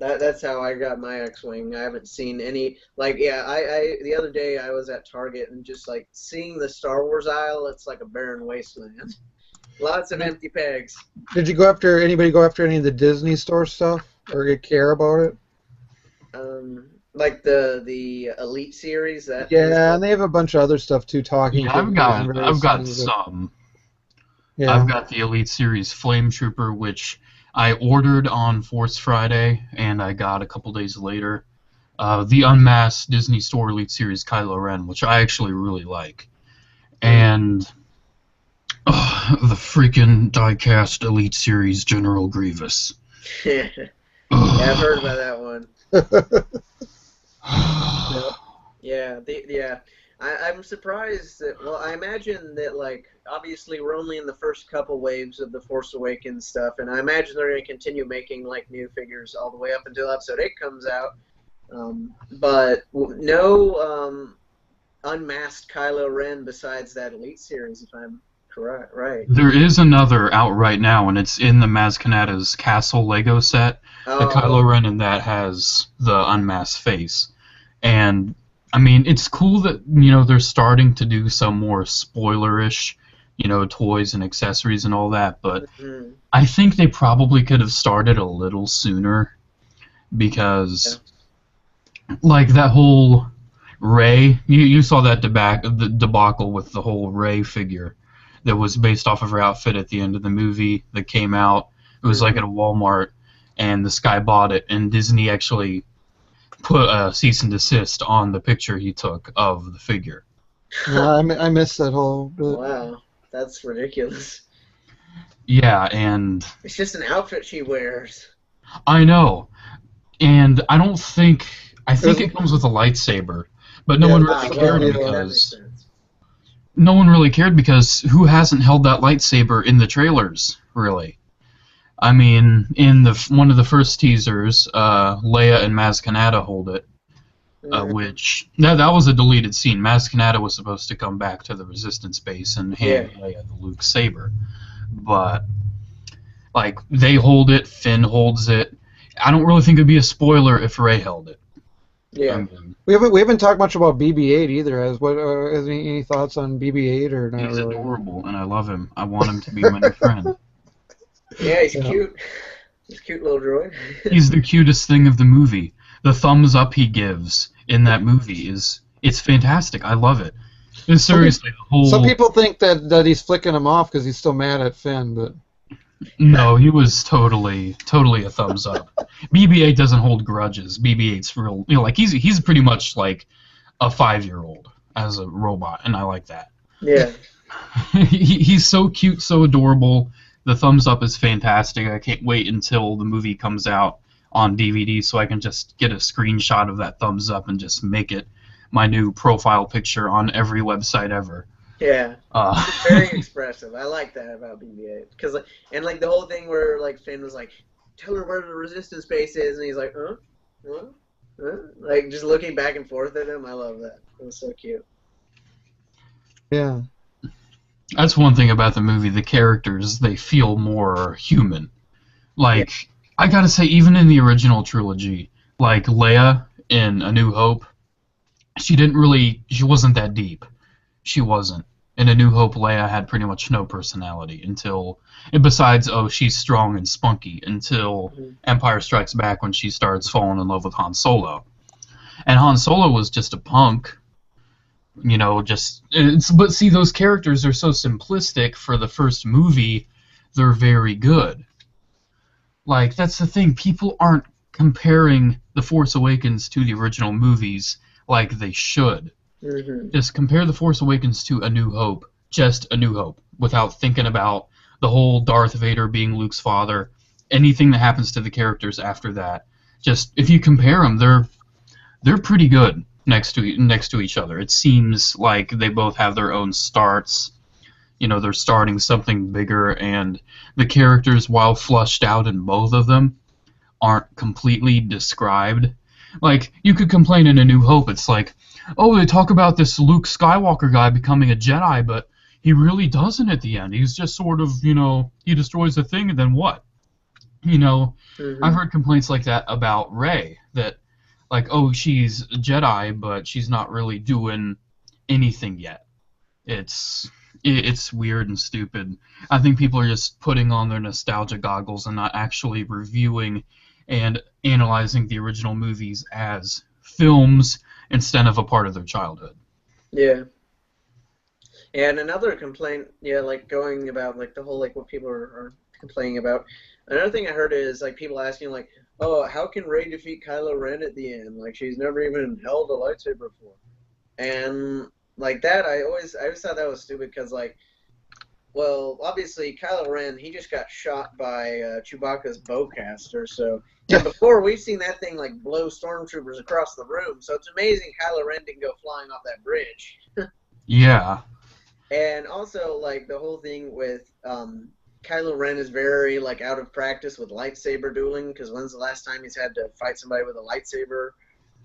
S1: That's how I got my X-Wing. I haven't seen any, I the other day I was at Target and just like seeing the Star Wars aisle, it's like a barren wasteland. Lots of empty pegs.
S3: Did anybody go after any of the Disney store stuff or care about it?
S1: Like the Elite series. And
S3: they have a bunch of other stuff too.
S2: I've got some. Yeah. I've got the Elite series Flame Trooper, which I ordered on Force Friday, and I got a couple days later. The Unmasked Disney Store Elite Series Kylo Ren, which I actually really like. And the freaking die-cast Elite Series General Grievous.
S1: Yeah, I've heard about that one. I'm surprised that, I imagine that, obviously we're only in the first couple waves of the Force Awakens stuff, and I imagine they're going to continue making, new figures all the way up until Episode 8 comes out. But no unmasked Kylo Ren besides that Elite series, if I'm correct, right?
S2: There is another out right now, and it's in the Maz Kanata's Castle Lego set. The Kylo Ren in that has the unmasked face. And I mean, it's cool that, they're starting to do some more spoilerish, toys and accessories and all that, but I think they probably could have started a little sooner, because, that whole Rey, you saw that the debacle with the whole Rey figure that was based off of her outfit at the end of the movie that came out. It was at a Walmart, and this guy bought it, and Disney actually put a cease and desist on the picture he took of the figure.
S3: Yeah, I missed that whole bit.
S1: Wow, that's ridiculous.
S2: Yeah, and
S1: It's just an outfit she wears.
S2: I know, and I think
S3: was-
S2: it comes with a lightsaber, but no
S3: Yeah,
S2: one
S3: that's
S2: really
S3: the
S2: cared
S3: reveal.
S1: That makes
S2: because
S1: sense.
S2: no one really cared because who hasn't held that lightsaber in the trailers, really? I mean, in one of the first teasers, Leia and Maz Kanata hold it, which that was a deleted scene. Maz Kanata was supposed to come back to the Resistance base and hand Leia the Luke saber, but like they hold it, Finn holds it. I don't really think it'd be a spoiler if Rey held it.
S1: Yeah.
S2: I mean,
S3: We haven't talked much about BB-8 either. Has any thoughts on BB-8 or not
S2: he's
S3: really?
S2: adorable, and I love him. I want him to be my new friend.
S1: Yeah, he's
S3: Yeah.
S1: cute. He's a cute little droid.
S2: He's the cutest thing of the movie. The thumbs up he gives in that movie it's fantastic. I love it. And seriously, the whole
S3: Some people think that he's flicking him off because he's still mad at Finn, but
S2: no, he was totally a thumbs up. BB-8 doesn't hold grudges. BB-8's real, like he's pretty much like a 5-year-old as a robot, and I like that.
S1: Yeah.
S2: He's so cute, so adorable. The thumbs up is fantastic. I can't wait until the movie comes out on DVD so I can just get a screenshot of that thumbs up and just make it my new profile picture on every website ever.
S1: Yeah. It's very expressive. I like that about BB-8 and the whole thing where like Finn was like, "Tell her where the Resistance base is," and he's like, "Huh? Huh? Huh?" Like just looking back and forth at him. I love that. It was so cute.
S3: yeah.
S2: That's one thing about the movie. The characters, they feel more human. Like, I gotta say, even in the original trilogy, like Leia in A New Hope, she wasn't that deep. She wasn't. In A New Hope, Leia had pretty much no personality besides, she's strong and spunky, until Empire Strikes Back when she starts falling in love with Han Solo. And Han Solo was just a punk. But see, those characters are so simplistic for the first movie, they're very good. Like, that's the thing, people aren't comparing The Force Awakens to the original movies like they should.
S1: Mm-hmm.
S2: Just compare The Force Awakens to A New Hope, just A New Hope, without thinking about the whole Darth Vader being Luke's father, anything that happens to the characters after that. Just, if you compare them, they're pretty good next to each other. It seems like they both have their own starts. They're starting something bigger, and the characters, while flushed out in both of them, aren't completely described. Like, you could complain in A New Hope, it's like, oh, they talk about this Luke Skywalker guy becoming a Jedi, but he really doesn't at the end. He's just sort of, he destroys the thing, and then what? I've heard complaints like that about Rey, that like, oh, she's a Jedi, but she's not really doing anything yet. It's weird and stupid. I think people are just putting on their nostalgia goggles and not actually reviewing and analyzing the original movies as films instead of a part of their childhood.
S1: Yeah. And another complaint, like going about like the whole like what people are complaining about. Another thing I heard is like people asking like, oh, how can Rey defeat Kylo Ren at the end? Like she's never even held a lightsaber before. And like that, I always thought that was stupid because like, well, obviously Kylo Ren, he just got shot by Chewbacca's bowcaster. So and before we've seen that thing like blow stormtroopers across the room. So it's amazing Kylo Ren didn't go flying off that bridge.
S2: Yeah.
S1: And also like the whole thing with Kylo Ren is very like out of practice with lightsaber dueling because when's the last time he's had to fight somebody with a lightsaber?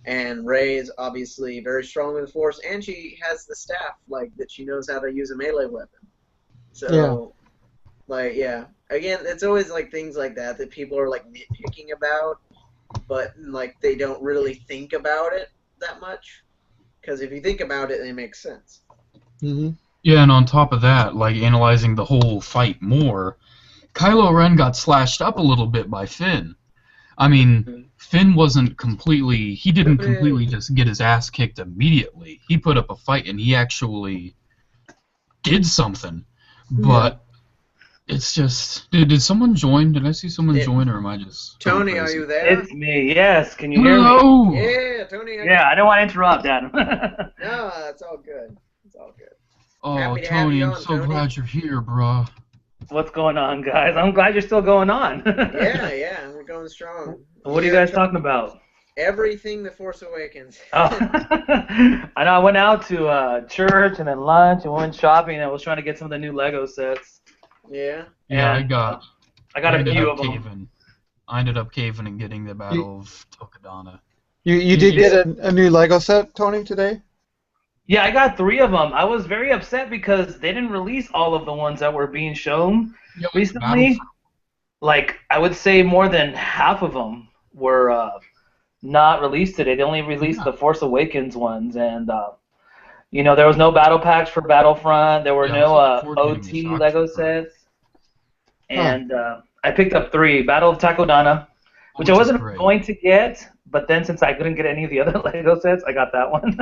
S1: And Rey is obviously very strong with the Force, and she has the staff like that she knows how to use a melee weapon. So, like, yeah, again, it's always like things like that people are like nitpicking about, but like they don't really think about it that much. Because if you think about it, it makes sense.
S3: Mm-hmm.
S2: Yeah, and on top of that, like analyzing the whole fight more, Kylo Ren got slashed up a little bit by Finn. I mean, Finn didn't completely just get his ass kicked immediately. He put up a fight and he actually did something. But It's just, did someone join? Did I see someone
S1: Yeah.
S2: join, or am I just going
S1: Tony, are
S2: crazy?
S1: you there?
S4: It's me. Yes, can you hear me?
S2: Hello.
S1: Yeah, Tony.
S4: Yeah, I don't want to interrupt, Adam.
S1: No, it's all good. It's all good.
S2: Oh,
S1: Happy to have
S2: Tony,
S1: you
S2: I'm
S1: on,
S2: so
S1: Tony.
S2: glad you're here, bruh.
S4: What's going on, guys? I'm glad you're still going on.
S1: Yeah, we're going strong.
S4: What are you guys talking about?
S1: Everything The Force Awakens.
S4: Oh, I know. I went out to church and then lunch and went shopping. And I was trying to get some of the new Lego sets.
S1: Yeah.
S2: Yeah,
S4: And, I got
S2: I
S4: a
S2: ended
S4: few
S2: up
S4: of them.
S2: caving. I ended up caving and getting the Battle of Tokadana.
S3: You did get a new Lego set, Tony, today?
S4: Yeah, I got 3 of them. I was very upset because they didn't release all of the ones that were being shown recently. Like, I would say more than half of them were not released today. They only released the Force Awakens ones, and there was no battle packs for Battlefront. There were no OT Lego sets, and I picked up 3: Battle of Takodana, which I wasn't going to get, but then since I couldn't get any of the other Lego sets, I got that one.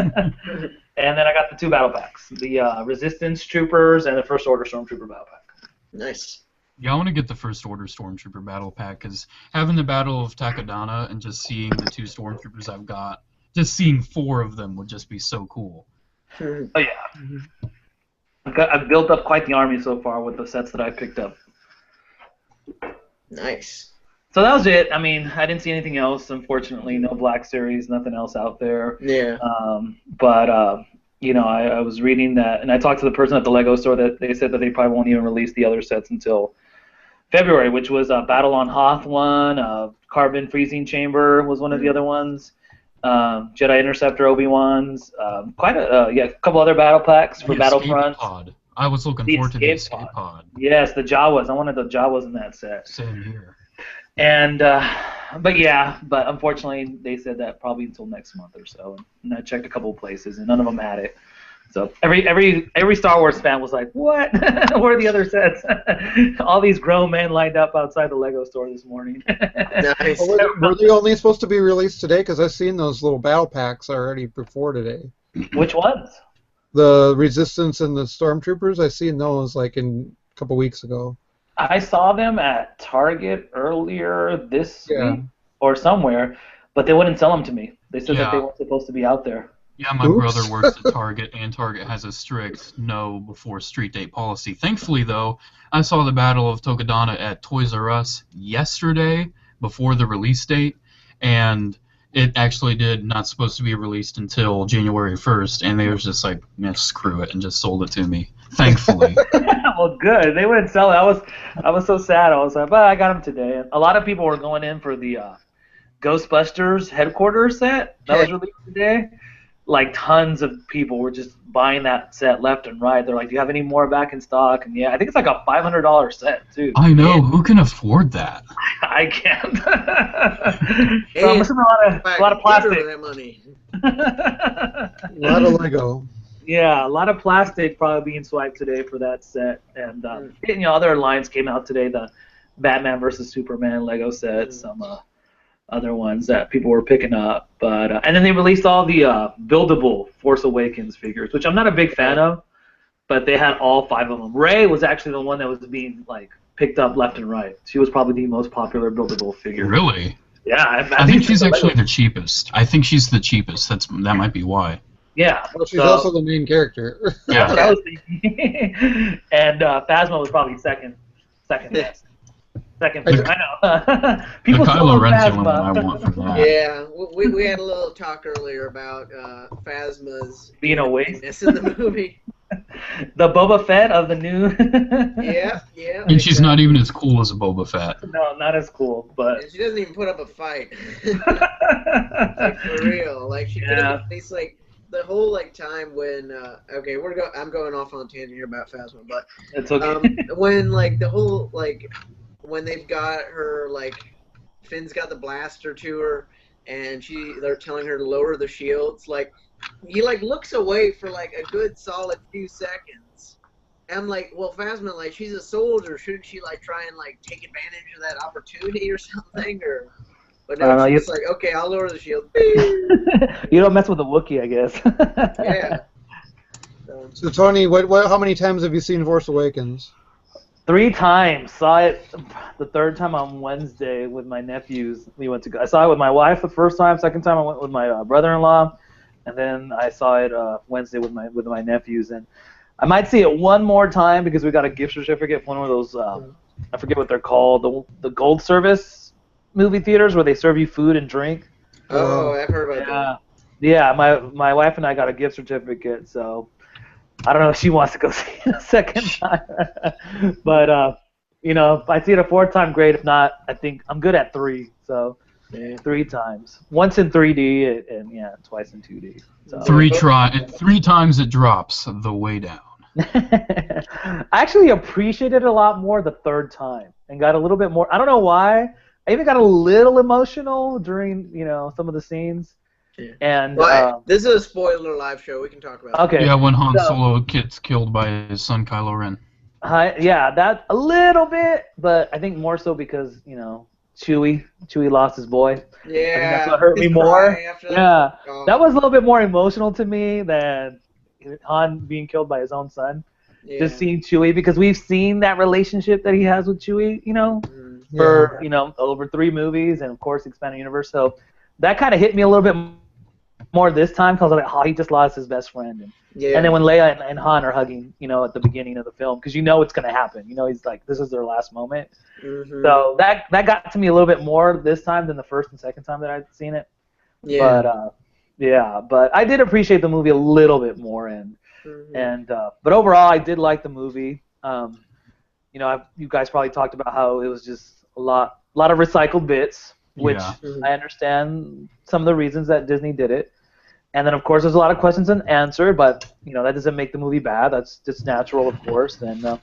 S4: And then I got the 2 battle packs: the Resistance Troopers and the First Order Stormtrooper battle pack.
S1: Nice.
S2: Yeah, I want to get the First Order Stormtrooper battle pack, because having the Battle of Takodana and just seeing the 2 Stormtroopers I've got, just seeing 4 of them would just be so cool.
S4: Oh yeah. I've built up quite the army so far with the sets that I picked up.
S1: Nice.
S4: So that was it. I mean, I didn't see anything else, unfortunately. No Black Series, nothing else out there.
S1: Yeah.
S4: But I was reading that, and I talked to the person at the Lego store that they said that they probably won't even release the other sets until February, which was Battle on Hoth one, Carbon Freezing Chamber was one of the other ones, Jedi Interceptor Obi-Wan's, quite a couple other battle packs for Battlefront.
S2: Pod. I was looking forward to the Escape Pod.
S4: Yes, the Jawas. I wanted the Jawas in that set.
S2: Same here.
S4: And but unfortunately they said that probably until next month or so. And I checked a couple of places and none of them had it. So every Star Wars fan was like, "What? Where are the other sets?" All these grown men lined up outside the Lego store this morning.
S1: Nice.
S3: Were they only supposed to be released today? Because I've seen those little battle packs already before today.
S4: Which ones?
S3: The Resistance and the Stormtroopers. I seen those like a couple weeks ago.
S4: I saw them at Target earlier this week or somewhere, but they wouldn't sell them to me. They said that they weren't supposed to be out there.
S2: Yeah, my brother works at Target, and Target has a strict no before street date policy. Thankfully, though, I saw the Battle of Tokadana at Toys R Us yesterday before the release date, and it actually did not supposed to be released until January 1st, and they was just like, screw it, and just sold it to me. Thankfully.
S4: Well, good. They wouldn't sell it. I was so sad. I was like, but I got them today. A lot of people were going in for the Ghostbusters headquarters set that was released today. Like tons of people were just buying that set left and right. They're like, "Do you have any more back in stock?" And I think it's like a $500 set too.
S2: I know. Who can afford that?
S4: I can't. So I'm missing a lot of plastic.
S1: That money.
S3: A lot of Lego.
S4: Yeah, a lot of plastic probably being swiped today for that set. And other lines came out today. The Batman versus Superman Lego set, some other ones that people were picking up. But and then they released all the buildable Force Awakens figures, which I'm not a big fan of, but they had all 5 of them. Rey was actually the one that was being picked up left and right. She was probably the most popular buildable figure.
S2: Really?
S4: Yeah,
S2: I think she's actually the cheapest. I think she's the cheapest. That might be why.
S4: Yeah.
S3: Well, she's also the main character.
S2: Yeah.
S4: That's what I was thinking. And Phasma was probably second best. Second best. I know. People
S2: the
S4: still
S2: Kylo
S4: love
S2: Ren's the one
S4: Phasma.
S2: I want for that.
S1: Yeah, we had a little talk earlier about Phasma's
S4: Being a waste.
S1: in the movie.
S4: The Boba Fett of the new.
S1: Yeah.
S2: And she's not even as cool as a Boba Fett.
S4: No, not as cool, but.
S1: And she doesn't even put up a fight. For real. She could have at least the whole time when I'm going off on a tangent here about Phasma, but
S4: it's okay.
S1: when the whole when they've got her Finn's got the blaster to her and they're telling her to lower the shields, he looks away for a good solid few seconds. And I'm like, well, Phasma, she's a soldier, shouldn't she try and take advantage of that opportunity or something? But no, she's okay, I'll lower the shield.
S4: You don't mess with a Wookiee, I guess.
S1: Yeah.
S3: So Tony, how many times have you seen Force Awakens?
S4: 3 times. Saw it the third time on Wednesday with my nephews. We went to go. I saw it with my wife the first time. Second time I went with my brother-in-law, and then I saw it Wednesday with my nephews. And I might see it one more time because we got a gift certificate for one of those. I forget what they're called. The gold service movie theaters where they serve you food and drink.
S1: Oh, I've heard about that.
S4: Yeah. My wife and I got a gift certificate, so. I don't know if she wants to go see it a second time. But, if I see it a 4th time, great. If not, I think I'm good at 3. So, 3 times. Once in 3D and twice in 2D. So.
S2: 3 times it drops the way down.
S4: I actually appreciated it a lot more the 3rd time and got a little bit more. I don't know why. I even got a little emotional during, some of the scenes.
S1: Yeah.
S4: And
S1: this is a spoiler live show. We can talk about.
S4: Okay.
S2: Yeah, when Han Solo gets killed by his son Kylo Ren.
S4: That a little bit, but I think more so because Chewie lost his boy.
S1: Yeah.
S4: I think that's what hurt me more. Yeah.
S1: Oh.
S4: That was a little bit more emotional to me than Han being killed by his own son. Yeah. Just seeing Chewie, because we've seen that relationship that he has with Chewie, for over 3 movies and of course expanded universe. So that kind of hit me a little bit more this time because I was like, he just lost his best friend. And then when Leia and Han are hugging, at the beginning of the film, because it's going to happen. He's like, this is their last moment. Mm-hmm. So that got to me a little bit more this time than the first and second time that I'd seen it. Yeah. But I did appreciate the movie a little bit more. But overall, I did like the movie. You guys probably talked about how it was just a lot of recycled bits, which I understand some of the reasons that Disney did it. And then, of course, there's a lot of questions unanswered, but, that doesn't make the movie bad. That's just natural, of course. And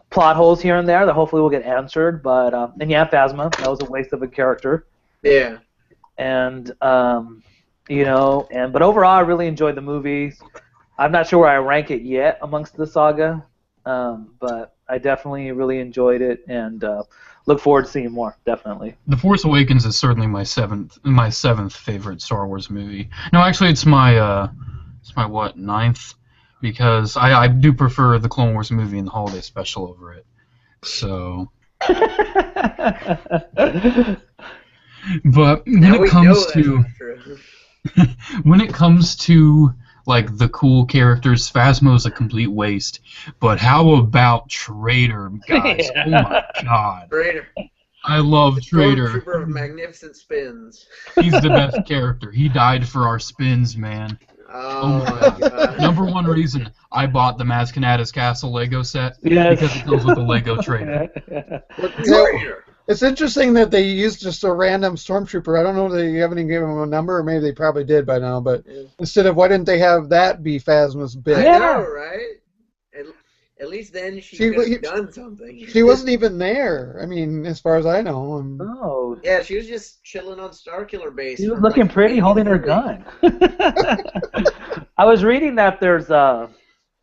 S4: plot holes here and there that hopefully will get answered. But, Phasma, that was a waste of a character.
S1: Yeah.
S4: And, but overall, I really enjoyed the movie. I'm not sure where I rank it yet amongst the saga, but I definitely really enjoyed it and look forward to seeing more. Definitely.
S2: The Force Awakens is certainly my seventh favorite Star Wars movie. No, actually, it's my 9th, because I do prefer the Clone Wars movie and the holiday special over it. So. But when it comes to like the cool characters, Phasmo's a complete waste. But how about Traitor, guys? Oh my God!
S1: Traitor.
S2: I love Traitor.
S1: Stormtrooper of magnificent spins.
S2: He's the best character. He died for our spins, man.
S1: Oh my God.
S2: Number 1 reason I bought the Maz Kanata's Castle Lego set because it comes with the Lego Traitor.
S1: Traitor.
S3: It's interesting that they used just a random stormtrooper. I don't know if they haven't even given him a number, or maybe they probably did by now. But instead of, why didn't they have that be Phasma's bit?
S1: I know, right? At least then she could have done something.
S3: She wasn't even there. I mean, as far as I know.
S4: Oh.
S1: Yeah, she was just chilling on Starkiller Base.
S4: She was looking pretty, holding her gun. I was reading that there's I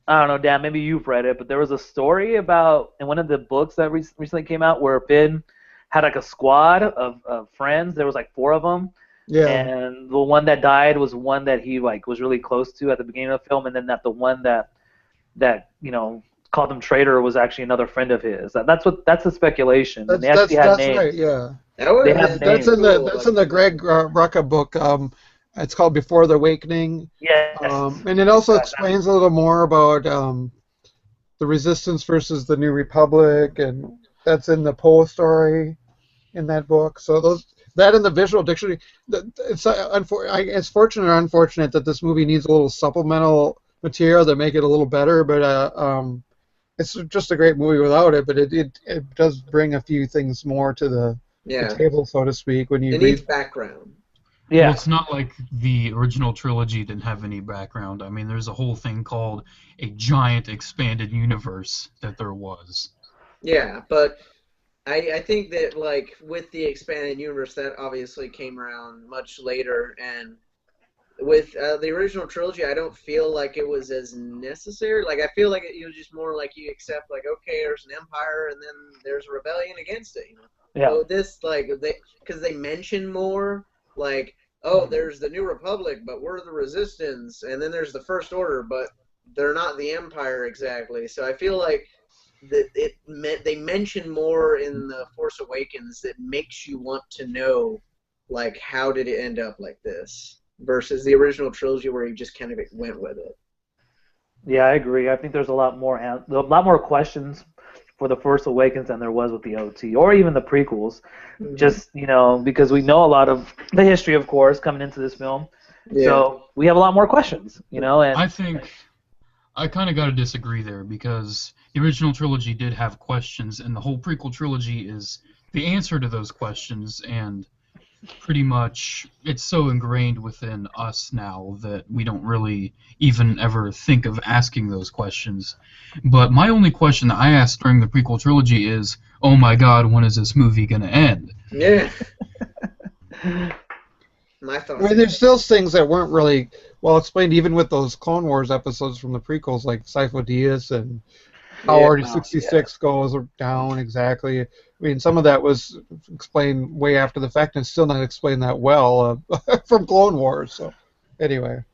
S4: don't know, Dan, maybe you've read it, but there was a story about in one of the books that recently came out where Finn had like a squad of friends. There was like 4 of them. Yeah. And the one that died was one that he like was really close to at the beginning of the film, and then that the one that called him traitor was actually another friend of his. That's the speculation.
S3: That's right. Yeah. That's in the Greg Rucka book. It's called Before the Awakening.
S4: Yes.
S3: And it also explains a little more about the Resistance versus the New Republic, and that's in the Poe story in that book. So that in the visual dictionary, it's fortunate or unfortunate that this movie needs a little supplemental material to make it a little better, but it's just a great movie without it. But it does bring a few things more to the table, so to speak, when you read.
S1: It needs background.
S2: Yeah. Well, it's not like the original trilogy didn't have any background. I mean, there's a whole thing called a giant expanded universe that there was.
S1: Yeah, but I think that, like, with the expanded universe, that obviously came around much later, and with the original trilogy, I don't feel like it was as necessary. Like, I feel like it was just more like you accept, like, okay, there's an empire, and then there's a rebellion against it,
S4: Yeah.
S1: So this, like, because they mention more, like, oh, there's the New Republic, but we're the Resistance, and then there's the First Order, but they're not the Empire exactly. So I feel like they mention more in the Force Awakens that makes you want to know, like, how did it end up like this versus the original trilogy where he just kind of went with it.
S4: Yeah, I agree. I think there's a lot more questions for the Force Awakens than there was with the OT or even the prequels.
S1: Mm-hmm.
S4: Just because we know a lot of the history, of course, coming into this film. Yeah. So we have a lot more questions. And
S2: I think I kind of got to disagree there because the original trilogy did have questions, and the whole prequel trilogy is the answer to those questions, and pretty much it's so ingrained within us now that we don't really even ever think of asking those questions. But my only question that I asked during the prequel trilogy is, oh my god, when is this movie going to end?
S1: Yeah. My thoughts.
S3: I mean, there's still things that weren't really well explained, even with those Clone Wars episodes from the prequels, like Sifo Dyas and how Order 66 goes down exactly. I mean, some of that was explained way after the fact, and it's still not explained that well from Clone Wars. So, anyway.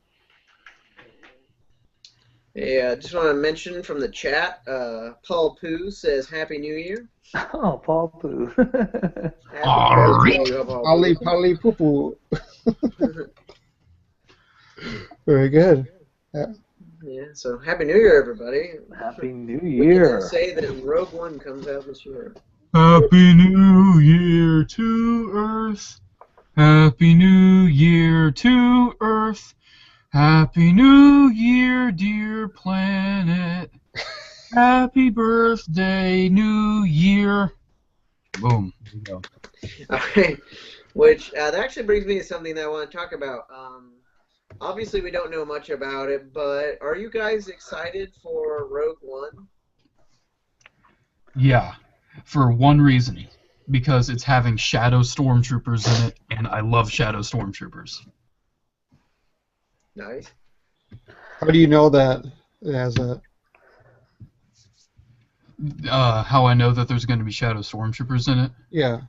S1: Yeah, just want to mention from the chat, Paul Poo says Happy New Year.
S4: Oh, Paul Poo.
S3: Polly Poo Poo. Very good.
S1: Yeah, so Happy New Year, everybody.
S4: Happy New Year.
S1: We can say that Rogue One comes out this year.
S2: Happy New Year to Earth. Happy New Year to Earth. Happy New Year, dear planet. Happy birthday, New Year. Boom. There you go.
S1: All right. Which that actually brings me to something that I want to talk about. Obviously, we don't know much about it, but are you guys excited for Rogue One?
S2: Yeah, for one reason. Because it's having Shadow Stormtroopers in it, and I love Shadow Stormtroopers.
S1: Nice.
S3: How do you know that it has that?
S2: How I know that there's going to be Shadow Stormtroopers in it?
S3: Yeah.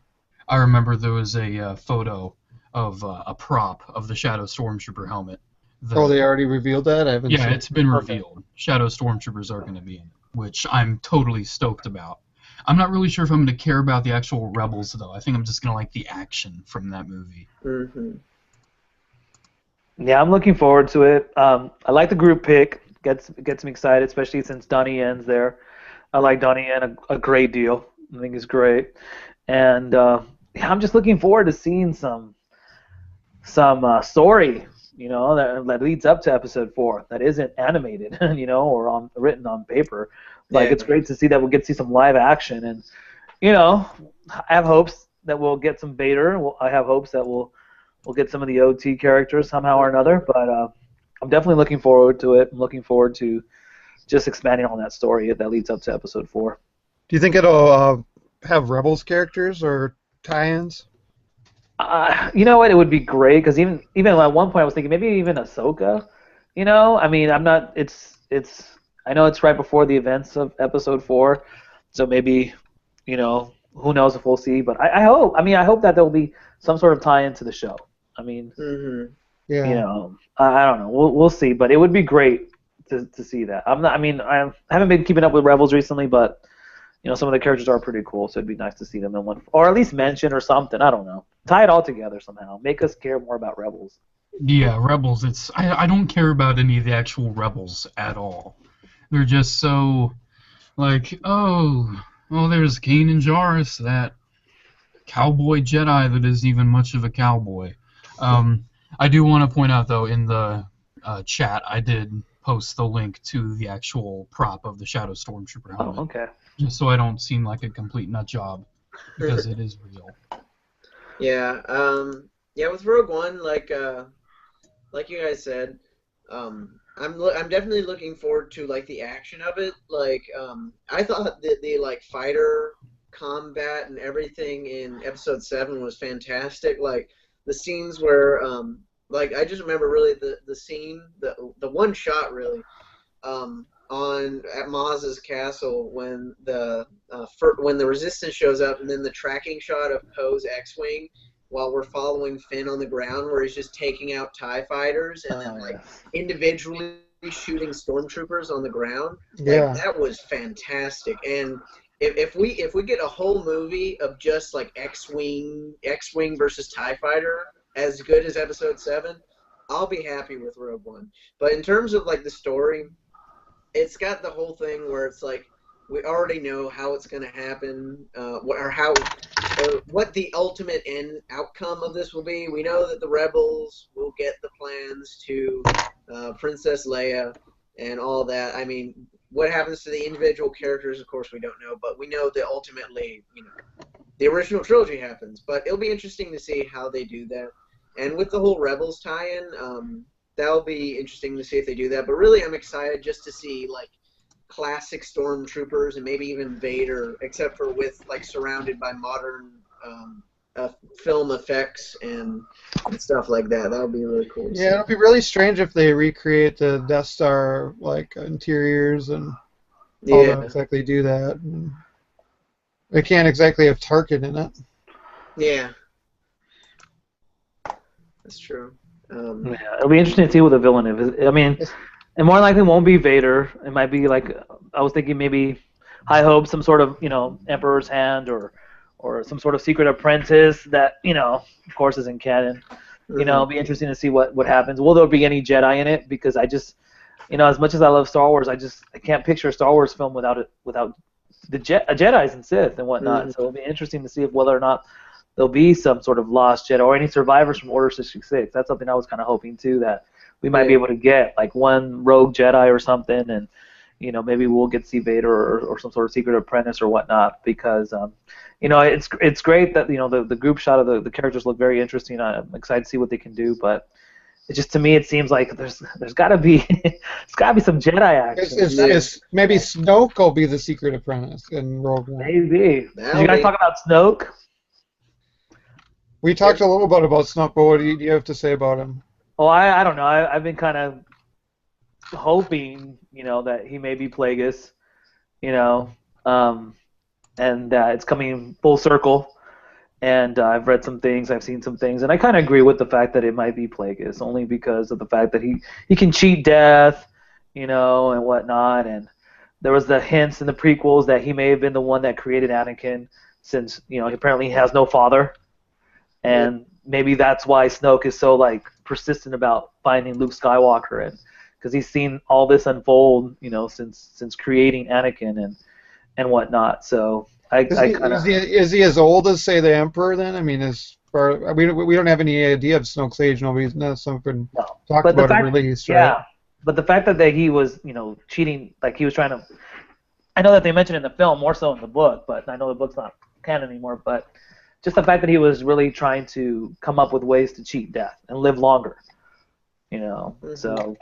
S2: I remember there was a photo of a prop of the Shadow Stormtrooper helmet.
S3: They already revealed that? I haven't seen
S2: it's been revealed. Okay. Shadow Stormtroopers are going to be in it, which I'm totally stoked about. I'm not really sure if I'm going to care about the actual Rebels, though. I think I'm just going to like the action from that movie.
S1: Mm-hmm.
S4: Yeah, I'm looking forward to it. I like the group pick. Gets me excited, especially since Donnie Yen's there. I like Donnie Yen a great deal. I think he's great. And I'm just looking forward to seeing some story, that leads up to Episode 4 that isn't animated, or written on paper. Like, it's great to see that we'll get to see some live action, and I have hopes that we'll get some Vader. I have hopes that we'll get some of the OT characters somehow or another. But I'm definitely looking forward to it. I'm looking forward to just expanding on that story that leads up to Episode 4.
S3: Do you think it'll have Rebels characters or tie-ins?
S4: You know what? It would be great because even at one point I was thinking maybe even Ahsoka. I mean, I'm not. I know it's right before the events of Episode 4, so maybe, who knows if we'll see. But I hope. I mean, I hope that there will be some sort of tie-in to the show. I mean,
S3: yeah.
S4: I don't know. We'll see. But it would be great to see that. I haven't been keeping up with Rebels recently, but some of the characters are pretty cool, so it'd be nice to see them in one, or at least mention or something. I don't know. Tie it all together somehow. Make us care more about Rebels.
S2: Yeah, Rebels. I don't care about any of the actual Rebels at all. They're just so like, oh, there's Kanan Jarrus, that cowboy Jedi that isn't even much of a cowboy. I do want to point out though, in the chat, I did post the link to the actual prop of the Shadow Stormtrooper helmet.
S4: Oh, okay.
S2: Just so I don't seem like a complete nut job, because it is real.
S1: Yeah, with Rogue One, like you guys said, I'm definitely looking forward to like the action of it. Like, I thought the like fighter combat and everything in Episode 7 was fantastic. Like the scenes where, like I just remember really the scene, the one shot really, at Maz's castle when the Resistance shows up, and then the tracking shot of Poe's X-wing while we're following Finn on the ground, where he's just taking out TIE fighters and then like individually shooting stormtroopers on the ground, like
S3: Yeah.
S1: that was fantastic. And if we get a whole movie of just like X-wing versus TIE fighter as good as Episode 7, I'll be happy with Rogue One. But in terms of like the story, it's got the whole thing where it's like we already know how it's going to happen, what the ultimate end outcome of this will be. We know that the rebels will get the plans to Princess Leia and all that. I mean, what happens to the individual characters, of course, we don't know, but we know that ultimately, the original trilogy happens. But it'll be interesting to see how they do that. And with the whole Rebels tie-in, that'll be interesting to see if they do that. But really, I'm excited just to see like classic stormtroopers and maybe even Vader, except for with like surrounded by modern film effects and stuff like that. That would be really cool.
S3: Yeah, it'll be really strange if they recreate the Death Star like interiors and how they'll exactly do that. They can't exactly have Tarkin in it.
S1: Yeah, that's true.
S4: Yeah, it'll be interesting to see what the villain is. I mean, it more likely won't be Vader. It might be like I was thinking maybe High Hope, some sort of Emperor's Hand or some sort of secret apprentice that of course isn't canon. It'll be interesting to see what happens. Will there be any Jedi in it? Because I just as much as I love Star Wars, I can't picture a Star Wars film without the Jedi's and Sith and whatnot. So it'll be interesting to see whether or not there'll be some sort of lost Jedi or any survivors from Order 66. That's something I was kind of hoping too, that we might be able to get like one rogue Jedi or something, and maybe we'll get to see Vader or some sort of secret apprentice or whatnot. Because it's great that the group shot of the characters look very interesting. I'm excited to see what they can do, but it just, to me, it seems like there's got to be some Jedi action.
S3: Maybe Snoke will be the secret apprentice in Rogue One.
S4: Maybe. Did you guys talk about Snoke?
S3: We talked a little bit about Snoke, but what do you have to say about him?
S4: Well, I don't know. I've been kind of hoping, that he may be Plagueis, and that it's coming full circle. And I've read some things, I've seen some things, and I kind of agree with the fact that it might be Plagueis, only because of the fact that he can cheat death, and whatnot. And there was the hints in the prequels that he may have been the one that created Anakin, since he apparently has no father, and maybe that's why Snoke is so like persistent about finding Luke Skywalker, and because he's seen all this unfold, since creating Anakin and whatnot. So.
S3: Is he as old as, say, the Emperor then? I mean, we don't have any idea of Snoke's age. Nobody's been talked about or released, right?
S4: Yeah, but the fact that he was, cheating, like he was trying to. I know that they mentioned in the film more so in the book, but I know the book's not canon anymore. But just the fact that he was really trying to come up with ways to cheat death and live longer, So,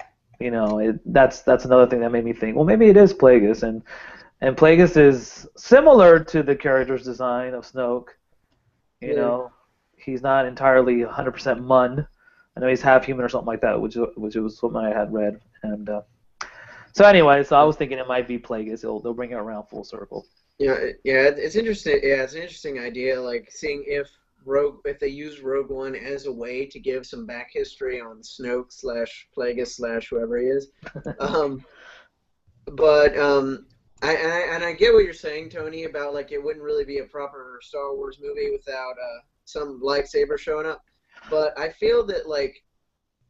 S4: that's another thing that made me think. Well, maybe it is Plagueis, and Plagueis is similar to the character's design of Snoke. He's not entirely 100% Mun. I know he's half human or something like that, which was something I had read. And so anyway, I was thinking it might be Plagueis. They'll bring it around full circle.
S1: Yeah, it's interesting. Yeah, it's an interesting idea. Like seeing if they use Rogue One as a way to give some back history on Snoke / Plagueis / whoever he is. I get what you're saying, Tony, about like it wouldn't really be a proper Star Wars movie without some lightsaber showing up. But I feel that like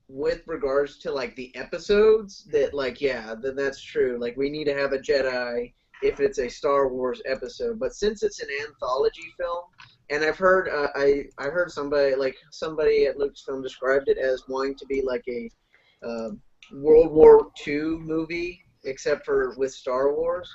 S1: with regards to like the episodes, that like that's true. Like we need to have a Jedi if it's a Star Wars episode. But since it's an anthology film, and I've heard I heard somebody at Lucasfilm described it as wanting to be like a World War II movie, except for with Star Wars.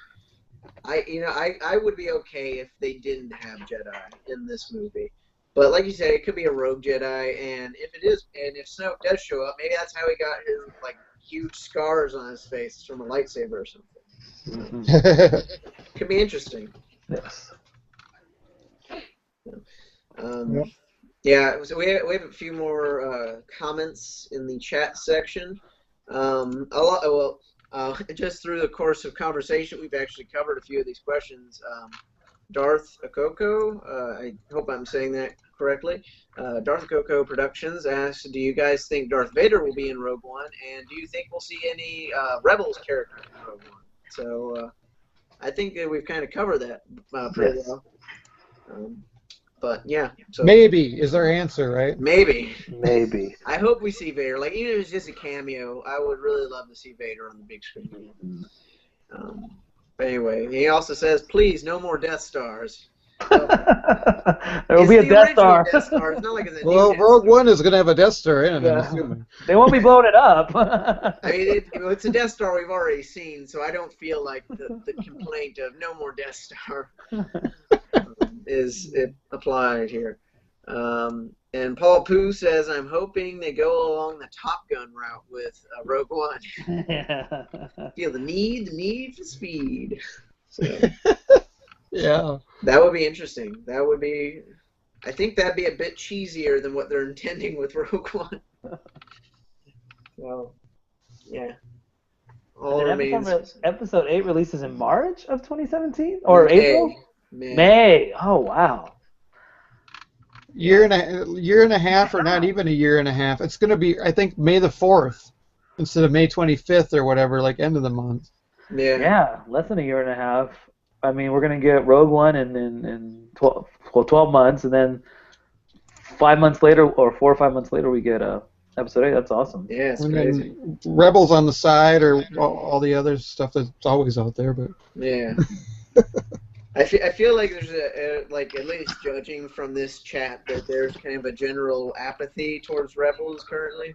S1: I would be okay if they didn't have Jedi in this movie. But like you said, it could be a rogue Jedi, and if Snoke does show up, maybe that's how he got his like huge scars on his face from a lightsaber or something. Could be interesting.
S4: Yes.
S1: Yeah, so we have a few more comments in the chat section. Just through the course of conversation, we've actually covered a few of these questions. Darth Akoko, I hope I'm saying that correctly. Darth Coco Productions asks, do you guys think Darth Vader will be in Rogue One, and do you think we'll see any Rebels characters in Rogue One? So I think that we've kind of covered that pretty well. But yeah, so
S3: Maybe is our answer, right?
S1: maybe.
S4: I
S1: hope we see Vader. Like, even if it's just a cameo, I would really love to see Vader on the big screen. But anyway, he also says, please, no more Death Stars.
S4: There will be a Death Star.
S1: It's not like it's a
S3: Well,
S1: new
S3: Rogue
S1: Death Star.
S3: One is going to have a Death Star in it, I'm assuming.
S4: They won't be blowing it up.
S1: I mean, it's a Death Star we've already seen, so I don't feel like the complaint of no more Death Star is applied here. And Paul Pooh says, I'm hoping they go along the Top Gun route with Rogue One. Feel the need for speed. So,
S3: yeah.
S1: that would be interesting. I think that'd be a bit cheesier than what they're intending with Rogue One. So, yeah.
S4: Episode 8 releases in March of 2017? Or April? May. Oh, wow.
S3: Year and a half, or not even a year and a half. It's going to be, I think, May the 4th instead of May 25th or whatever, like end of the month.
S4: Yeah, less than a year and a half. I mean, we're going to get Rogue One in 12 months, and then 5 months later, or 4 or 5 months later, we get Episode 8. That's awesome.
S1: Yeah, it's
S3: and
S1: crazy.
S3: Then Rebels on the side, or all the other stuff that's always out there. But
S1: yeah. I feel like there's like, at least judging from this chat, that there's kind of a general apathy towards Rebels currently.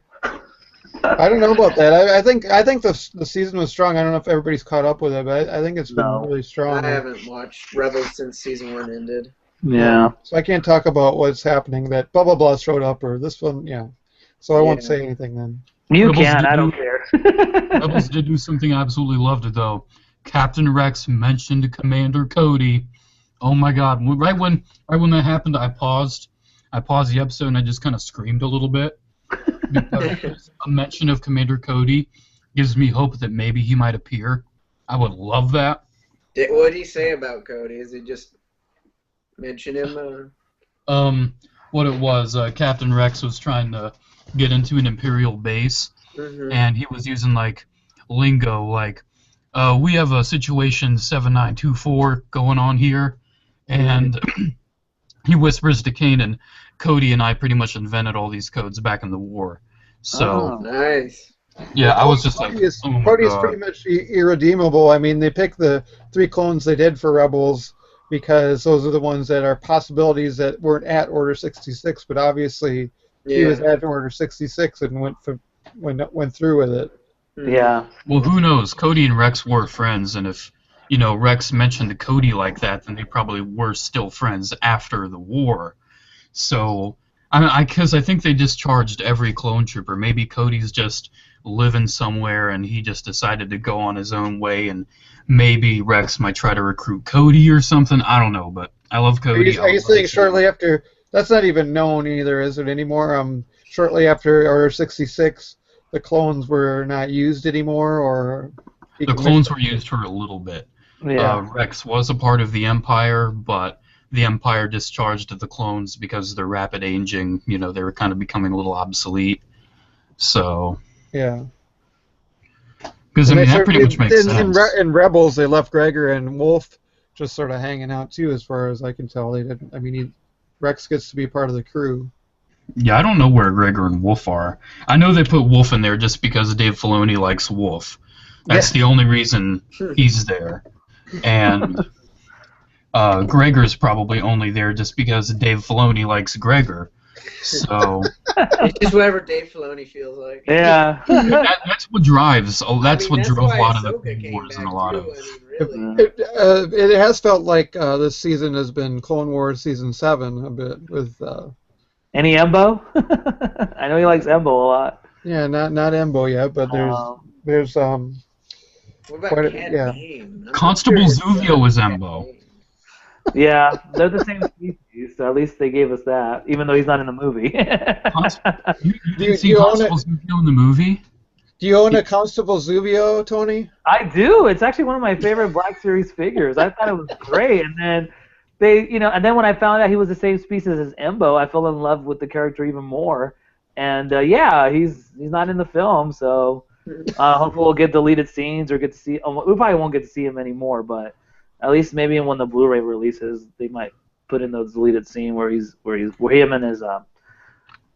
S3: I don't know about that. I think the season was strong. I don't know if everybody's caught up with it, but I think it's been really strong.
S1: I haven't watched Rebels since season 1 ended.
S4: Yeah.
S3: So I can't talk about what's happening. That blah blah blah showed up, or this one, yeah. So I won't say anything then.
S4: You can. I don't care.
S2: Rebels did do something I absolutely loved, though. Captain Rex mentioned Commander Cody. Oh my God! Right when that happened, I paused the episode and I just kind of screamed a little bit because a mention of Commander Cody gives me hope that maybe he might appear. I would love that.
S1: What did he say about Cody? Is he just mention him?
S2: What it was, Captain Rex was trying to get into an Imperial base, and he was using like lingo like. We have a situation 7924 going on here, and he whispers to Kanan, Cody and I pretty much invented all these codes back in the war. So
S1: nice.
S2: Yeah, I was just
S3: Cody is pretty much irredeemable. I mean, they picked the 3 clones they did for Rebels because those are the ones that are possibilities that weren't at Order 66, but obviously he was at Order 66 and went through with it.
S4: Yeah.
S2: Well, who knows? Cody and Rex were friends, and if Rex mentioned to Cody like that, then they probably were still friends after the war. So, because I think they discharged every clone trooper. Maybe Cody's just living somewhere, and he just decided to go on his own way, and maybe Rex might try to recruit Cody or something. I don't know, but I love Cody.
S3: Are you saying shortly after? That's not even known either, is it anymore? Shortly after Order 66. The clones were not used anymore, or
S2: the clones were used for a little bit.
S4: Yeah.
S2: Rex was a part of the Empire, but the Empire discharged the clones because of their rapid aging. They were kind of becoming a little obsolete. So.
S3: Yeah.
S2: Because that pretty much makes sense.
S3: In Rebels, they left Gregor and Wolf just sort of hanging out too, as far as I can tell. They didn't. I mean, Rex gets to be part of the crew.
S2: Yeah, I don't know where Gregor and Wolf are. I know they put Wolf in there just because Dave Filoni likes Wolf. That's the only reason he's there. And Gregor's probably only there just because Dave Filoni likes Gregor. So
S1: it's just whatever Dave Filoni feels like.
S4: Yeah.
S2: That's what drives. That's what drove a lot of
S1: Ahsoka
S2: the wars and a lot of.
S3: It has felt like this season has been Clone Wars season 7 a bit with.
S4: Any Embo? I know he likes Embo a lot.
S3: Yeah, not Embo yet, but there's
S1: What about Cad
S2: Constable Zuvio is Embo.
S4: Yeah, they're the same species, so at least they gave us that, even though he's not in the movie.
S2: You didn't see Constable Zuvio in the movie?
S3: Do you own a Constable Zuvio, Tony?
S4: I do. It's actually one of my favorite Black Series figures. I thought it was great, and then and then when I found out he was the same species as Embo, I fell in love with the character even more. And he's not in the film, so hopefully we'll get deleted scenes or get to see. We probably won't get to see him anymore, but at least maybe when the Blu-ray releases, they might put in those deleted scene where him and his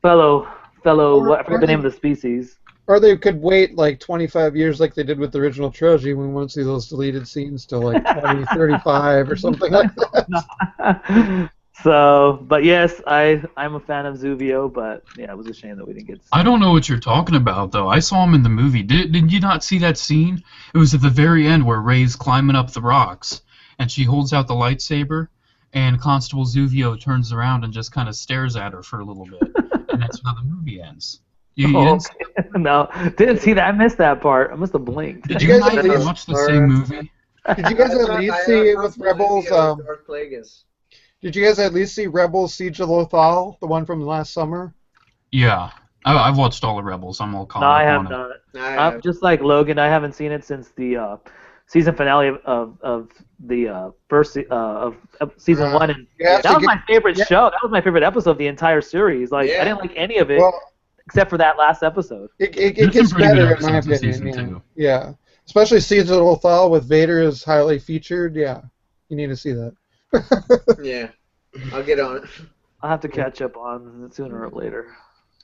S4: fellow I forget the name of the species.
S3: Or they could wait like 25 years like they did with the original trilogy. We won't see those deleted scenes till like 2035 or something like that.
S4: So, but yes, I'm a fan of Zuvio, but yeah, it was a shame that we didn't get to see
S2: I don't know what you're talking about, though. I saw him in the movie. Did you not see that scene? It was at the very end where Rey's climbing up the rocks, and she holds out the lightsaber, and Constable Zuvio turns around and just kind of stares at her for a little bit, and that's how the movie ends. You didn't see that?
S4: No, didn't see that. I missed that part. I must have blinked.
S2: Did you guys watch the same movie?
S3: Did you guys at least see it with Rebels?
S1: Darth Plagueis.
S3: Did you guys at least see Rebels Siege of Lothal, the one from last summer?
S2: Yeah. I've watched all the Rebels. I'm all caught
S4: No,
S2: up
S4: I have
S2: on it.
S4: not. I'm just like Logan. I haven't seen it since the season finale of the first of season 1. And that was my favorite show. That was my favorite episode of the entire series. Like I didn't like any of it except for that last episode.
S3: It gets better in my opinion. Yeah. Especially Siege of Lothal with Vader is highly featured. Yeah. You need to see that.
S1: Yeah. I'll get on it.
S4: I'll have to catch up on it sooner or later.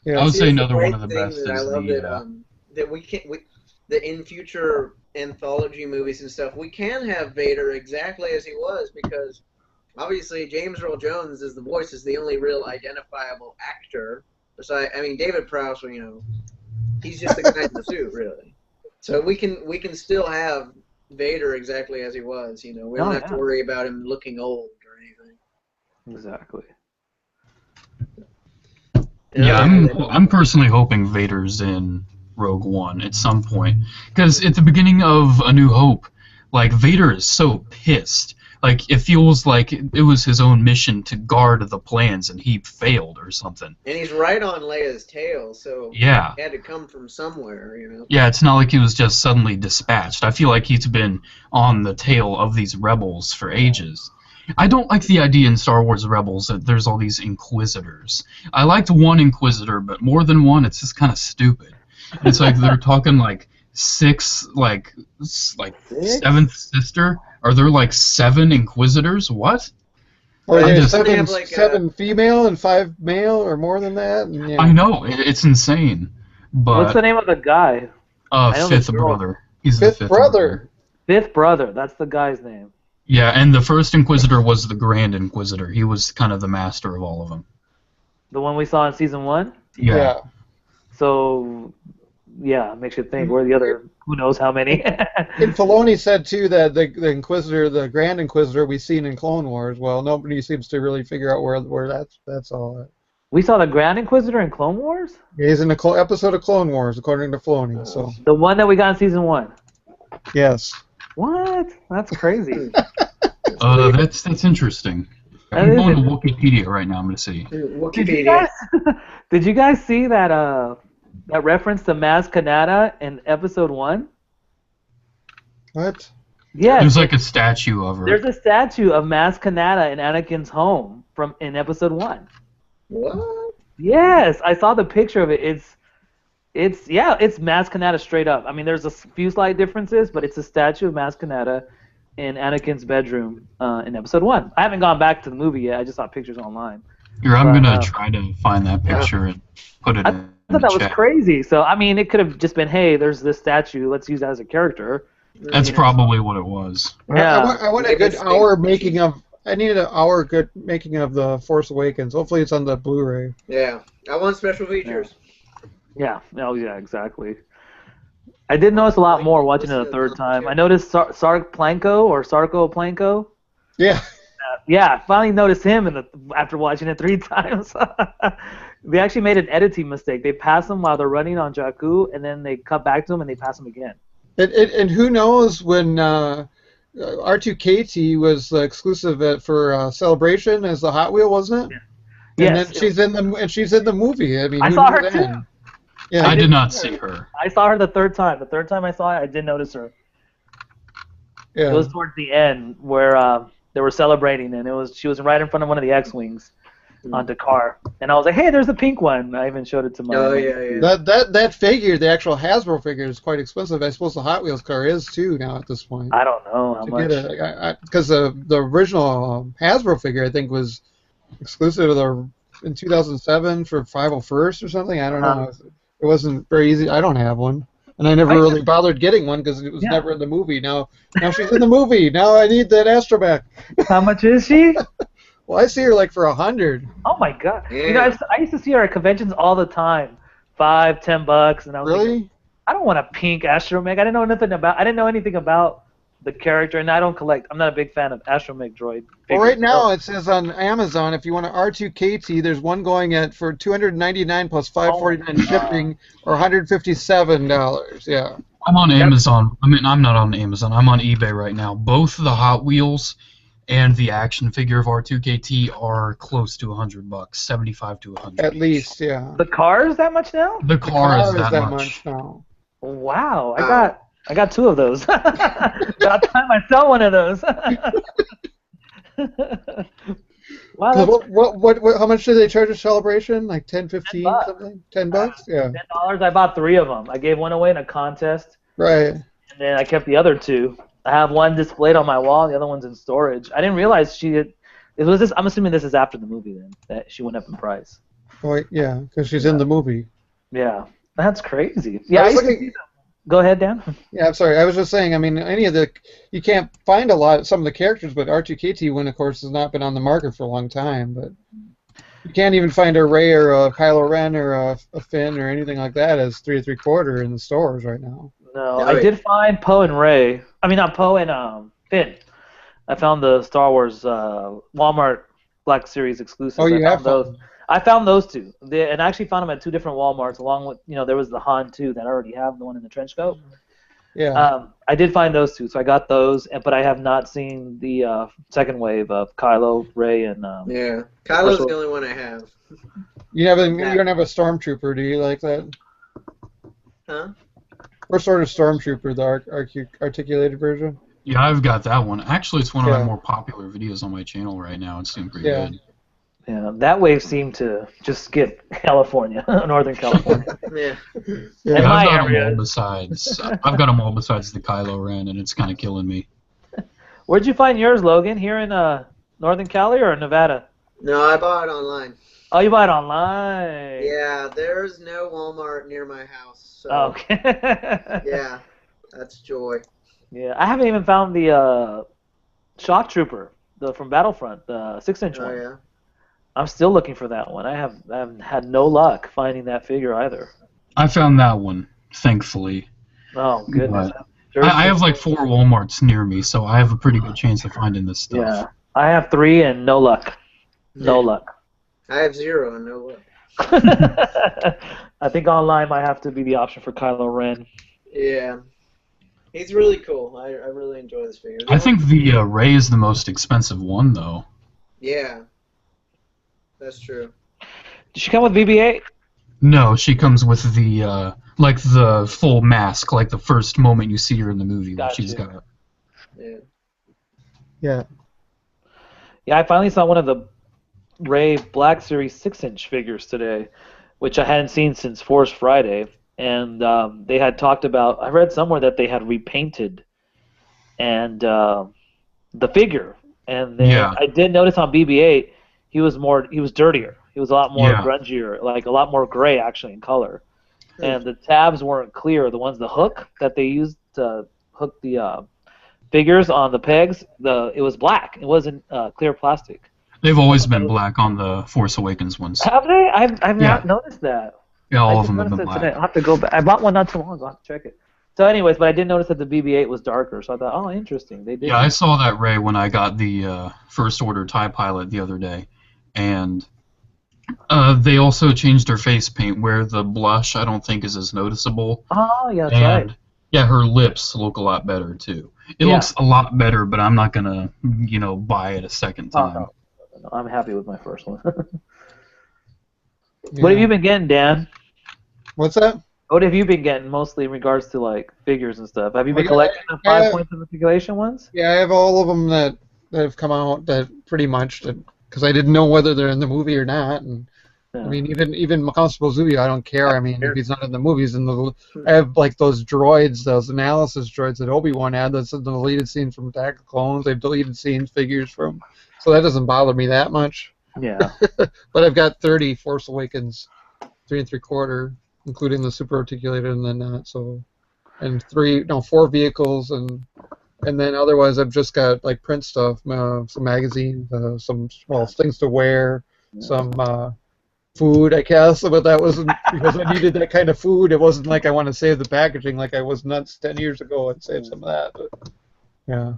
S3: Yeah.
S2: I would say another one of the best
S1: is that we can't that in future anthology movies and stuff, we can have Vader exactly as he was, because obviously James Earl Jones is the only real identifiable actor. So I mean, David Prowse, he's just the guy in the suit, really. So we can still have Vader exactly as he was. We don't have to worry about him looking old or anything.
S4: Exactly.
S2: Yeah, I'm personally hoping Vader's in Rogue One at some point, because at the beginning of A New Hope, like Vader is so pissed. Like it feels like it was his own mission to guard the plans, and he failed or something.
S1: And he's right on Leia's tail, so
S2: yeah,
S1: he had to come from somewhere,
S2: Yeah, it's not like he was just suddenly dispatched. I feel like he's been on the tail of these rebels for ages. I don't like the idea in Star Wars Rebels that there's all these Inquisitors. I liked one Inquisitor, but more than one, it's just kind of stupid. It's like they're talking like six, like seventh sister. Are there like 7 Inquisitors? What?
S3: Or seven female and 5 male, or more than that? And,
S2: I know, it's insane. But
S4: what's the name of the guy?
S2: Fifth brother. He's
S3: Fifth
S2: the fifth
S3: brother.
S4: Fifth brother. That's the guy's name.
S2: Yeah, and the first Inquisitor was the Grand Inquisitor. He was kind of the master of all of them.
S4: The one we saw in season 1?
S2: Yeah.
S4: So, yeah, makes you think. Where the other, who knows how many?
S3: And Filoni said, too, that the Inquisitor, the Grand Inquisitor we've seen in Clone Wars, well, nobody seems to really figure out where that's all at.
S4: We saw the Grand Inquisitor in Clone Wars?
S3: Yeah, he's in an episode of Clone Wars, according to Filoni. So.
S4: The one that we got in season 1?
S3: Yes.
S4: What? That's crazy.
S2: That's interesting. I'm going to Wikipedia right now. I'm going to see.
S1: Wikipedia.
S4: Did you guys see that that reference to Maz Kanata in episode 1?
S3: What?
S4: Yeah.
S2: There's like a statue of her.
S4: There's a statue of Maz Kanata in Anakin's home in episode 1.
S1: What?
S4: Yes, I saw the picture of it. It's Maz Kanata straight up. I mean, there's a few slight differences, but it's a statue of Maz Kanata in Anakin's bedroom in episode 1. I haven't gone back to the movie yet. I just saw pictures online.
S2: I'm gonna try to find that picture and put it in.
S4: I thought that was crazy. So I mean, it could have just been, hey, there's this statue. Let's use that as a character.
S2: That's probably what it was.
S3: Yeah. I want a good hour making of. I need an hour good making of the Force Awakens. Hopefully, it's on the Blu-ray.
S1: Yeah, I want special features.
S4: Yeah. Oh yeah, exactly. I did notice a lot more watching it a third time. I noticed Sarko Planko.
S3: Yeah.
S4: Yeah, I finally noticed him after watching it 3 times. They actually made an editing mistake. They pass him while they're running on Jakku, and then they cut back to him and they pass him again.
S3: And who knows when R2KT was exclusive for Celebration as the Hot Wheel, wasn't it?
S4: Yeah.
S3: And
S4: yes.
S3: Then she's in the movie. I mean,
S4: I saw her too.
S3: Yeah,
S2: I did not see her.
S4: I saw her the third time. The third time I saw it, I did notice her.
S3: Yeah.
S4: It was towards the end where They were celebrating, and she was right in front of one of the X-wings on Dakar, and I was like, "Hey, there's the pink one." I even showed it to my.
S1: Oh yeah.
S3: That figure, the actual Hasbro figure, is quite expensive. I suppose the Hot Wheels car is too now at this point.
S4: I don't know how much.
S3: Because the original Hasbro figure, I think, was exclusive to in 2007 for 501st or something. I don't know. It wasn't very easy. I don't have one, and I never really bothered getting one because it was never in the movie. Now she's in the movie. Now I need that Astromech.
S4: How much is she?
S3: Well, I see her like for $100.
S4: Oh my god!
S1: Yeah.
S4: You know, I used to see her at conventions all the time, $5, $10, and I was thinking, I don't want a pink Astromech. I didn't know anything about the character, and I don't collect. I'm not a big fan of Astromech droid figures.
S3: Well, right now it says on Amazon, if you want an R2KT, there's one going for $299 plus $549 shipping, or $157. Yeah.
S2: I'm on Amazon. I mean, I'm not on Amazon. I'm on eBay right now. Both the Hot Wheels and the action figure of R2KT are close to $100, 75 to 100.
S3: At least, yeah.
S4: The car is that much now?
S2: The car is that
S3: much now.
S4: Wow, I got 2 of those. About time I sell one of those. Wow.
S3: What? How much do they charge a celebration? Like 10, 15, something? $10? Yeah.
S4: $10. I bought 3 of them. I gave one away in a contest.
S3: Right.
S4: And then I kept the other 2. I have one displayed on my wall. The other one's in storage. I didn't realize it was this. I'm assuming this is after the movie then that she went up in price.
S3: Oh yeah, because she's in the movie.
S4: Yeah, that's crazy. Yeah, I used to see them. Go ahead, Dan.
S3: Yeah, I'm sorry. I was just saying. I mean, you can't find some of the characters, but R2KT one, of course, has not been on the market for a long time. But you can't even find a Rey or a Kylo Ren or a Finn or anything like that as 3 3/4 in the stores right now.
S4: No, I did find Poe and Rey. I mean, not Poe and Finn. I found the Star Wars Walmart Black Series exclusives.
S3: Oh, you have
S4: those? I found those 2. And I actually found them at 2 different Walmarts, along with, there was the Han 2 that I already have, the one in the trench coat.
S3: Yeah.
S4: I did find those 2, so I got those, but I have not seen the second wave of Kylo, Rey, and.
S1: Yeah, Kylo's the only one I have.
S3: You don't have a Stormtrooper, do you like that?
S1: Huh?
S3: What sort of Stormtrooper, the articulated version?
S2: Yeah, I've got that one. Actually, it's one of my more popular videos on my channel right now. It's doing pretty good.
S4: Yeah, that wave seemed to just skip California, Northern California.
S1: Yeah.
S2: I've got them all besides. I've got them all besides the Kylo Ren, and it's kind of killing me.
S4: Where'd you find yours, Logan? Here in Northern Cali or Nevada?
S1: No, I bought it online.
S4: Oh, you bought it online?
S1: Yeah, there's no Walmart near my house. So,
S4: okay.
S1: Yeah, that's joy.
S4: Yeah, I haven't even found the Shock Trooper from Battlefront, the 6-inch one.
S1: Oh yeah.
S4: I'm still looking for that one. I haven't had no luck finding that figure either.
S2: I found that one, thankfully.
S4: Oh goodness.
S2: I have like 4 Walmarts near me, so I have a pretty good chance of finding this stuff.
S4: Yeah, I have 3 and no luck. No luck.
S1: I have 0 and no luck.
S4: I think online might have to be the option for Kylo Ren.
S1: Yeah. He's really cool. I really enjoy this figure.
S2: I think the Rey is the most expensive one, though.
S1: Yeah. That's true.
S4: Did she come with BB-8?
S2: No, she comes with the the full mask, like the first moment you see her in the movie. She's got.
S1: Yeah.
S3: Yeah.
S4: Yeah, I finally saw one of the Rey Black Series 6-inch figures today, which I hadn't seen since Force Friday. And they had talked about, I read somewhere that they had repainted and the figure. And then I did notice on BB-8, he was dirtier. He was a lot more grungier, like a lot more gray actually in color. And the tabs weren't clear. The hook that they used to hook the figures on the pegs, it was black. It wasn't clear plastic.
S2: They've always been black on the Force Awakens ones.
S4: Have they? I've not noticed that.
S2: Yeah, all of them have been black.
S4: Today. I'll have to go back. I bought one not too long ago. I'll have to check it. So anyways, but I did notice that the BB-8 was darker, so I thought, oh, interesting. They did.
S2: Yeah, I saw that Rey when I got the First Order TIE Pilot the other day. And they also changed her face paint where the blush I don't think is as noticeable.
S4: Oh, yeah, that's right.
S2: Yeah, her lips look a lot better, too. It looks a lot better, but I'm not going to, buy it a second time.
S4: Oh, no. I'm happy with my first one. What have you been getting, Dan?
S3: What's that?
S4: What have you been getting mostly in regards to like figures and stuff? Have you been collecting the 5 points of manipulation ones?
S3: Yeah, I have all of them that that have come out that pretty much because I didn't know whether they're in the movie or not. And
S4: Yeah.
S3: I mean, even Constable Zubio, I don't care. I mean, if he's not in the movies, I have like those droids, those analysis droids that Obi-Wan had. That's the deleted scene from Attack of Clones. They've deleted scenes, figures from, so that doesn't bother me that much.
S4: Yeah.
S3: But I've got 30 Force Awakens 3 3/4, including the super articulated and then not. So, and 4 vehicles and then otherwise I've just got like print stuff, some magazines, some things to wear, some food, I guess. But that wasn't because I needed that kind of food. It wasn't like I want to save the packaging like I was nuts 10 years ago and save some of that. But, yeah.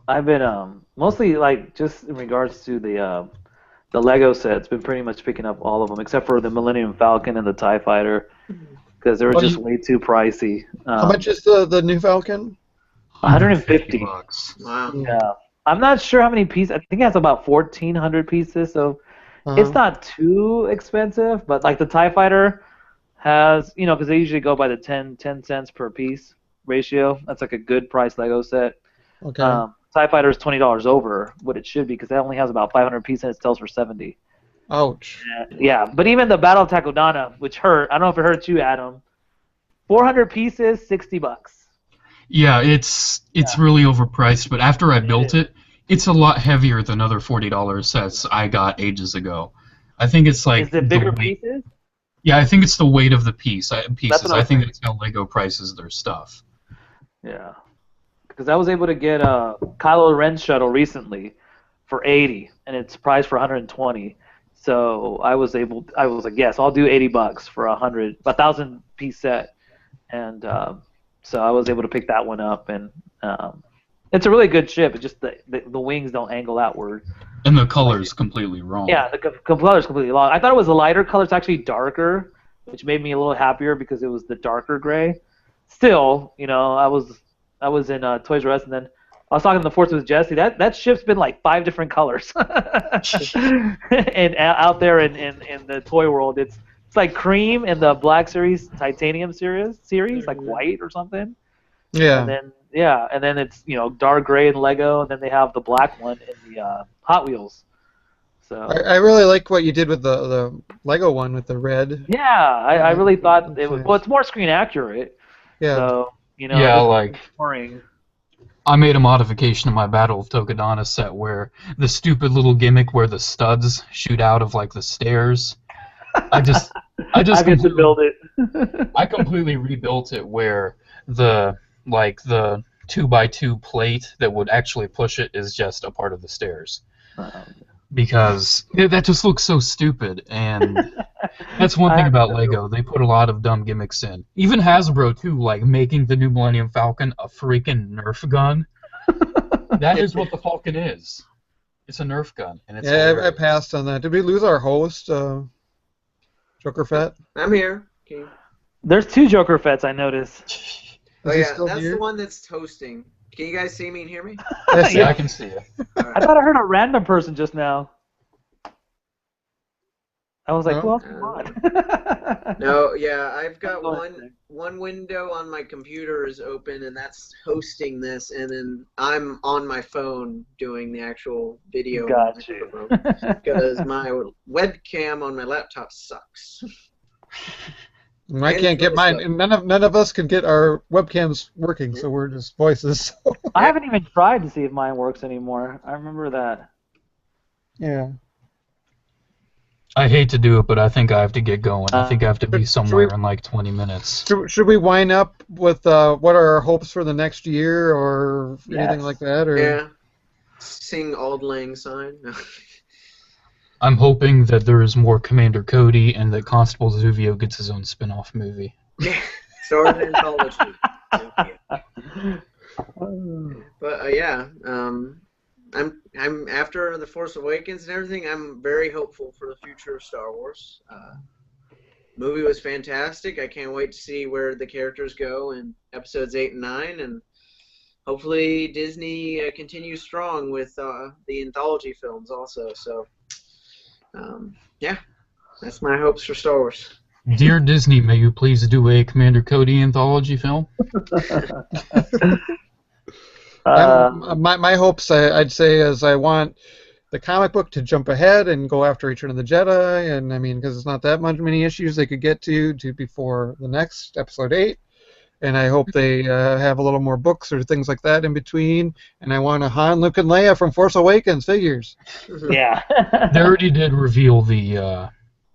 S4: I've been mostly like just in regards to the Lego sets, been pretty much picking up all of them except for the Millennium Falcon and the TIE Fighter because they were just way too pricey.
S3: How much is the new Falcon?
S4: 150
S2: bucks.
S1: Wow.
S4: Yeah, I'm not sure how many pieces. I think it has about 1,400 pieces, so it's not too expensive. But like the TIE Fighter has, because they usually go by the 10 cents per piece ratio. That's like a good price Lego set.
S3: Okay.
S4: TIE Fighter is $20 over what it should be because that only has about 500 pieces and it sells for 70.
S3: Ouch.
S4: Yeah, but even the Battle of Takodana, which hurt, I don't know if it hurt you, Adam. 400 pieces, $60.
S2: Yeah, it's really overpriced, but after I built it, it's a lot heavier than other $40 sets I got ages ago. I think it's like
S4: Is it bigger pieces?
S2: Yeah, I think it's the weight of the pieces. I think
S4: saying.
S2: that's how Lego prices their stuff.
S4: Yeah. Because I was able to get a Kylo Ren shuttle recently for 80, and it's priced for 120. So I was like, yes, I'll do $80 for a 1,000-piece set, and so I was able to pick that one up, and it's a really good ship. It's just the wings don't angle outward.
S2: And the color's completely wrong.
S4: Yeah, the color's completely wrong. I thought it was a lighter color. It's actually darker, which made me a little happier because it was the darker gray. Still, I was in Toys R Us, and then I was talking to the Force with Jesse. That ship's been like 5 different colors, and out there in the toy world, it's like cream in the Black Series Titanium series, like white or something.
S3: Yeah.
S4: And then it's dark gray in Lego, and then they have the black one in the Hot Wheels. So
S3: I really like what you did with the Lego one with the red.
S4: yeah, I really thought it was. Well, it's more screen accurate.
S3: Yeah.
S4: So
S2: Yeah, like
S4: boring.
S2: I made a modification of my Battle of Takodana set where the stupid little gimmick where the studs shoot out of like the stairs. I get to
S4: build it.
S2: I completely rebuilt it where the 2x2 plate that would actually push it is just a part of the stairs. Because that just looks so stupid, and that's one thing about Lego. They put a lot of dumb gimmicks in. Even Hasbro, too, like making the new Millennium Falcon a freaking Nerf gun. That is what the Falcon is. It's a Nerf gun, and it's
S3: I passed on that. Did we lose our host, Joker Fett?
S1: I'm here. Okay.
S4: There's 2 Joker Fets, I noticed.
S1: Oh yeah, that's the one that's toasting. Can you guys see me and hear me?
S2: Yeah, I can see you.
S4: I thought I heard a random person just now. I was like,
S3: No?
S4: well, come on.
S1: No, yeah, I've got one window on my computer is open, and that's hosting this, and then I'm on my phone doing the actual video.
S4: Got you.
S1: Because my webcam on my laptop sucks.
S3: I can't get mine. And none of us can get our webcams working, so we're just voices.
S4: I haven't even tried to see if mine works anymore. I remember that.
S3: Yeah.
S2: I hate to do it, but I think I have to get going. I think I have to be somewhere in like 20 minutes.
S3: Should we wind up with what are our hopes for the next year or anything like that? Or?
S1: Yeah. Sing Auld Lang Syne. No.
S2: I'm hoping that there is more Commander Cody and that Constable Zuvio gets his own spin-off movie.
S1: Yeah, sort of anthology. But yeah, I'm after the Force Awakens and everything. I'm very hopeful for the future of Star Wars. Movie was fantastic. I can't wait to see where the characters go in episodes 8 and 9, and hopefully Disney continues strong with the anthology films also. So. Yeah, that's my hopes for Star Wars.
S2: Dear Disney, may you please do a Commander Cody anthology film?
S3: My hopes, I'd say, is I want the comic book to jump ahead and go after Return of the Jedi, and I mean, because it's not that many issues they could get to before the next episode 8, and I hope they have a little more books or things like that in between, and I want a Han, Luke, and Leia from Force Awakens figures.
S4: Yeah.
S2: They already did reveal the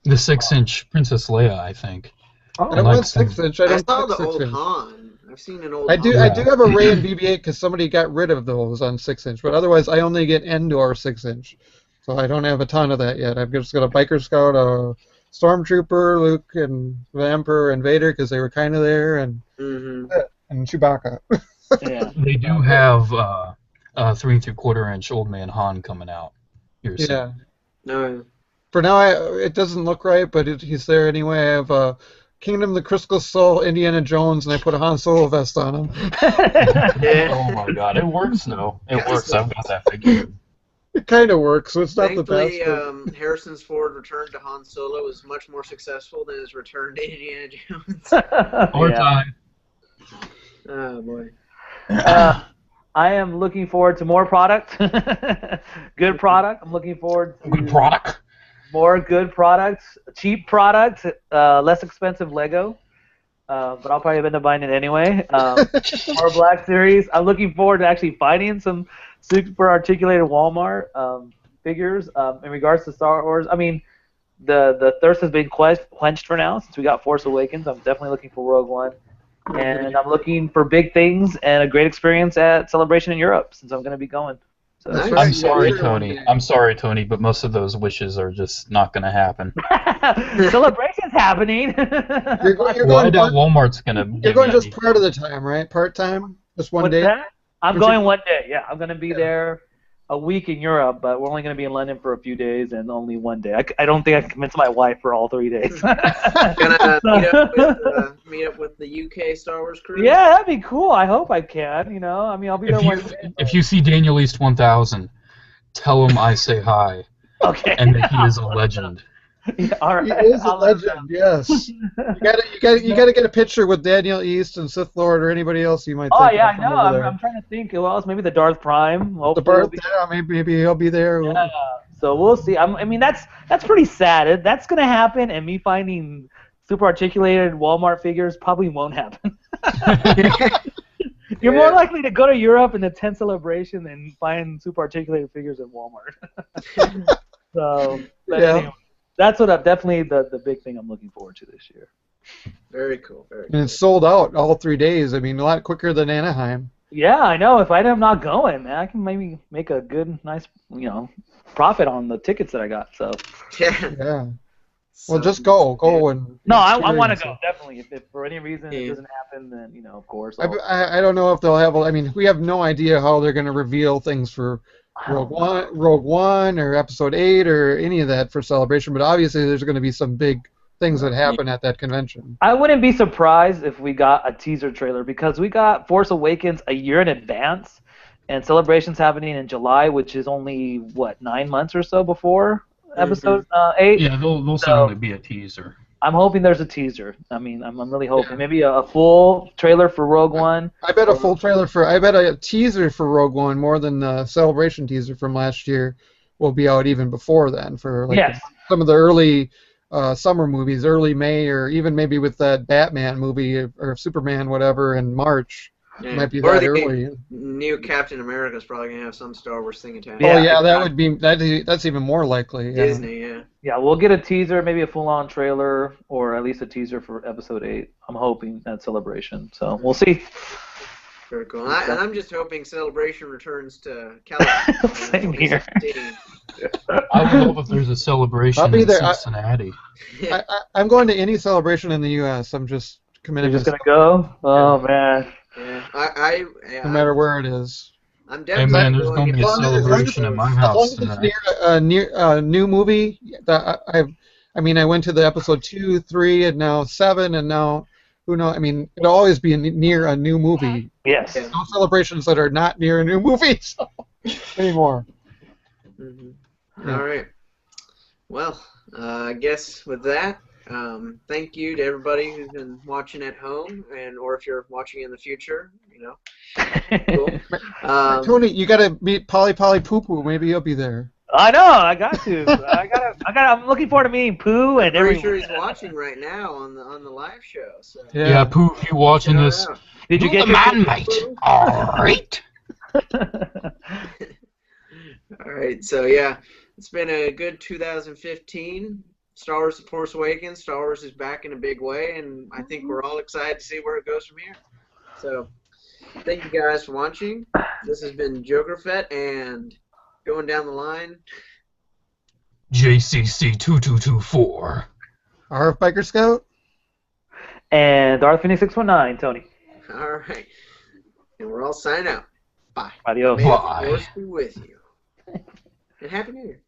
S2: 6-inch Princess Leia, I think.
S3: I don't want 6-inch. I
S1: I
S3: don't
S1: saw
S3: like
S1: the old
S3: 6-inch.
S1: Han. I've seen an old
S3: I do.
S1: Han.
S3: I do have a Ray and BB-8 because somebody got rid of those on 6-inch, but otherwise I only get Endor 6-inch, so I don't have a ton of that yet. I've just got a Biker Scout, a Stormtrooper, Luke, and the Emperor and Vader because they were kind of there, and Chewbacca.
S4: Yeah.
S2: They do have a 3 3/4-inch Old Man Han coming out here soon.
S3: Yeah.
S1: No.
S3: For now, it doesn't look right, but he's there anyway. I have Kingdom of the Crystal Skull, Indiana Jones, and I put a Han Solo vest on him.
S2: Oh my God, it works though. It works. I've got that figure.
S3: It kind of works, so it's not the best.
S1: Thankfully, Harrison's Ford return to Han Solo was much more successful than his return to Indiana Jones.
S2: More time.
S1: Oh boy.
S4: I am looking forward to more product. Good product. I'm looking forward to
S2: Good product.
S4: more good products, cheap products, less expensive Lego. But I'll probably end up buying it anyway. More Black Series. I'm looking forward to actually finding some super articulated Walmart figures in regards to Star Wars. I mean, the thirst has been quenched for now since we got Force Awakens. I'm definitely looking for Rogue One. And I'm looking for big things and a great experience at Celebration in Europe since I'm going to be going. So.
S1: Nice.
S2: I'm sorry, Tony. I'm sorry, Tony, but most of those wishes are just not going to happen.
S4: Celebration's happening.
S3: You're
S2: Well, I doubt Walmart's going to.
S3: You're going just part of the time, right? Part time, just one
S4: What's
S3: day.
S4: that? I'm going one day. Yeah, I'm going to be there a week in Europe, but we're only going to be in London for a few days and only one day. I don't think I can convince my wife for all 3 days.
S1: Gonna meet up with the UK Star Wars crew.
S4: Yeah, that'd be cool. I hope I can. You know, I mean, I'll be there one day.
S2: If you see Daniel East 1000, tell him I say hi.
S4: Okay.
S2: And that he is a legend.
S4: Yeah, all right.
S3: He is a legend, yes. You gotta get a picture with Daniel East and Sith Lord or anybody else you might.
S4: Oh
S3: think
S4: yeah,
S3: of
S4: I
S3: from
S4: know.
S3: over there.
S4: I'm trying to think. Who else? Maybe the Darth Prime.
S3: The
S4: Hopefully
S3: birth, maybe he'll be there.
S4: Yeah. So we'll see. I mean, that's pretty sad. That's gonna happen, and me finding super articulated Walmart figures probably won't happen. You're more likely to go to Europe in the 10th celebration than find super articulated figures at Walmart. So, but anyway, that's what definitely the big thing I'm looking forward to this year.
S1: Very cool. Very cool.
S3: And it's sold out all 3 days. I mean, a lot quicker than Anaheim.
S4: Yeah, I know. If I end up not going, man, I can maybe make a good, nice, profit on the tickets that I got. So.
S3: Yeah. Well, just go and.
S4: No, I want to go definitely. If for any reason it doesn't happen, then of course.
S3: I don't know if they'll have. I mean, we have no idea how they're going to reveal things for Rogue One, or Episode 8, or any of that for Celebration. But obviously, there's going to be some big things that happen at that convention.
S4: I wouldn't be surprised if we got a teaser trailer because we got Force Awakens a year in advance, and Celebration's happening in July, which is only 9 months or so before Episode 8.
S2: Yeah, they'll certainly be a teaser.
S4: I'm hoping there's a teaser. I mean, I'm really hoping maybe a full trailer for Rogue One.
S3: I bet a full trailer I bet a teaser for Rogue One more than the Celebration teaser from last year will be out even before then for some of the early summer movies, early May, or even maybe with that Batman movie or Superman, whatever, in March.
S1: Yeah.
S3: It might be
S1: or
S3: that
S1: the
S3: early.
S1: New Captain America's probably gonna have some Star Wars thing attached.
S3: Oh yeah, that would be that's even more likely. Yeah.
S1: Disney, yeah.
S4: Yeah, we'll get a teaser, maybe a full-on trailer, or at least a teaser for Episode 8. I'm hoping at Celebration, so we'll see.
S1: Very cool. And I'm just hoping Celebration returns to California.
S4: Same here.
S2: I would love if there's a celebration
S3: I'll be
S2: in
S3: there.
S2: Cincinnati.
S3: I'm going to any celebration in the U.S. I'm just committed.
S4: You're just gonna go? Oh man.
S1: Yeah,
S3: no matter where it is.
S1: I'm
S2: Hey
S1: definitely
S2: man, there's going to be a celebration at my house
S3: As long as
S2: tonight.
S3: it's near a new movie, I went to the Episode 2, 3, and now 7, and now who knows? I mean, it'll always be near a new movie.
S4: Yes.
S3: No celebrations that are not near a new movie anymore.
S1: Mm-hmm. Yeah. All right. Well, I guess with that, Thank you to everybody who's been watching at home, or if you're watching in the future, cool.
S3: Tony, you gotta meet Polly Polly Poo Poo. Maybe you'll be there.
S4: I know. I got to. I'm looking forward to meeting Pooh and
S1: I'm pretty
S4: everyone.
S1: sure he's watching right now on the live show. So
S2: Yeah, Pooh, if you're watching this,
S4: did you get
S2: the
S4: your
S2: man, mate? All right.
S1: All right. So yeah, it's been a good 2015. Star Wars: The Force Awakens. Star Wars is back in a big way, and I think we're all excited to see where it goes from here. So thank you guys for watching. This has been Jografet, and going down the line,
S2: JCC2224.
S3: RFBikerScout.
S4: And Darth Phoenix 619, Tony.
S1: All right. And we're all signing out. Bye.
S4: Adios.
S1: May the Force be with you. And Happy New Year.